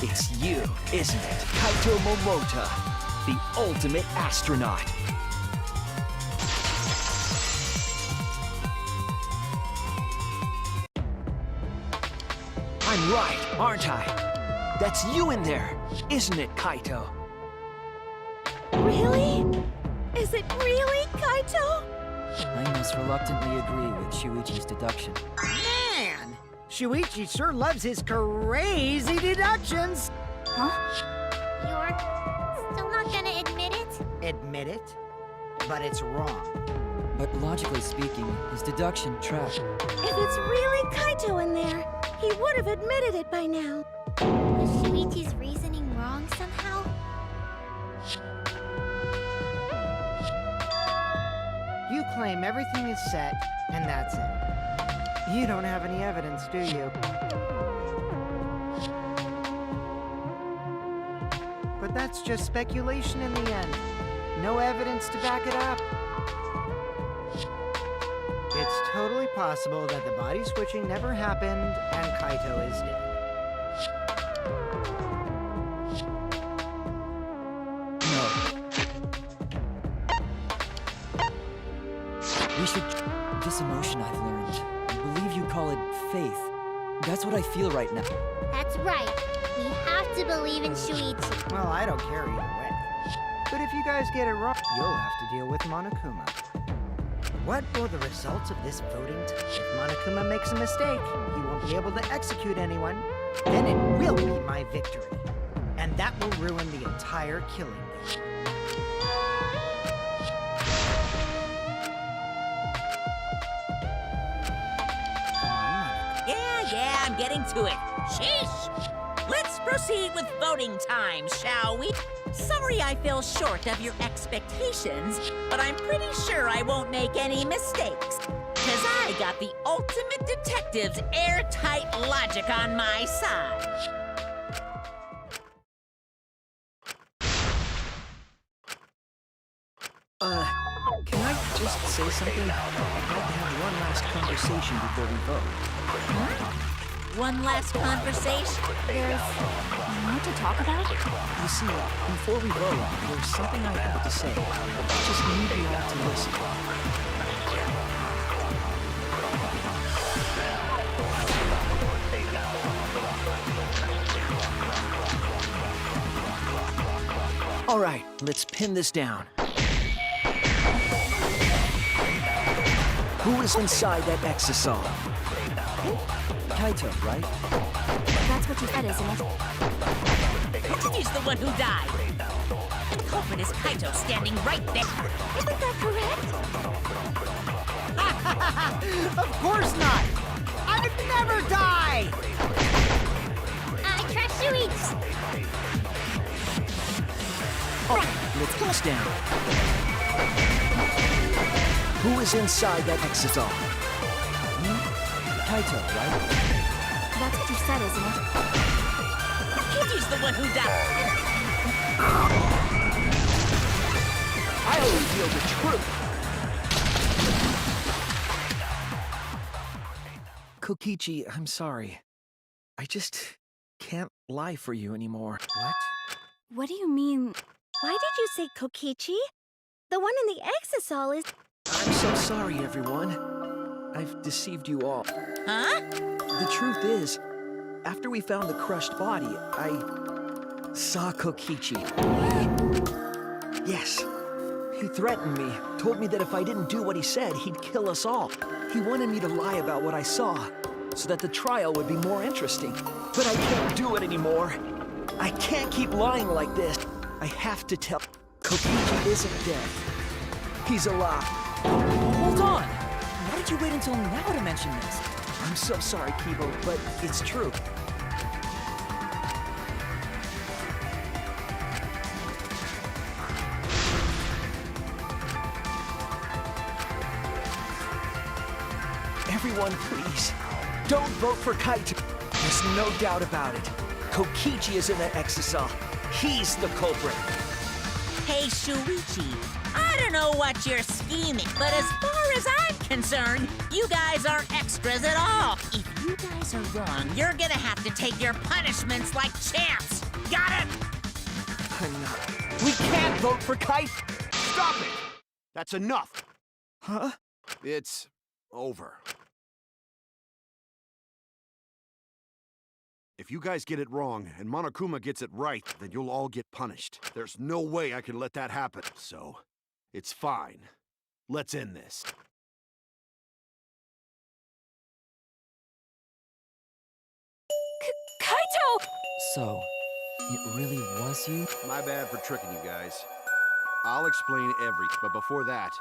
It's you, isn't it? Kaito Momota, the ultimate astronaut. I'm right, aren't I? That's you in there, isn't it, Kaito?
Really? Is it really, Kaito?
I must reluctantly agree with Shuichi's deduction.
Man! Shuichi sure loves his crazy deductions.
You're still not gonna admit it?
Admit it? But it's wrong.
But logically speaking, his deduction tracked.
If it's really Kaito in there, he would have admitted it by now.
Was Shuichi's reasoning wrong somehow?
You claim everything is set, and that's it. You don't have any evidence, do you? But that's just speculation in the end. No evidence to back it up. It's totally possible that the body switching never happened and Kaito is dead.
No. We should... This emotion I've learned, I believe you call it faith. That's what I feel right now.
That's right. We have to believe in Shuichi.
Well, I don't care either way. But if you guys get it wrong, you'll have to deal with Monokuma. What will the results of this voting tell? If Monokuma makes a mistake, he won't be able to execute anyone. Then it will be my victory. And that will ruin the entire killing bee. Come on, Monokuma.
Yeah, I'm getting to it. Sheesh! Let's proceed with voting time, shall we? Sorry I fell short of your expectations, but I'm pretty sure I won't make any mistakes. 'Cause I got the ultimate detective's airtight logic on my side.
Can I just say something? I'd like to have one last conversation before we vote.
One last conversation?
There's more to talk about?
You see, before we vote, there's something I have to say. Just need you all to listen. All right, let's pin this down. Who is inside that exisal?
Kaito, right?
That's what you said, isn't it?
He's the one who died. The culprit is Kaito standing right there.
Isn't that correct?
Of course not! I'd never die!
I trust Shuichi.
All right, let's pin this down. Who is inside that exisal?
Kaito, right?
That's what you said, isn't it?
He's the one who died.
I'll reveal the truth. Kokichi, I'm sorry. I just can't lie for you anymore.
What?
What do you mean?
Why did you say Kokichi? The one in the exisal is...
I'm so sorry, everyone. I've deceived you all.
Huh?
The truth is, after we found the crushed body, I saw Kokichi. Yes. He threatened me, told me that if I didn't do what he said, he'd kill us all. He wanted me to lie about what I saw, so that the trial would be more interesting. But I can't do it anymore. I can't keep lying like this. I have to tell... Kokichi isn't dead. He's alive.
Hold on! Why did you wait until now to mention this?
I'm so sorry, Kibo, but it's true. Everyone, please, don't vote for Kaito. There's no doubt about it. Kokichi is in that exisal. He's the culprit.
Hey, Shuichi, I don't know what you're scheming, but as far as I'm concerned, you guys aren't extras at all. If you guys are wrong, you're gonna have to take your punishments like champs. Got it?
We can't vote for Kaito.
Stop it! That's enough.
Huh?
It's over. If you guys get it wrong and Monokuma gets it right, then you'll all get punished. There's no way I can let that happen. So, it's fine. Let's end this.
Kaito!
So, it really was you?
My bad for tricking you guys. I'll explain but before that,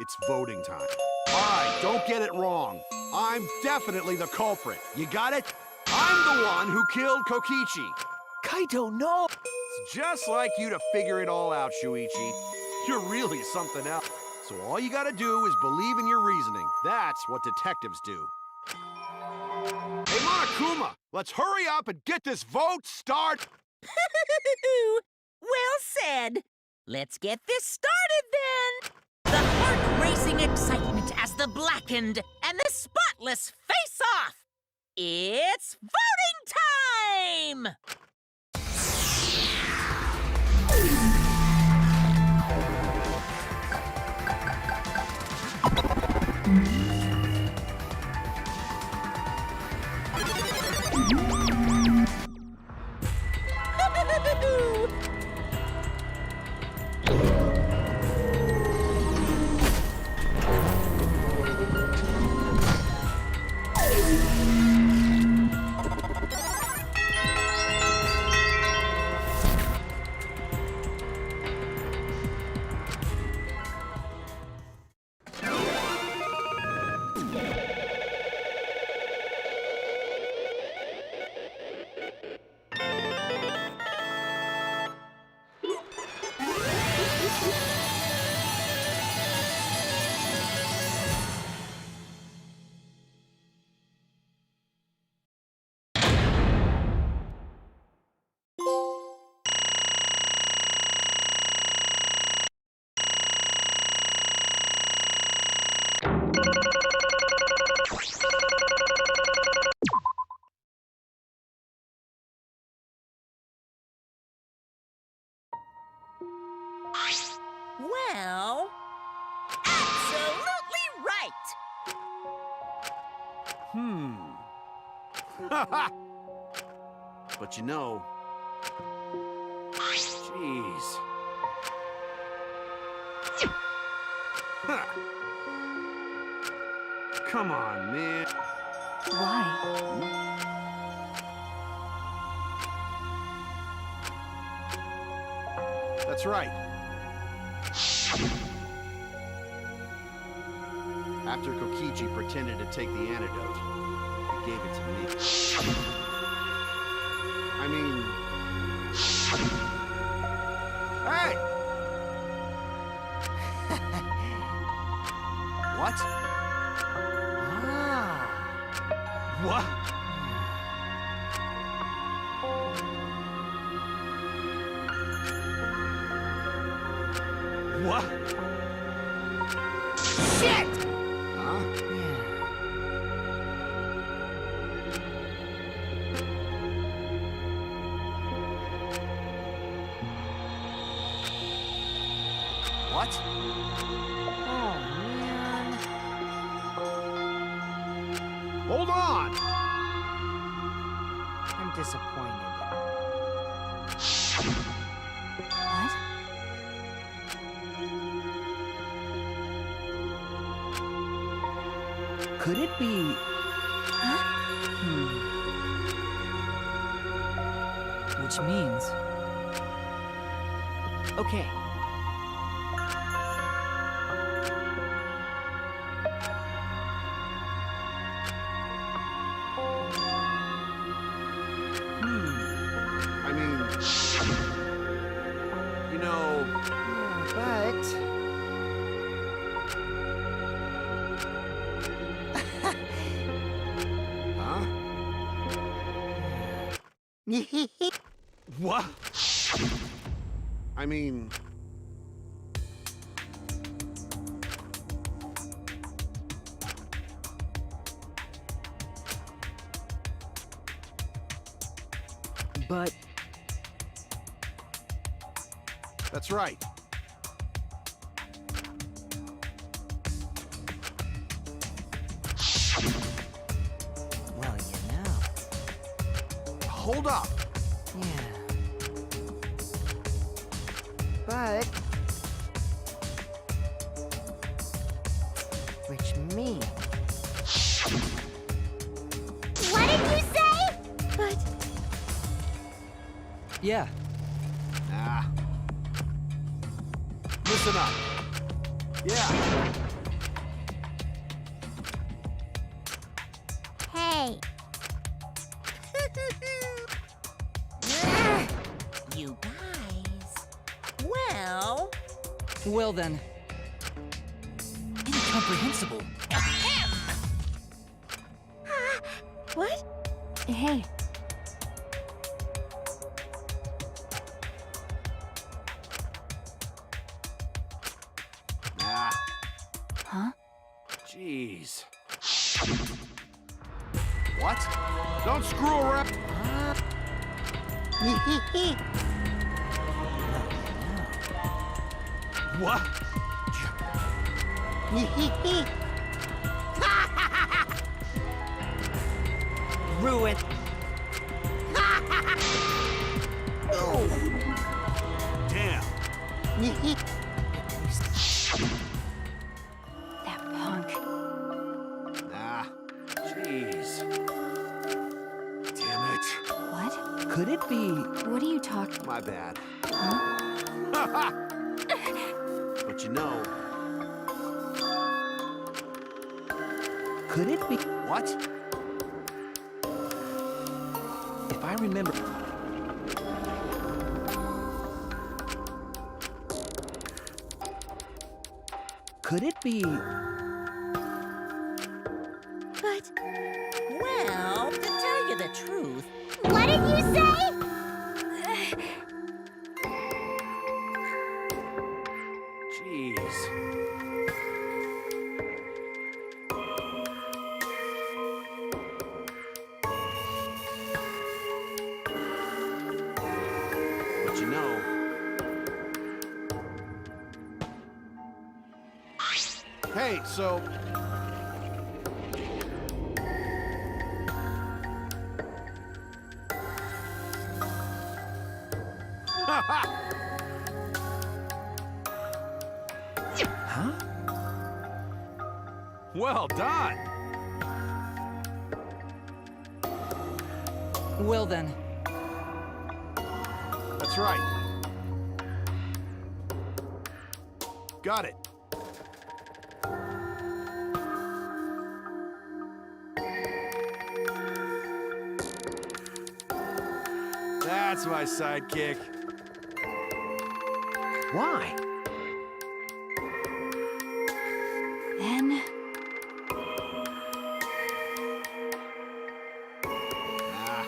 it's voting time. All right, don't get it wrong. I'm definitely the culprit. You got it? I'm the one who killed Kokichi.
Kaito, no!
It's just like you to figure it all out, Shuichi. You're really something else. So all you gotta do is believe in your reasoning. That's what detectives do. Hey, Monokuma, let's hurry up and get this vote started.
Well said. Let's get this started then. The heart-racing excitement as the blackened and the spotless face off. It's voting time! Well, absolutely right.
But you know... Jeez. Huh. Come on, man.
Why?
That's right. After Kokichi pretended to take the antidote, he gave it to me. I mean... Hey! What? What? What? Shit! Huh? What?
Oh, man.
Hold on!
I'm disappointed.
What?
Could it be...
Which means...
Okay.
I mean... You know...
But...
What? I mean...
But
That's right.
Well, you know.
Hold up.
Yeah. But... which means...
What did you say? But
Yeah,
Nah. Listen up. Yeah.
hey.
You guys. Well.
well then. Incomprehensible.
Ahem.
What? Hey,
Nah.
huh?
Jeez. What? Don't screw around. What?
Ruin.
Damn.
That punk.
Nah. Jeez. Damn it.
What?
could it be?
What are you talking?
My bad.
Huh?
But you know,
Could it be?
what?
If I remember. Could it be?
But
Well, to tell you the truth,
what did you say?
Jeez. But you know, hey, so
Huh?
well done.
Well then.
That's right. Got it. That's my sidekick.
Why?
Then
Ah,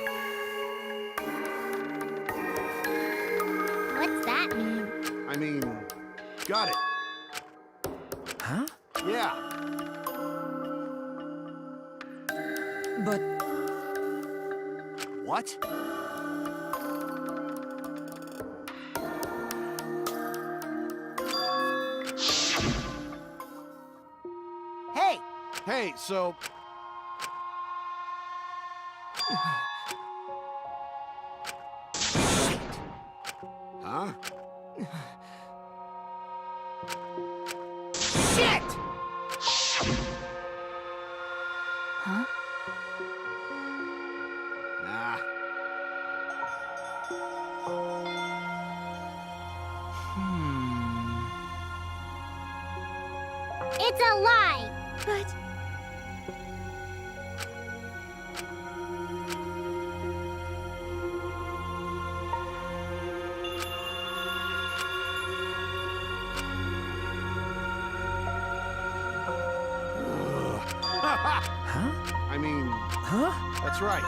What's that mean?
I mean, got it.
Huh?
Yeah.
But
What?
Hey!
Hey, so huh?
Shit!
huh?
Nah.
It's a lie. But
Huh?
I mean,
Huh?
that's right.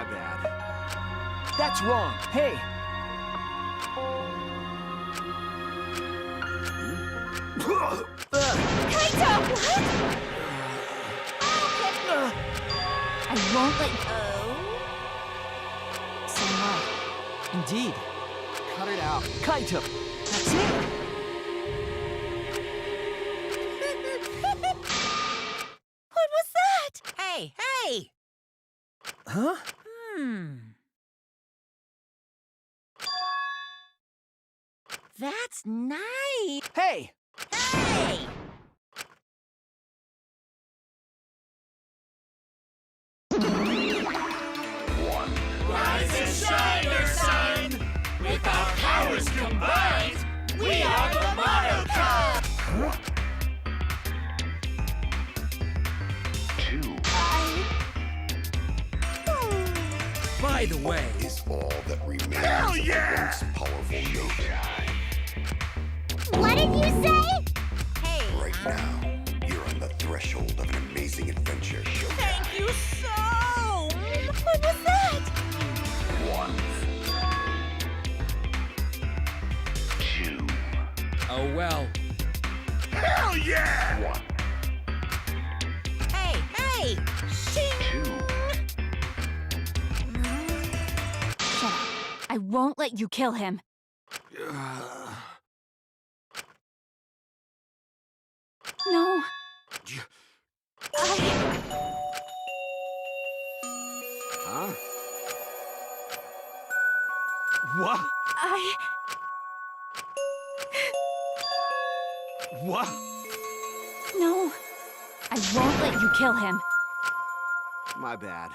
My bad.
That's wrong. Hey,
Kaito! I won't let you. So what?
Indeed.
Cut it out.
Kaito. That's it.
What was that? Hey, hey!
Huh?
That's nice.
Hey!
Hey!
Rise and shine, your son! With our powers combined, we are the Monoka!
By the way,
Is all that remains
Hell
of
yeah!
the once powerful Yokai.
What did you say?
Hey!
Right now, you're on the threshold of an amazing adventure.
Thank you so much! What was that?
1, 2,
oh well.
Hell yeah!
1,
Hey, hey! Shing!
2.
Shut up. I won't let you kill him. No.
Huh? What? What?
No. I won't let you kill him.
My bad.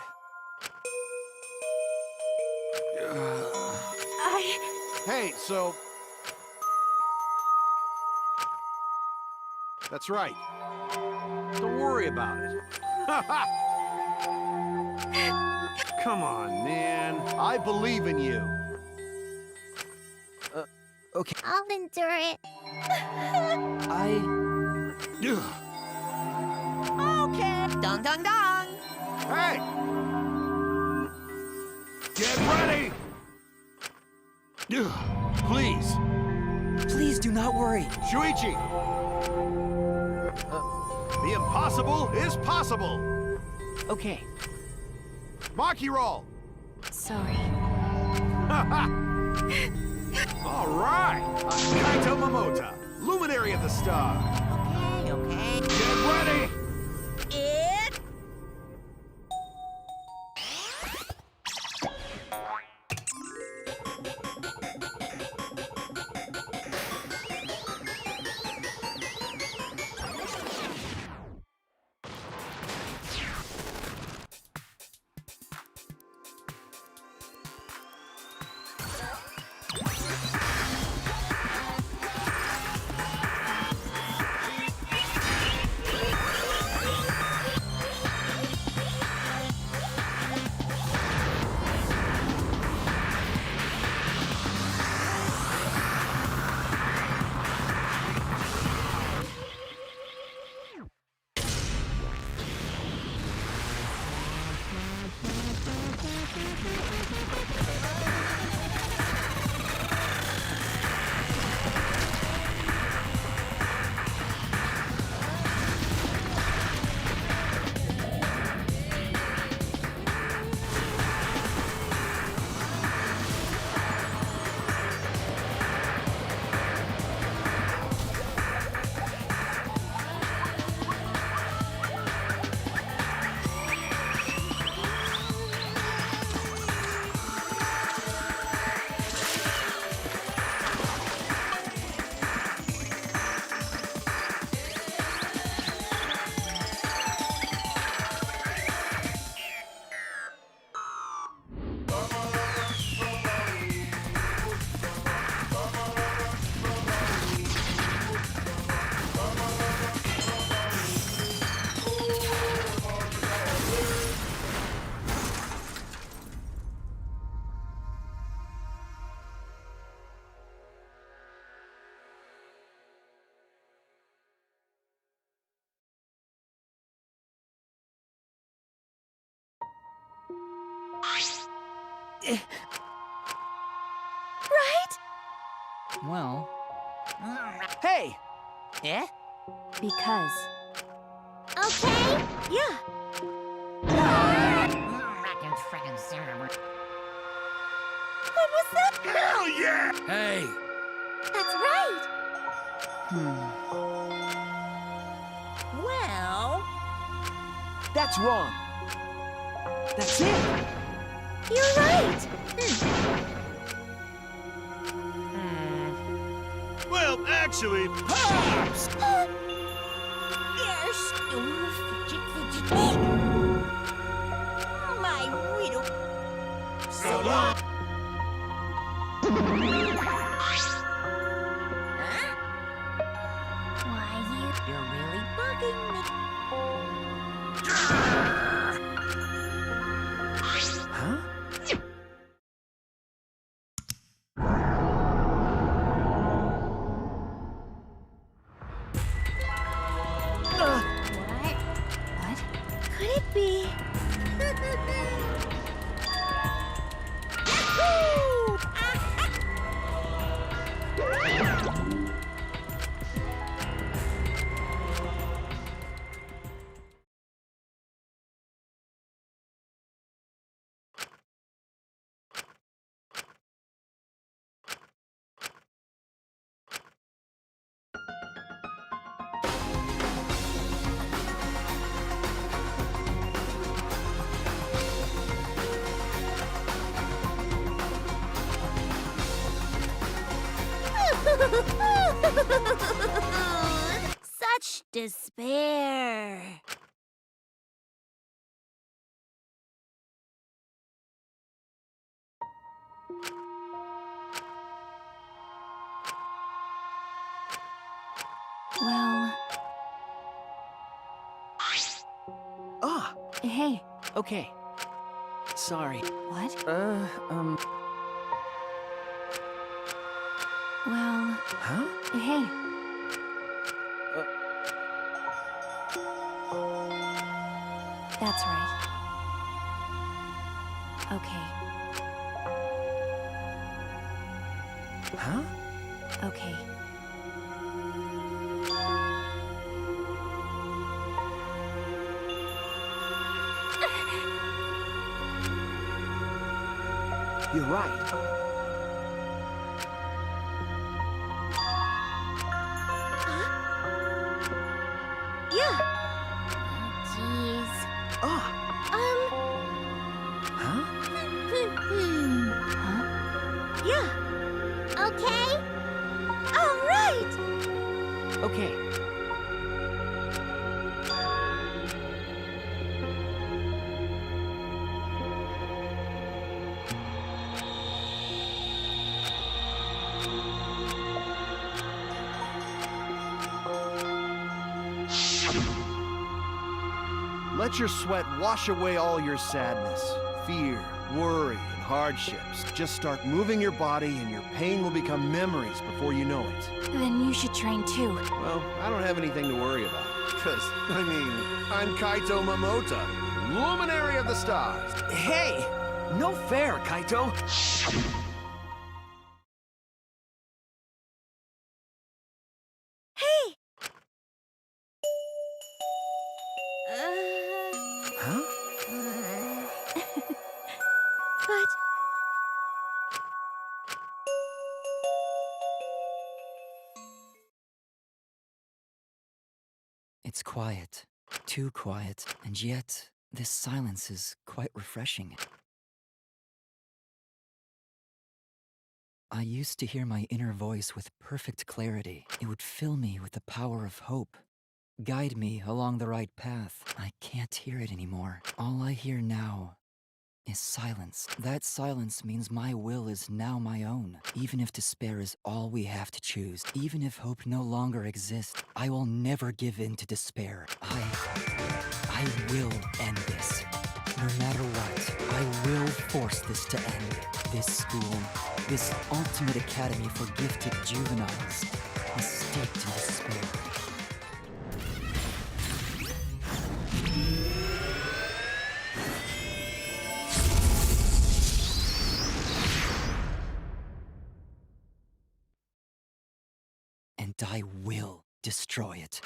Hey, so... That's right. Don't worry about it. Come on, man. I believe in you.
Okay.
I'll endure it.
Ugh.
Okay. Dong, dong, dong.
Hey! Get ready! Ugh. Please,
Please do not worry.
Shuichi! The impossible is possible!
Okay.
Maki roll!
Sorry.
All right! I'm Kaito Momota, luminary of the star.
Okay, okay.
Get ready!
It...
Right?
Well,
Hey!
Eh?
Because
Okay? Yeah. What was that?
Hell yeah!
Hey!
That's right.
Well,
That's wrong. That's it.
You're right.
Well, actually, Pops!
yes, fidget. My widow.
So long!
Huh?
Why,
You're really bugging me.
Huh?
what?
could it be? Such despair.
Well,
Ah,
hey,
okay. Sorry.
what? Well,
Huh?
hey. That's right. Okay,
Huh?
okay.
You're right.
Yeah. Jeez.
Ah, huh?
Huh?
Yeah. Okay? All right.
Okay.
Let your sweat wash away all your sadness, fear, worry, and hardships. Just start moving your body and your pain will become memories before you know it.
Then you should train too.
Well, I don't have anything to worry about. Because, I'm Kaito Momota, luminary of the stars.
Hey! No fair, Kaito!
Hey.
Huh?
But
it's quiet. Too quiet. And yet, this silence is quite refreshing. I used to hear my inner voice with perfect clarity. It would fill me with the power of hope, guide me along the right path. I can't hear it anymore. All I hear now is silence. That silence means my will is now my own. Even if despair is all we have to choose, even if hope no longer exists, I will never give in to despair. I will end this. No matter what, I will force this to end. This school, this ultimate academy for gifted juveniles, is steeped in despair. and I will destroy it.